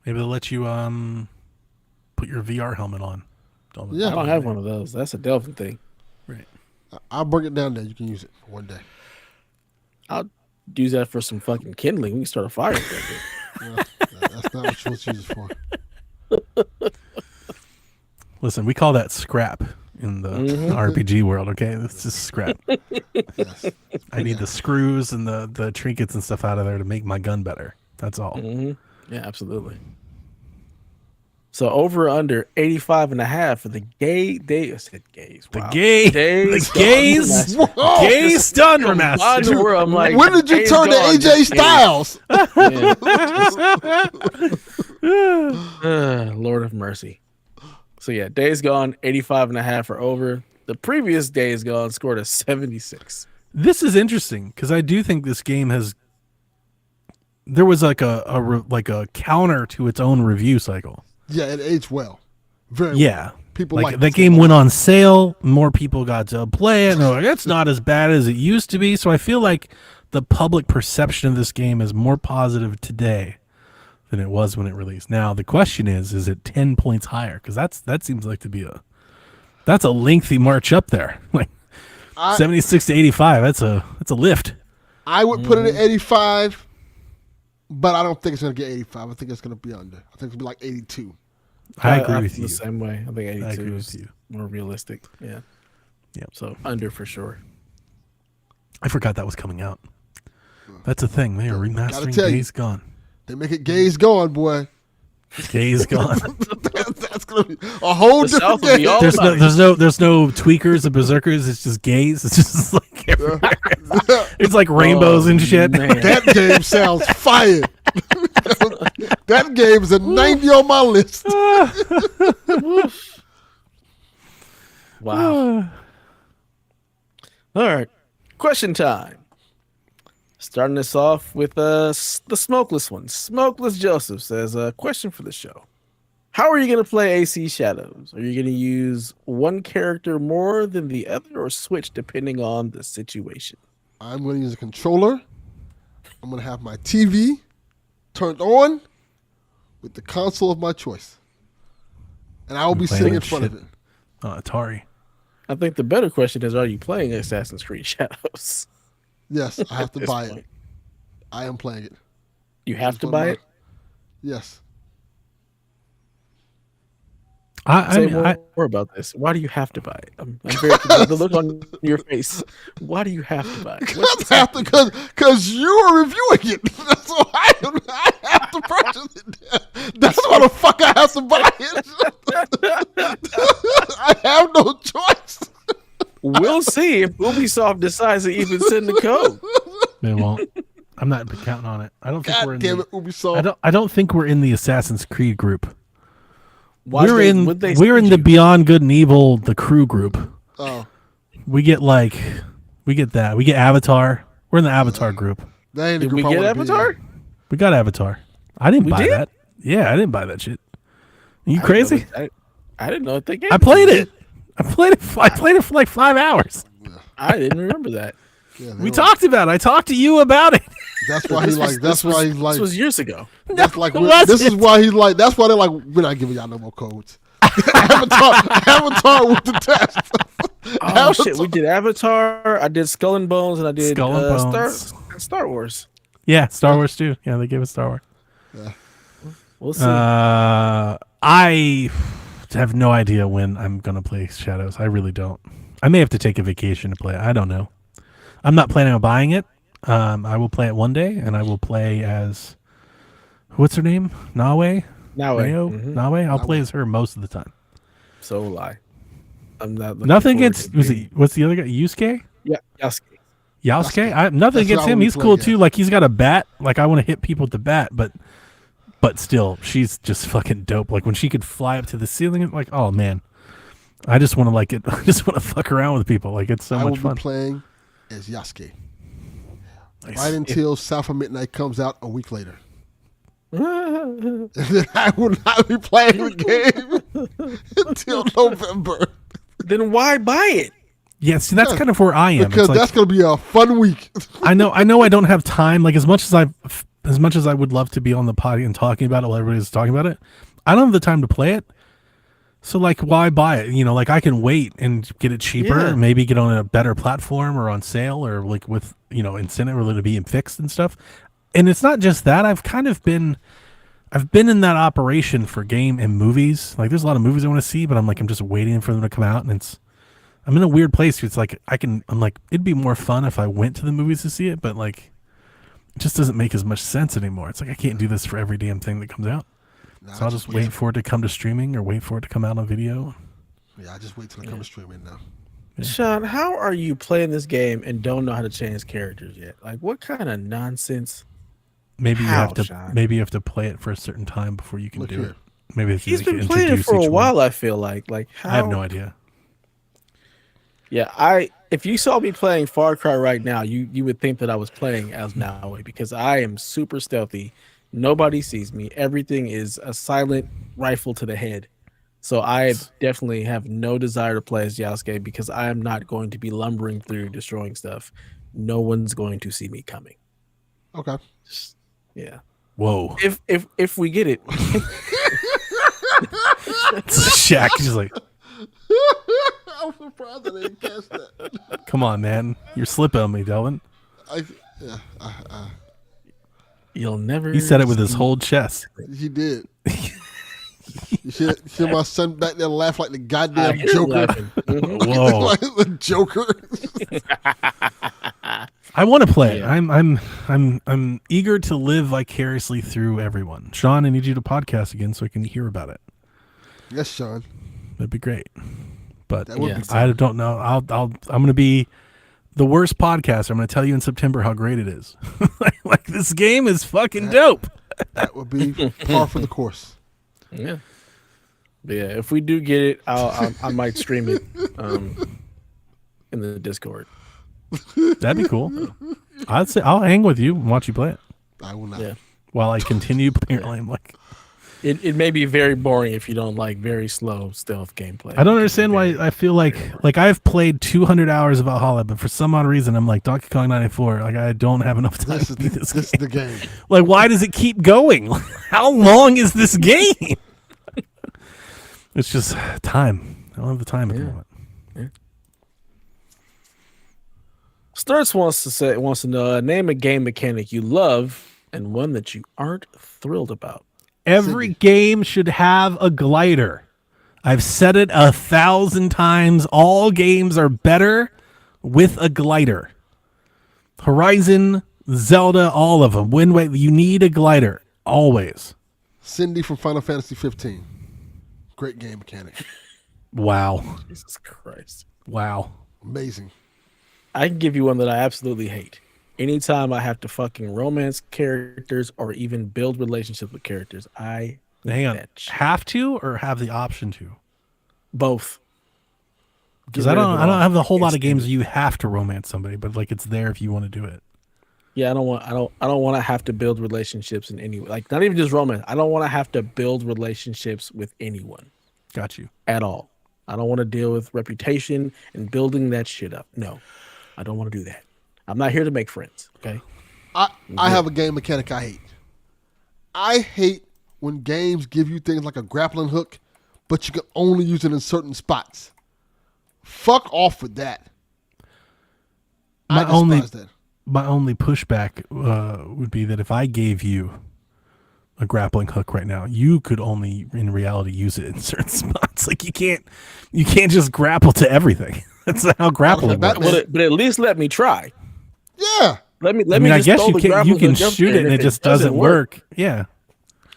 Maybe they'll let you put your VR helmet on. Yeah. I don't have one of those. That's a Delvin thing. Right. I'll bring it down there. You can use it one day. I'll use that for some fucking kindling. We can start a fire. with that thing. Yeah, that's not what you're supposed to use it for. Listen, we call that scrap in the RPG world, okay? This is scrap. Yes. I need the screws and the trinkets and stuff out of there to make my gun better. That's all. Yeah, absolutely. So over or under 85.5 for the gay day. I said gays. The Wow. gay, Days the gays, gone. Whoa. gay stun Why in remaster. the world? I'm like, When did you days turn to gone, AJ just Styles? Yeah. Lord of mercy. So yeah, Days Gone 85.5 or over. The previous Days Gone scored a 76. This is interesting because I do think this game has. There was like a counter to its own review cycle. Yeah, it aged well. Very Yeah, well. People like like that this game went on sale. More people got to play it. And they're like, it's not as bad as it used to be. So I feel like the public perception of this game is more positive today than it was when it released. Now the question is it 10 points higher? Because that seems like to be that's a lengthy march up there. Like 76 to 85. That's a lift. I would put it at 85 But I don't think it's going to get 85. I think it's going to be under. I think it's going to be like 82. I agree feel with you. the same way. I think 82 I agree is with you. more realistic. Yeah. Yeah. So under for sure. I forgot that was coming out. That's a thing. They are remastering tell you. Days Gone. They make it Gays Gone, boy. Days Gone. That's going to be a whole The South different will be game. all There's no tweakers and berserkers. It's just gays. It's just like everywhere. It's like rainbows and shit. Man. That game sounds fire. That game is a 90 on my list. Wow. All right. Question time. Starting this off with the smokeless one. Smokeless Joseph says, a question for the show. How are you going to play AC Shadows? Are you going to use one character more than the other or switch depending on the situation? I'm going to use a controller. I'm going to have my TV turned on with the console of my choice. And I will be sitting in front of it. Atari. I think the better question is, are you playing Assassin's Creed Shadows? Yes, I have to this buy point. it. I am playing it. You have to It's one of buy my- it? Yes. Say more about this. Why do you have to buy it? I'm very the look on your face. Why do you have to buy it? Because you are reviewing it. That's why I have to purchase it. That's why the fuck I have to buy it. I have no choice. We'll see if Ubisoft decides to even send the code. They won't. I'm not counting on it. I don't think we're God in damn it, Ubisoft. I don't think we're in the Assassin's Creed group. Why we're in the Beyond Good and Evil, the crew group. Oh, We get that. We get Avatar. We're in the Avatar group. that ain't the Did we group I get wanna be in. Avatar? We got Avatar. I didn't We buy did? that. Yeah, I didn't buy that shit. Are you crazy? I didn't know what they gave. I played it. I played it for like 5 hours. I didn't remember that. Yeah, We talked about it. I talked to you about it. That's why he like. That's why he's like. This was years ago. That's like. it wasn't. This is why he's like. That's why they're like. We're not giving y'all no more codes. Avatar with the test. Oh shit, we did Avatar. I did Skull and Bones, and I did Skull and Bones. Star Wars. Yeah, Star Wars too. Yeah, they gave us Star Wars. We'll see. I have no idea when I'm gonna play Shadows. I really don't. I may have to take a vacation to play it. I don't know. I'm not planning on buying it. I will play it one day, and I will play as what's her name? Nawe. Nawe. I'll play as her most of the time. So will I. I'm not. Nothing against. What's the other guy? Yusuke. Yeah, Yasuke. Yasuke. I nothing That's against how him. we He's play, cool yeah. too. Like he's got a bat. Like I want to hit people with the bat, but still, she's just fucking dope. Like when she could fly up to the ceiling, like oh man, I just want to like it. I just want to fuck around with people. Like it's so I much will fun. be playing as Yasuke Nice. right until South of Midnight comes out a week later. And then I will not be playing the game until November Then why buy it? Yeah, see, that's kind of where I am. because It's like, that's going to be a fun week. I know I don't have time. Like as much as I would love to be on the potty and talking about it while everybody's talking about it, I don't have the time to play it. So like, why buy it? You know, like I can wait and get it cheaper, Yeah. maybe get on a better platform or on sale or like with incentive or to be fixed and stuff. And it's not just that. I've been in that operation for game and movies. Like there's a lot of movies I want to see, but I'm just waiting for them to come out, and I'm in a weird place. It's like I'm like it'd be more fun if I went to the movies to see it, but like it just doesn't make as much sense anymore. It's like I can't do this for every damn thing that comes out. So I'll just wait for it to come to streaming or wait for it to come out on video. Yeah, I just wait till it comes streaming now. Sean, how are you playing this game and don't know how to change characters yet? Like, what kind of nonsense? Maybe How, you Sean? have to play it for a certain time before you can Look do here. it. Maybe if He's you been like, playing it introduce for a each one. while. I feel like how, I have no idea. Yeah, if you saw me playing Far Cry right now, you would think that I was playing as Naue because I am super stealthy. Nobody sees me. Everything is a silent rifle to the head. So I definitely have no desire to play as Yasuke because I am not going to be lumbering through destroying stuff. No one's going to see me coming. Okay. Yeah. Whoa. If we get it. Shaq is like, I'm surprised I didn't catch that. come on, man. You're slipping on me, Delvin. You'll never. He said it with his see- whole chest. He did. You hear my son back there laugh like the goddamn I hear him Joker. laughing. Mhm. Whoa! Like the Joker. I want to play it. Yeah. I'm eager to live vicariously through everyone. Sean, I need you to podcast again so I can hear about it. Yes, Sean. That'd be great. But That would Yeah. be I don't know. I'm gonna be the worst podcaster. I'm gonna tell you in September how great it is. like this game is fucking dope. that would be par for the course. Yeah. But yeah, if we do get it, I might stream it in the Discord. That'd be cool. I'd say I'll hang with you and watch you play it I will not. Yeah. while I continue. Apparently, I'm like, It may be very boring if you don't like very slow stealth gameplay. I don't understand why I feel like I've played 200 hours of Valhalla, but for some odd reason I'm like Donkey Kong 94. Like I don't have enough time This to is beat the, this this is game. the game. Like why does it keep going? How long is this game? It's just time. I don't have the time at the moment. Sturts wants to know name a game mechanic you love and one that you aren't thrilled about. Every game should have a glider. I've said it 1,000 times. All games are better with a glider. Horizon, Zelda, all of them. Wind Waker, you need a glider. Always. Cindy from Final Fantasy 15. Great game mechanic. Wow. Jesus Christ. Wow. Amazing. I can give you one that I absolutely hate. Anytime I have to fucking romance characters or even build relationships with characters, I Hang on. that shit. Have to or have the option to? Both. Because Get I rid of don't it all. have a whole lot of It's- games you have to romance somebody, but like it's there if you want to do it. Yeah, I don't want to have to build relationships in any like not even just romance. I don't want to have to build relationships with anyone Got you. at all. I don't want to deal with reputation and building that shit up. No, I don't want to do that. I'm not here to make friends. Okay. I have a game mechanic I hate. I hate when games give you things like a grappling hook, but you can only use it in certain spots. Fuck off with that. I despise that. My only pushback would be that if I gave you a grappling hook right now, you could only in reality use it in certain spots. Like you can't just grapple to everything. That's not how grappling that- works. But at least let me try. Yeah. Let me. I mean, I just guess throw the you grappling can hook up shoot there, it and if it just doesn't work. Yeah.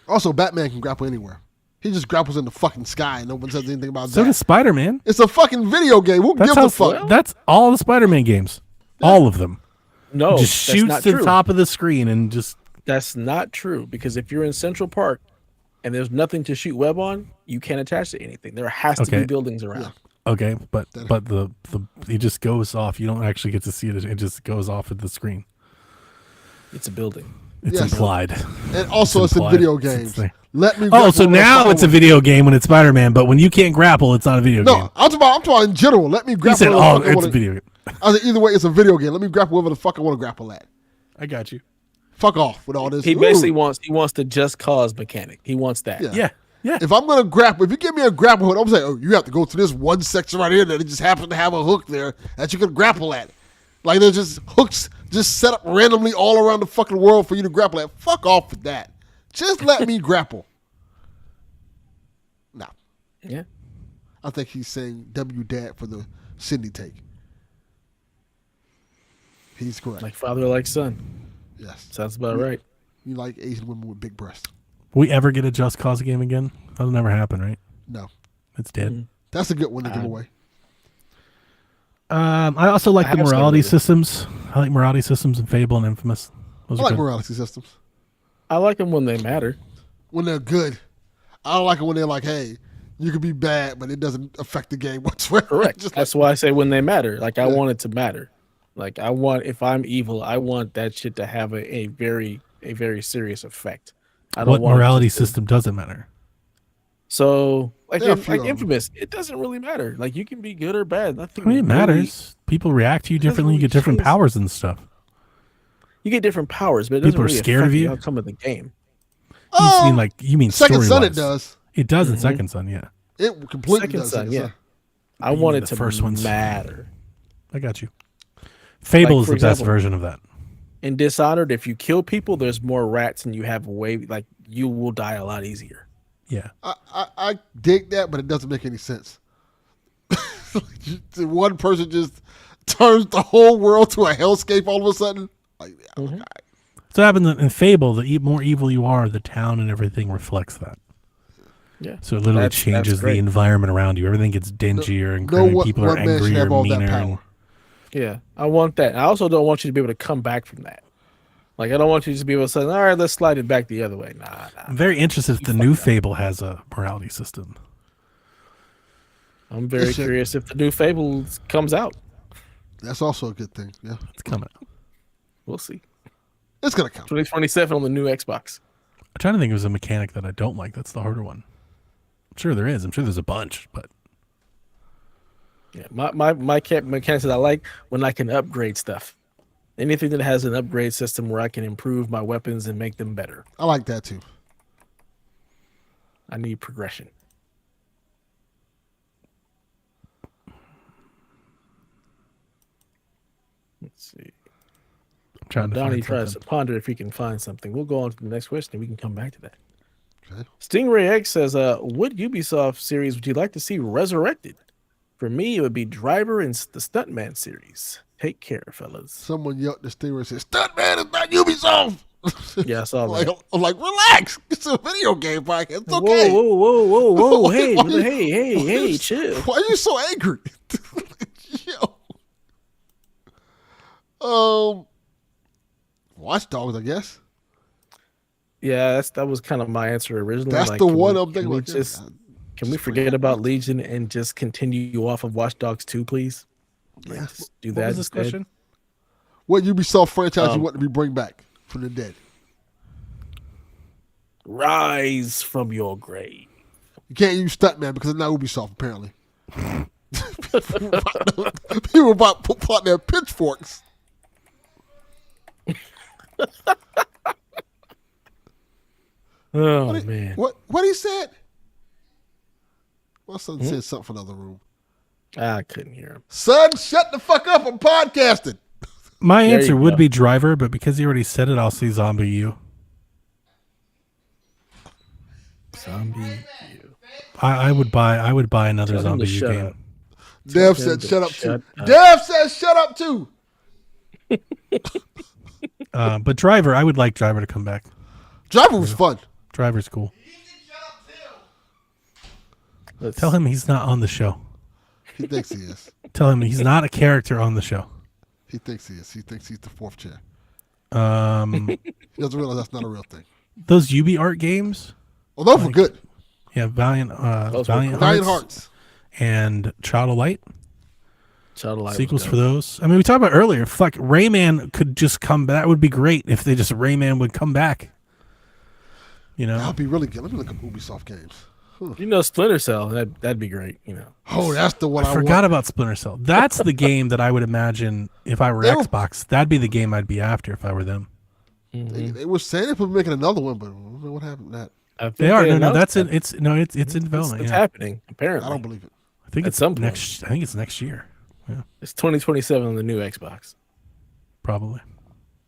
Also, Batman can grapple anywhere. He just grapples in the fucking sky and no one says anything about So that. does Spider-Man. It's a fucking video game. Who That's gives how. a fuck? That's all the Spider-Man games. All of them. No, Just that's shoots not to true. the top of the screen and just. That's not true because if you're in Central Park and there's nothing to shoot web on, you can't attach to anything. There has to Okay. be buildings around. Okay, but the it just goes off. You don't actually get to see it. It just goes off at the screen. It's a building. It's Yes. implied. And also, it's in implied. video It's games. there. Let me. Oh, grapple so with a now fucking it's a woman. video game when it's Spider-Man, but when you can't grapple, it's not a video No, game. I'm talking in general. Let me You grapple. said, with oh, fuck I it's wanna- a video game. I said, either way, it's a video game. Let me grapple whatever the fuck I want to grapple at. I got you. Fuck off with all this. He Ooh. basically wants the just cause mechanic. He wants that. Yeah. Yeah. If I'm gonna grapple, if you give me a grapple hook, I'm saying, oh, you have to go to this one section right here that it just happens to have a hook there that you can grapple at. Like there's just hooks just set up randomly all around the fucking world for you to grapple at. Fuck off with that. Just let me grapple. No, Yeah. I think he's saying W dad for the Cindy take. He's correct. Like father, like son. Yes. Sounds about right. You like Asian women with big breasts. We ever get a Just Cause game again? That'll never happen, right? No. It's dead. That's a good one to give away. I also like I the have some morality with it. systems. I like morality systems in Fable and Infamous. Those I are like good. morality systems. I like them when they matter. When they're good. I don't like it when they're like, hey, you could be bad, but it doesn't affect the game whatsoever. Correct. Just That's why I say when they matter. Like I want it to matter. Like I want, if I'm evil, I want that shit to have a very serious effect. I don't What want it morality to- system doesn't matter? So like There are a few of 'em. Infamous, it doesn't really matter. Like you can be good or bad. Nothing. I mean, it really- matters. People react to you differently. You get different change. powers and stuff. You get different powers, but it doesn't People are really scared affect of the you? outcome of the game. You mean Second Son story-wise. it does. It does in Second Son, yeah. It completely Second does. Son, Second yeah. Son. I You want mean it the to first ones. matter. I got you. Fable Like, is for the best example- version of that. in Dishonored, if you kill people, there's more rats and you have like you will die a lot easier. Yeah. I dig that, but it doesn't make any sense. One person just turns the whole world to a hellscape all of a sudden. Like, Mm-hmm. So it happens in Fable. The more evil you are, the town and everything reflects that. Yeah. So it literally changes the environment around you. Everything gets dingier and people are angrier, meaner. And, yeah, I want that. I also don't want you to be able to come back from that. Like, I don't want you to just be able to say, all right, let's slide it back the other way. Nah. I'm very interested if the new Fable has a morality system. I'm very curious if the new Fable comes out. That's also a good thing. Yeah, it's coming. We'll see. It's gonna come. 2027 on the new Xbox. I'm trying to think of a mechanic that I don't like. That's the harder one. I'm sure there is. I'm sure there's a bunch, but yeah, my mechanics that I like when I can upgrade stuff. Anything that has an upgrade system where I can improve my weapons and make them better. I like that too. I need progression. Let's see. I'm trying to Donnie find tries something. to ponder if he can find something. We'll go on to the next question and we can come back to that. Okay. Stingray X says, what Ubisoft series would you like to see resurrected? For me, it would be Driver and the Stuntman series. Take care, fellas. Someone yelled the steamer and said, "Stuntman is not Ubisoft." Yeah, I saw that. I'm like, relax. It's a video game podcast. It's okay. Whoa. Hey, chill. Why are you so angry? Yo. Watch Dogs, I guess. Yeah, that was kind of my answer originally. That's like, the one I'm thinking. Can we forget about Legion and just continue off of Watch Dogs 2, please? Like, Yeah. just do What that was this instead. question? What Ubisoft franchise you want to be bring back from the dead? Rise from your grave. You can't use Stuntman because it's not Ubisoft, apparently. People about put out their pitchforks. Oh, man. What he said? My son said something from another room. I couldn't hear him. Son, shut the fuck up. I'm podcasting. My There answer you would go. be Driver, but because he already said it, I'll see Zombie U. Zombie U. I would buy another Tell him to Zombie U shut game. up. Dev Tell him said to shut up shut too. up. Dev says shut up too. But Driver, I would like Driver to come back. Driver was fun. Driver's cool. Let's- Tell him he's not on the show. He thinks he is. Tell him he's not a character on the show. He thinks he is. He thinks he's the fourth chair. He doesn't realize that's not a real thing. Those UB art games, Oh, those were good. yeah, Valiant, Those were Valiant, cool. Valiant Hearts Hearts. and Child of Light. Child of Light was Sequels dope. for those. I mean, we talked about earlier. Fuck, Rayman could just come. That would be great if they just Rayman would come back. You know, That would be really good. Let me look up Ubisoft games. You know, Splinter Cell. That'd be great. You know. Oh, that's the one I forgot want. about Splinter Cell. That's the game that I would imagine if I were They were- Xbox. That'd be the game I'd be after if I were them. They were saying they were making another one, but I don't know what happened to that. I think They are. No, announced that's that. it. It's in development. It's yeah. happening. Apparently, I don't believe it. I think at it's some point. next. I think it's next year. Yeah, It's 2027 on the new Xbox. probably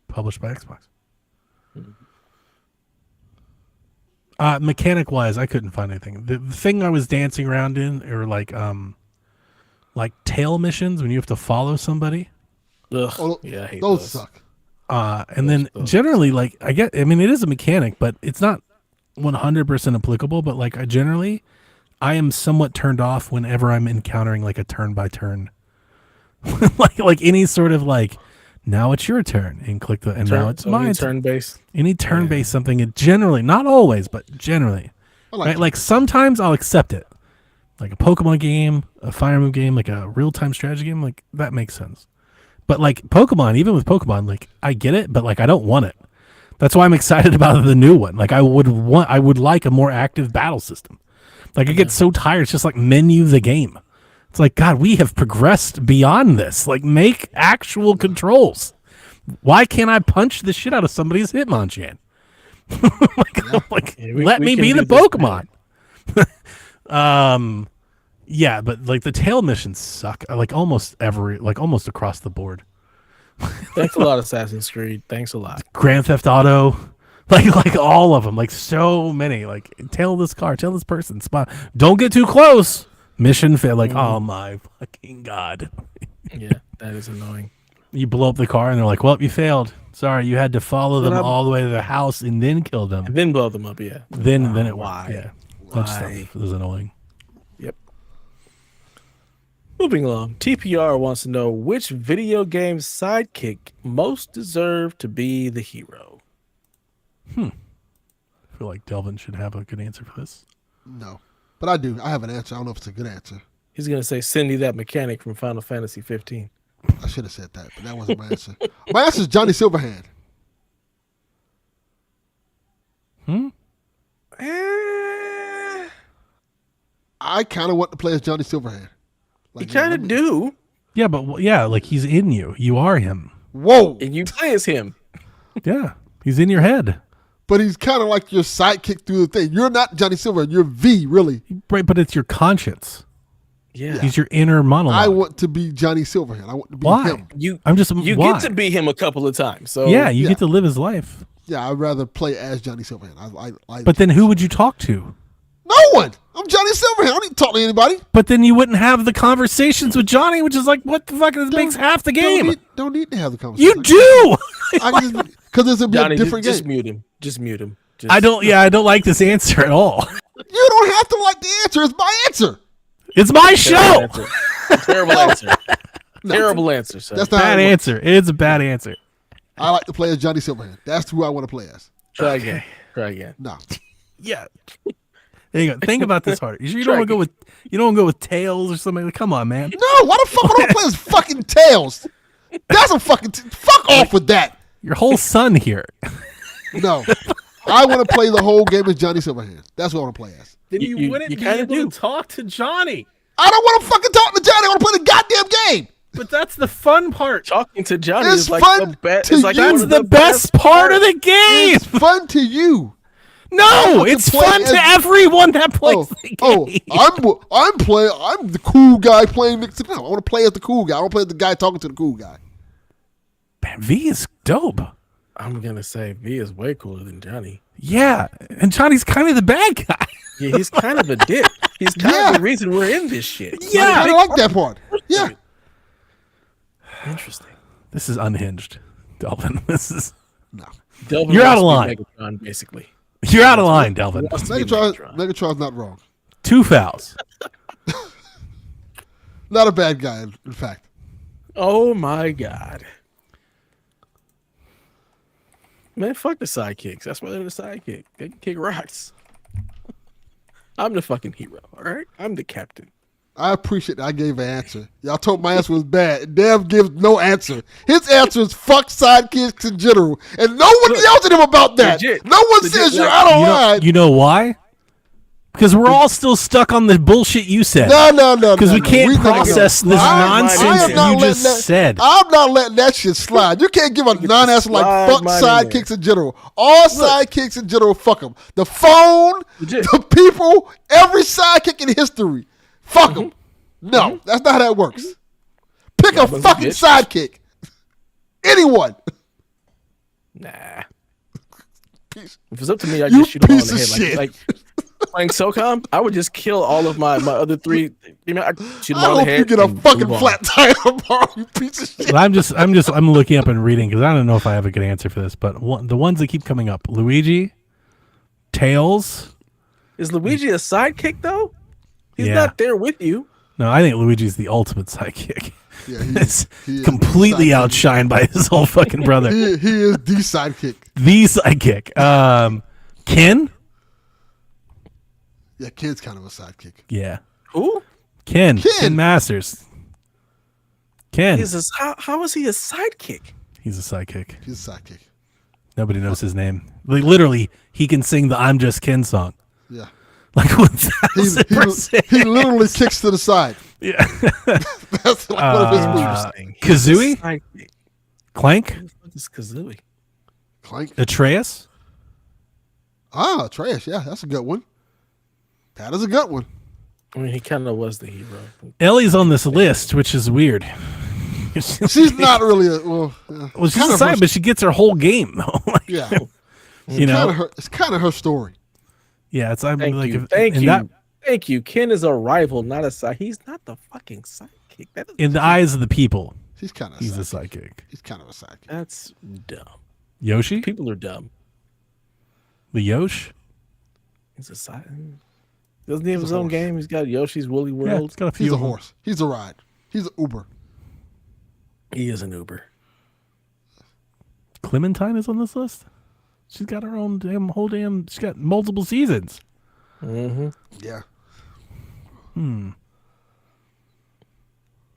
published by Xbox. Mechanic wise, I couldn't find anything. The thing I was dancing around in are like tail missions when you have to follow somebody. Ugh. Oh, Yeah, I hate those those. suck. And then generally, like I mean, it is a mechanic, but it's not 100% applicable. But like I am somewhat turned off whenever I'm encountering like a turn by turn, like any sort of like, now it's your turn and click the and now it's mine. Turn based. Any turn based something, it generally, not always, but generally, I like right? Like sometimes I'll accept it, like a Pokemon game, a Fire Emblem game, like a real time strategy game, like that makes sense. But like Pokemon, even with Pokemon, like I get it, but like I don't want it. That's why I'm excited about the new one. Like I would like a more active battle system. Like I get so tired, it's just like menu the game. It's like, God, we have progressed beyond this. Like make actual controls. Why can't I punch the shit out of somebody's Hitmonchan? Let me can be do the this Pokemon. Yeah, but like the tail missions suck. Like almost across the board. Thanks a lot, Assassin's Creed. Thanks a lot. Grand Theft Auto, like all of them, like so many. Like tail this car, tail this person, spot. Don't get too close. Mission failed. Like, oh my fucking god. Yeah, that is annoying. You blow up the car and they're like, well, you failed. Sorry, you had to follow them all the way to their house and then kill them. And then blow them up, yeah. Then it why? worked. Yeah. That stuff Why? was annoying. Yep. Moving along. TPR wants to know which video game sidekick most deserved to be the hero. I feel like Delvin should have a good answer for this. No. But I do. I have an answer. I don't know if it's a good answer. He's going to say Cindy that mechanic from Final Fantasy 15. I should have said that, but that wasn't my answer. My answer is Johnny Silverhand. I kind of want to play as Johnny Silverhand. You kind of do. Yeah, but like he's in you. You are him. Whoa. And you play as him. Yeah, he's in your head. But he's kind of like your sidekick through the thing. You're not Johnny Silverhand. You're V, really. Right, but it's your conscience. Yeah. He's your inner monologue. I want to be Johnny Silverhand. I want to be Why? him. You why? get to be him a couple of times. So Yeah, you get to live his life. Yeah, I'd rather play as Johnny Silverhand. But then who would you talk to? No one. I'm Johnny Silverhand. I don't need to talk to anybody. But then you wouldn't have the conversations with Johnny, which is like, what the fuck? This makes half the game. Don't need to have the conversation. You do. Because this would be Johnny, a different just game. mute him. Just mute him. I don't like this answer at all. You don't have to like the answer. It's my answer. It's my show. Terrible answer. Terrible answer, sir. That's not Bad answer. It's a bad answer. I like to play as Johnny Silverhand. That's who I want to play as. Try again. Try again. No. Yeah. There you go. Think about this harder. You don't want to go with Tails or something? Like, come on, man. No, why the fuck would I play as fucking Tails? That's a fucking fuck off with that. Your whole son here. No. I want to play the whole game as Johnny Silverhand. That's what I want to play as. Then you wouldn't be able to talk to Johnny. I don't want to fucking talk to Johnny. I want to play the goddamn game. But that's the fun part. Talking to Johnny It's is like fun the best. to It's like you. one That's of the best part of the game. It's fun to you. No, to it's play fun as- to everyone that plays the game. I'm the cool guy playing mixed. No, I want to play as the cool guy. I want to play as the guy talking to the cool guy. Man, V is dope. I'm gonna say V is way cooler than Johnny. Yeah, and Johnny's kind of the bad guy. Yeah, he's kind of a dick. He's kind of the reason we're in this shit. Yeah. I kind of like that part. Yeah. Interesting. This is unhinged, Delvin. This is Delvin You're out of wants to be line. Megatron, basically. you're out of line, Delvin. Megatron's not wrong. 2 fouls. Not a bad guy, in fact. Oh my god. Man, fuck the sidekicks. That's why they're the sidekick. They can kick rocks. I'm the fucking hero, all right? I'm the captain. I appreciate that I gave an answer. Y'all told my answer was bad. Dev gives no answer. His answer is fuck sidekicks in general. And no one yells at him about that. Legit. No one Legit, says you're like, out of line. You know why? Because we're all still stuck on the bullshit you said. No. Because we can't process this nonsense you just said. I'm not letting that shit slide. You can't give a non-answer like slide fuck mine in sidekicks in general. All sidekicks in general, fuck them. The phone, Legit. the people, every sidekick in history, fuck them. No, that's not how that works. Pick a Robin's a fucking bitch. sidekick. Anyone. Nah. If it's up to me, I You just shoot them all in piece the of head. shit. Like playing SOCOM, I would just kill all of my other three. You know, I shoot them I all in the hope head. you get a and fucking move on. flat tire tomorrow, you piece of shit. But I'm looking up and reading because I don't know if I have a good answer for this. But the ones that keep coming up: Luigi, Tails. Is Luigi a sidekick though? He's Yeah. not there with you. No, I think Luigi's the ultimate sidekick. Yeah, It's he is completely the sidekick. outshined by his whole fucking brother. He is the sidekick. The sidekick. Ken. Yeah, Kid's kind of a sidekick. Yeah. Who? Ken Ken. Masters. Ken. How is he a sidekick? He's a sidekick. He's a sidekick. Nobody knows his name. Like, literally, he can sing the "I'm Just Ken" song. Yeah. Like He 1000%. he literally kicks to the side. Yeah. That's like one of his moves. Interesting. Kazooie? Sidekick. Clank. What is Kazooie? Clank. Atreus. Ah, trash. Yeah, that's a good one. That is a good one. I mean, he kind of was the hero. Ellie's on this list, which is weird. She's not really a well. Well, she's a side, but she gets her whole game though. Like, Yeah, it's kind of her story. Yeah, it's Thank like you. if, Thank in you. that, Thank you. Ken is a rival, not a side. He's not the fucking sidekick. That is in the eyes of the people, He's kind of. he's a sidekick. He's kind of a sidekick. That's dumb. Yoshi, People are dumb. the Yosh. He's a side. Doesn't he have his own game? He's got Yoshi's Woolly Yeah, World. it's got a few. He's a of them. horse. He's a ride. He's an Uber. He is an Uber. Clementine is on this list. She's got her own whole damn. She's got multiple seasons. Mm-hmm. Yeah.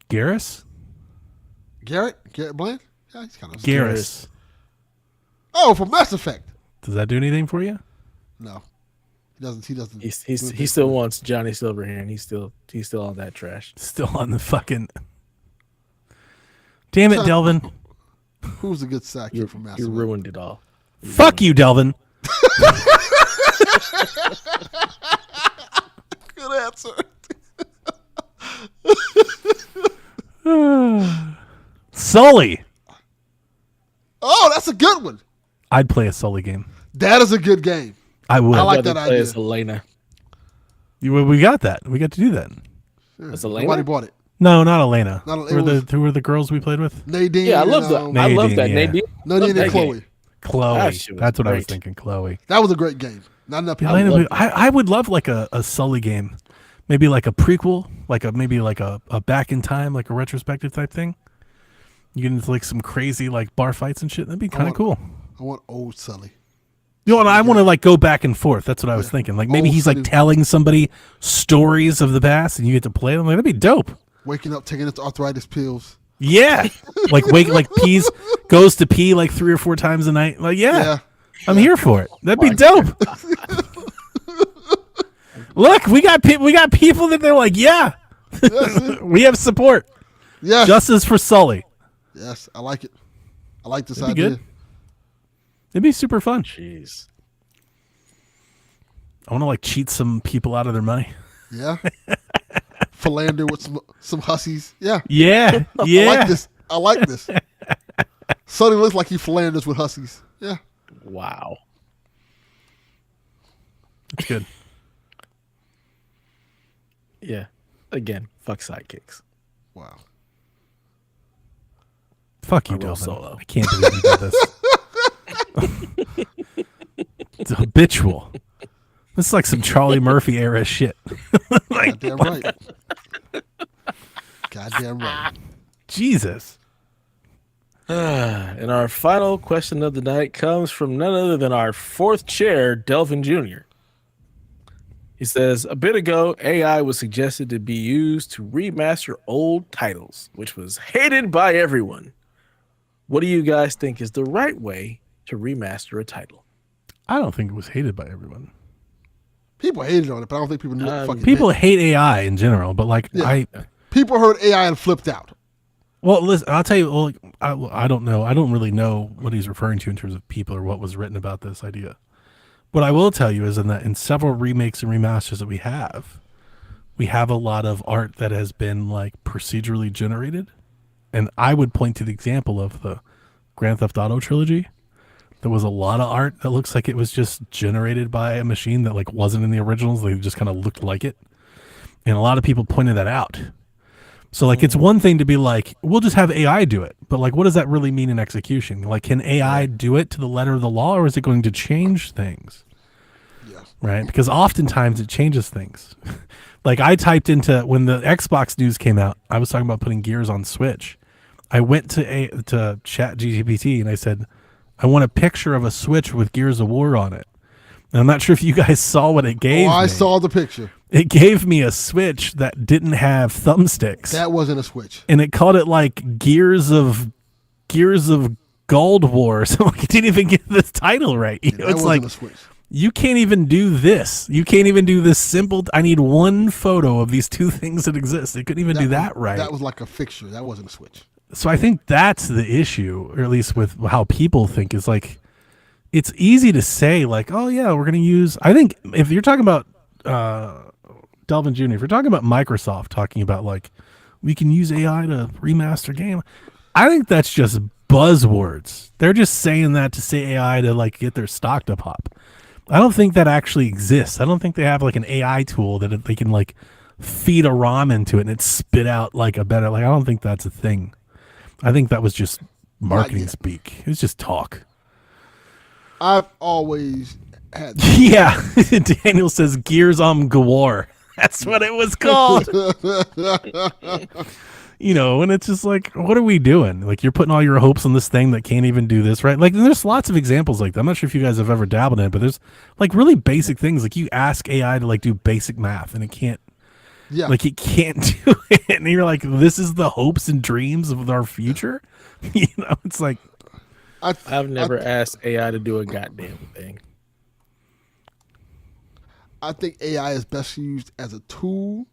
Garrus. Garrett Bland. Yeah, he's kind of. Garrus. Oh, from Mass Effect. Does that do anything for you? No, he doesn't. He doesn't. He still wants Johnny Silverhand. He's still on that trash. Still on the fucking. Damn it, Delvin. Who's a good sidekick from Mass You Effect? ruined it all. Fuck you, Delvin. Good answer. Sully. Oh, that's a good one. I'd play a Sully game. That is a good game. I would. I like I'd that rather play idea. as Elena. We got that. We got to do that. As Elena? Nobody bought it. No, not Elena. Not- it who, were was- who were the girls we played with? Nadine. Yeah, I love and, that. I love Nadine, that. yeah. Nadine. Nadine Love and that Chloe. game. Chloe. That shit was That's what I was great. thinking. Chloe. That was a great game. Not enough people. Elena, love I would love like a Sully game, maybe like a prequel, like a back in time, like a retrospective type thing. You get into like some crazy like bar fights and shit. That'd be kind of cool. I want old Sully. You know, and I want to like go back and forth. That's what I was thinking. Like maybe Old he's like Sully. telling somebody stories of the past, and you get to play them. Like that'd be dope. Waking up, taking his arthritis pills. Yeah, like goes to pee like 3 or 4 times a night. Like Yeah. I'm here for it. That'd be dope. Look, we got people that they're like, yeah, we have support. Yes. Justice for Sully. Yes. I like it. I like this That'd be idea. good. It'd be super fun. Jeez. I want to like cheat some people out of their money. Yeah. Philander with some hussies. Yeah. Yeah, yeah. I like this. I like this. Sully looks like he philanders with hussies. Yeah. Wow. It's good. Yeah. Again, fuck sidekicks. Wow. Fuck you, I roll Delvin. solo. I can't believe you did this. It's habitual. This is like some Charlie Murphy era shit. Goddamn right. Goddamn right. Jesus. And our final question of the night comes from none other than our fourth chair, Delvin Jr. He says, a bit ago, AI was suggested to be used to remaster old titles, which was hated by everyone. What do you guys think is the right way to remaster a title? I don't think it was hated by everyone. People hated on it, but I don't think people knew what the fuck it People meant. hate AI in general, but like Yeah. People heard AI and flipped out. well, listen, I'll tell you. Well, I don't know. I don't really know what he's referring to in terms of people or what was written about this idea. What I will tell you is in several remakes and remasters that we have a lot of art that has been like procedurally generated, and I would point to the example of the Grand Theft Auto trilogy. There was a lot of art that looks like it was just generated by a machine that like wasn't in the originals. They just kind of looked like it. And a lot of people pointed that out. So like it's one thing to be like, we'll just have AI do it. But like what does that really mean in execution? Like can AI do it to the letter of the law, or is it going to change things? Yes. Right? Because oftentimes it changes things. Like I typed into when the Xbox news came out, I was talking about putting Gears on Switch. I went to Chat GPT and I said, I want a picture of a Switch with Gears of War on it. And I'm not sure if you guys saw what it gave Oh, I me. saw the picture. It gave me a Switch that didn't have thumbsticks. That wasn't a Switch. And it called it like Gears of Gold War. So it didn't even get this title right. You know, That it's wasn't like a Switch. you can't even do this. You can't even do this simple. I need one photo of these two things that exist. They couldn't even do that right. That was like a fixture. That wasn't a Switch. So I think that's the issue, or at least with how people think, is like it's easy to say like, oh yeah, we're going to use. I think if you're talking about Delvin Jr., if you're talking about Microsoft talking about like we can use AI to remaster game. I think that's just buzzwords. They're just saying that to say AI to like get their stock to pop. I don't think that actually exists. I don't think they have like an AI tool that they can like feed a ROM into it and it spit out like a better, like I don't think that's a thing. I think that was just marketing speak. It was just talk. I've always had. Yeah. Daniel says Gears on Gwar. That's what it was called. You know, and it's just like, what are we doing? Like, you're putting all your hopes on this thing that can't even do this, right? Like, there's lots of examples like that. I'm not sure if you guys have ever dabbled in it, but there's like really basic things. Like, you ask AI to like do basic math, and it can't. Yeah. Like, it can't do it, and you're like, this is the hopes and dreams of our future. You know, it's like, I've never asked AI to do a goddamn thing. I think AI is best used as a tool,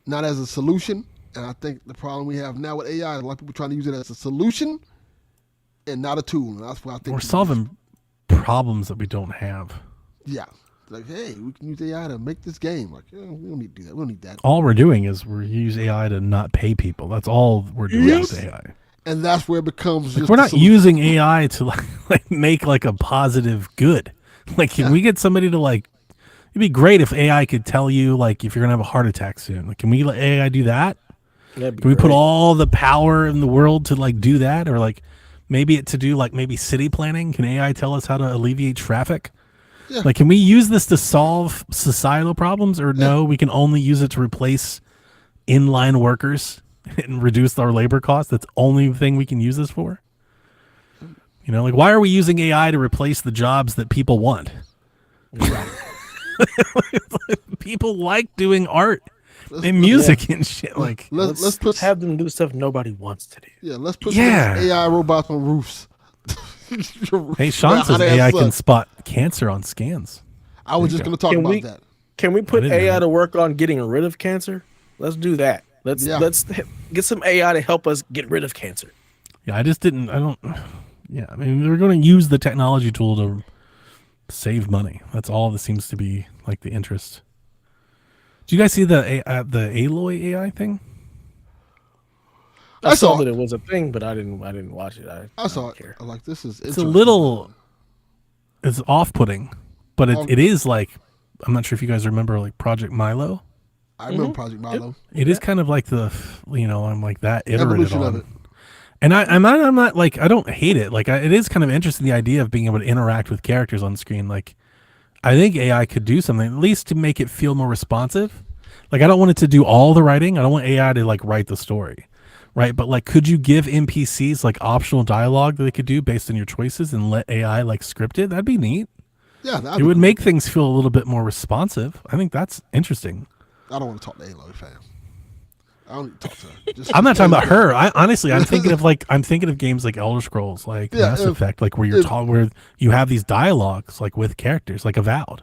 not as a solution. And I think the problem we have now with AI is a lot of people trying to use it as a solution and not a tool. And that's why I think we're solving problems that we don't have. Yeah. Like, hey, we can use AI to make this game. Like, we don't need to do that. We don't need that. All we're doing is we're using AI to not pay people. That's all we're doing with AI. And that's where it becomes like, we're not using AI to like make like a positive good. Like, can we get somebody to like, it'd be great if AI could tell you like if you're gonna have a heart attack soon. Like, can we let AI do that? Can we put all the power in the world to like do that? Or like maybe it to do like maybe city planning? Can AI tell us how to alleviate traffic? Yeah. Like, can we use this to solve societal problems, or no, we can only use it to replace inline workers and reduce our labor costs? That's the only thing we can use this for. You know, like, why are we using AI to replace the jobs that people want? People like doing art and music and shit. Like, let's have them do stuff nobody wants to do. Yeah, let's put some AI robots on roofs. Hey, Sean says AI can spot cancer on scans. I was just going to talk about that. Can we put AI to work on getting rid of cancer? Let's do that. Let's get some AI to help us get rid of cancer. Yeah, I mean, we're going to use the technology tool to save money. That's all that seems to be like the interest. Do you guys see the Aloy AI thing? I saw that it was a thing, but I didn't watch it. I saw it. I was like, this is it's a little, it's off-putting, but it is like, I'm not sure if you guys remember like Project Milo. I remember Project Milo. It is kind of like the, you know, I'm like that iterative evolution on of it. And I'm not like, I don't hate it. Like, it is kind of interesting, the idea of being able to interact with characters on screen. Like, I think AI could do something, at least to make it feel more responsive. Like, I don't want it to do all the writing. I don't want AI to like write the story, right? But like, could you give NPCs like optional dialogue that they could do based on your choices and let AI like script it? That'd be neat. Yeah, it would make things feel a little bit more responsive. I think that's interesting. I don't want to talk to Aloy, fam. I don't need to talk to her. I'm not talking about her. Honestly, I'm thinking of games like Elder Scrolls, like Mass Effect, like where where you have these dialogues like with characters, like Avowed.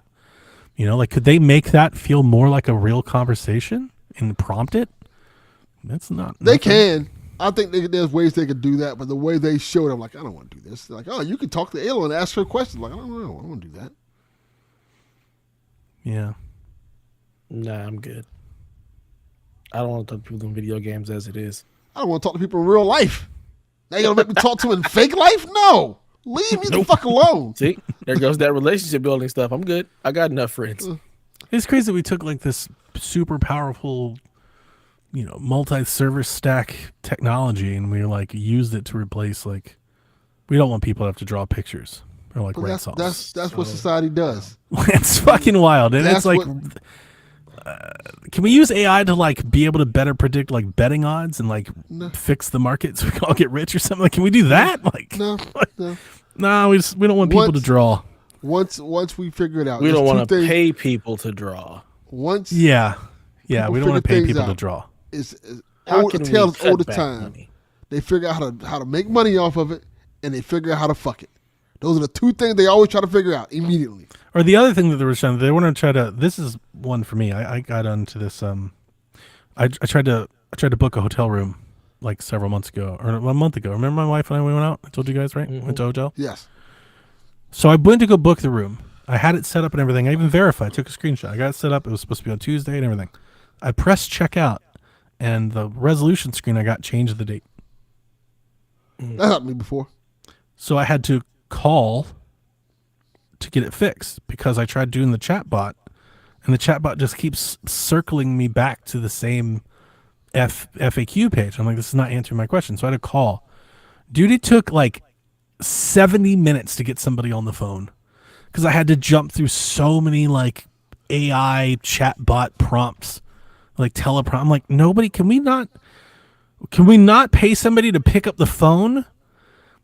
You know, like, could they make that feel more like a real conversation and prompt it? That's not. They can. I think there's ways they could do that, but the way they showed, I'm like, I don't want to do this. They're like, oh, you can talk to Aloy and ask her questions. Like, I don't know. I don't want to do that. Yeah. Nah, I'm good. I don't want to talk to people in video games as it is. I don't want to talk to people in real life. Now you gonna make me talk to them in fake life? No. Leave me the fuck alone. See, there goes that relationship building stuff. I'm good. I got enough friends. It's crazy that we took like this super powerful, you know, multi-server stack technology and we like used it to replace like, we don't want people to have to draw pictures or like write songs. That's what society does. It's fucking wild, and it's like. Can we use AI to like be able to better predict like betting odds and like fix the market so we can all get rich or something? Like, can we do that? Like, no. We don't want people to draw. Once we figure it out, we don't want to pay people to draw. We don't want to pay people to draw. It's all the time. Money? They figure out how to make money off of it, and they figure out how to fuck it. Those are the two things they always try to figure out immediately. Or the other thing that they want to try to. This is one for me. I got onto this. I tried to book a hotel room like several months ago or a month ago. Remember my wife and I went out? I told you guys, right? Went to a hotel. Yes. So I went to go book the room. I had it set up and everything. I even verified. I took a screenshot. I got it set up. It was supposed to be on Tuesday and everything. I pressed checkout, and the resolution screen I got changed the date. That happened to me before. So I had to call to get it fixed because I tried doing the chat bot, and the chat bot just keeps circling me back to the same FAQ page. I'm like, this is not answering my question. So I had to call. Dude, it took like 70 minutes to get somebody on the phone because I had to jump through so many like AI chat bot prompts, like teleprompt. I'm like, nobody, can we not pay somebody to pick up the phone?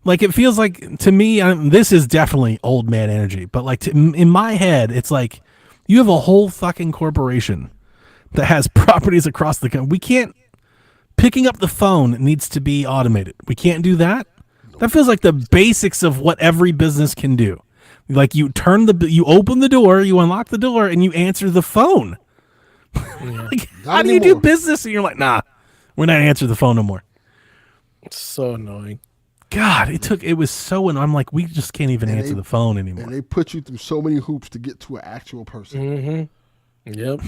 Like, it feels like, to me, this is definitely old man energy, but like in my head, it's like you have a whole fucking corporation that has properties across the country. We can't, picking up the phone needs to be automated. We can't do that. That feels like the basics of what every business can do. Like, you open the door, you unlock the door, and you answer the phone. Like, how do you do business? And you're like, nah, we're not answering the phone no more. It's so annoying. God, it was so annoying. I'm like, we just can't even answer the phone anymore. And they put you through so many hoops to get to an actual person. Mm-hmm. Yep.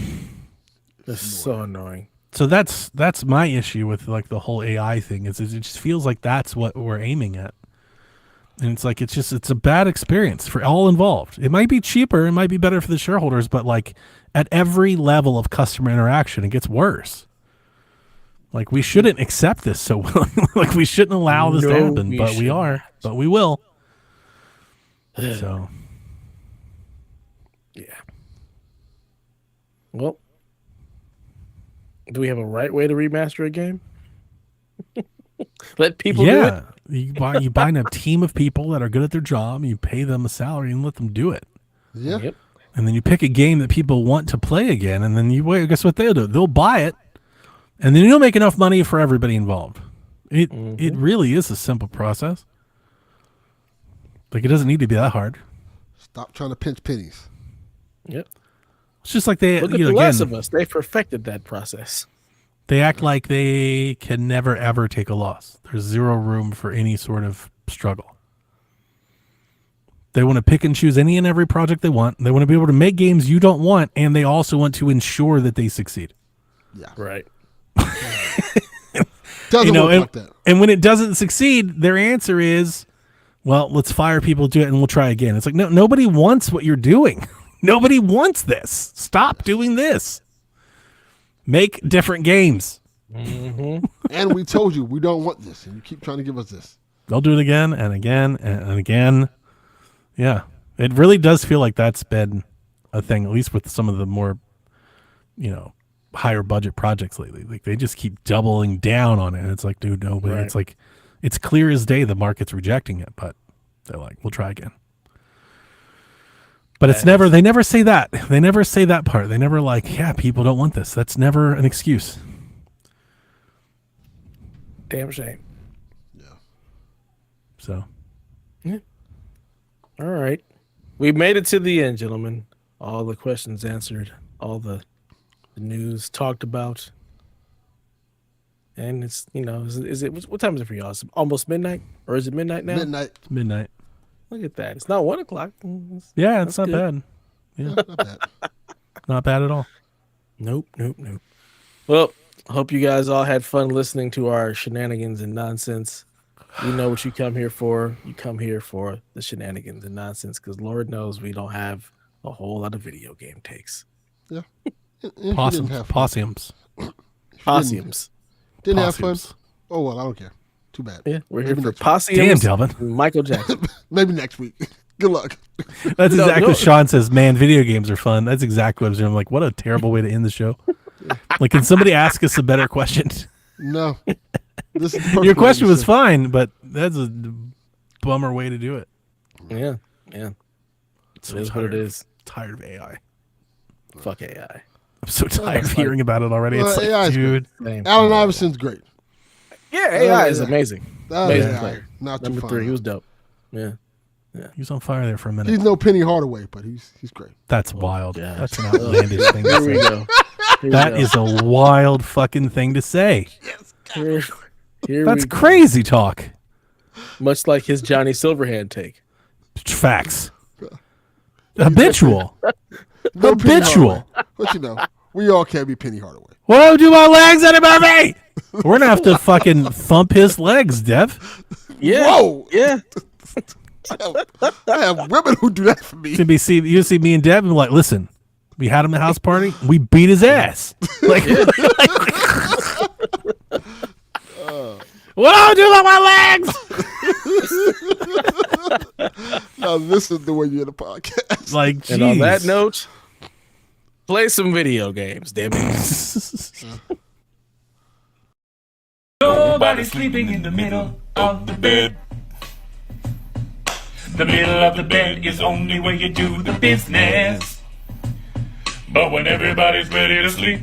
It's so annoying. So that's my issue with like the whole AI thing is it just feels like that's what we're aiming at. And it's like, it's a bad experience for all involved. It might be cheaper, it might be better for the shareholders, but like at every level of customer interaction, it gets worse. Like, we shouldn't accept this so like, we shouldn't allow this to happen, but we are, but we will. So, yeah. Well, do we have a right way to remaster a game? Let people do it. You buy a team of people that are good at their job, you pay them a salary and let them do it. Yeah. Yep. And then you pick a game that people want to play again, and then guess what they'll do? They'll buy it. And then you'll make enough money for everybody involved. It really is a simple process. Like, it doesn't need to be that hard. Stop trying to pinch pennies. Yep. It's just like they Look at the Last of Us. They perfected that process. They act like they can never ever take a loss. There's zero room for any sort of struggle. They want to pick and choose any and every project they want. They want to be able to make games you don't want, and they also want to ensure that they succeed. Yeah. Right. Doesn't work like that. And when it doesn't succeed, their answer is, well, let's fire people, do it, and we'll try again. It's like, no, nobody wants what you're doing. Nobody wants this. Stop doing this. Make different games. Mm-hmm. And we told you we don't want this, and you keep trying to give us this. They'll do it again and again and again. Yeah. It really does feel like that's been a thing, at least with some of the more, higher budget projects lately. Like, they just keep doubling down on it. And it's like, dude, nobody. Right. It's like, it's clear as day the market's rejecting it, but they're like, we'll try again. But they never say that. They never say that part. They never like, yeah, people don't want this. That's never an excuse. Damn shame. Yeah. So. Yeah. All right. We made it to the end, gentlemen. All the questions answered. All the news talked about. And it's, is it what time is it for y'all? It's almost midnight? Or is it midnight now? Midnight. Look at that. It's not 1:00. Yeah, it's not good. bad. Yeah. Not bad. Not bad at all. Nope. Well, I hope you guys all had fun listening to our shenanigans and nonsense. We know what you come here for. You come here for the shenanigans and nonsense because Lord knows we don't have a whole lot of video game takes. Yeah. Possums. Didn't have fun. Oh, well, I don't care. Too bad. Yeah, we're Maybe here for next week. Possums. Damn, Delvin. Michael Jackson. Maybe next week. Good luck. That's exactly what Sean says. Man, video games are fun. That's exactly what I was doing. I'm like, what a terrible way to end the show. Like, can somebody ask us a better question? No. This is the perfect Your question way to was say. fine, but that's a bummer way to do it. Yeah. So It is what it is. Tired of AI. Fuck AI. I'm so tired of hearing about it already. Well, It's like, AI is dude. Allen Iverson's great. Yeah, AI is amazing. Amazing AI. player. Not too Number fun. 3, he was dope. Yeah. He was on fire there for a minute. He's no Penny Hardaway, but he's great. That's wild. gosh. That's an outlandish thing Here to we say. go. That is a wild fucking thing to say. Here That's we go. crazy talk. Much like his Johnny Silverhand take. Facts. Habitual. No Penny Habitual. Hardaway. But We all can't be Penny Hardaway. Whoa, do my legs, Eddie Murphy! We're gonna have to fucking thump his legs, Dev. Yeah. Whoa. Yeah. I have women who do that for me. You see me and Dev and be like, listen, we had him at the house party, we beat his ass. Like, whoa, do my legs! Now this is the way you in the podcast. Like, geez. And on that note, play some video games, damn it. Nobody's sleeping in the middle of the bed. The middle of the bed is only where you do the business. But when everybody's ready to sleep,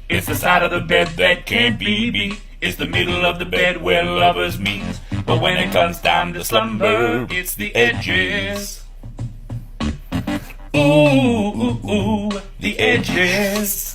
it's the side of the bed that can't be beat. It's the middle of the bed where lovers meet. But when it comes time to slumber, it's the edges. Ooh, ooh, ooh, the edges.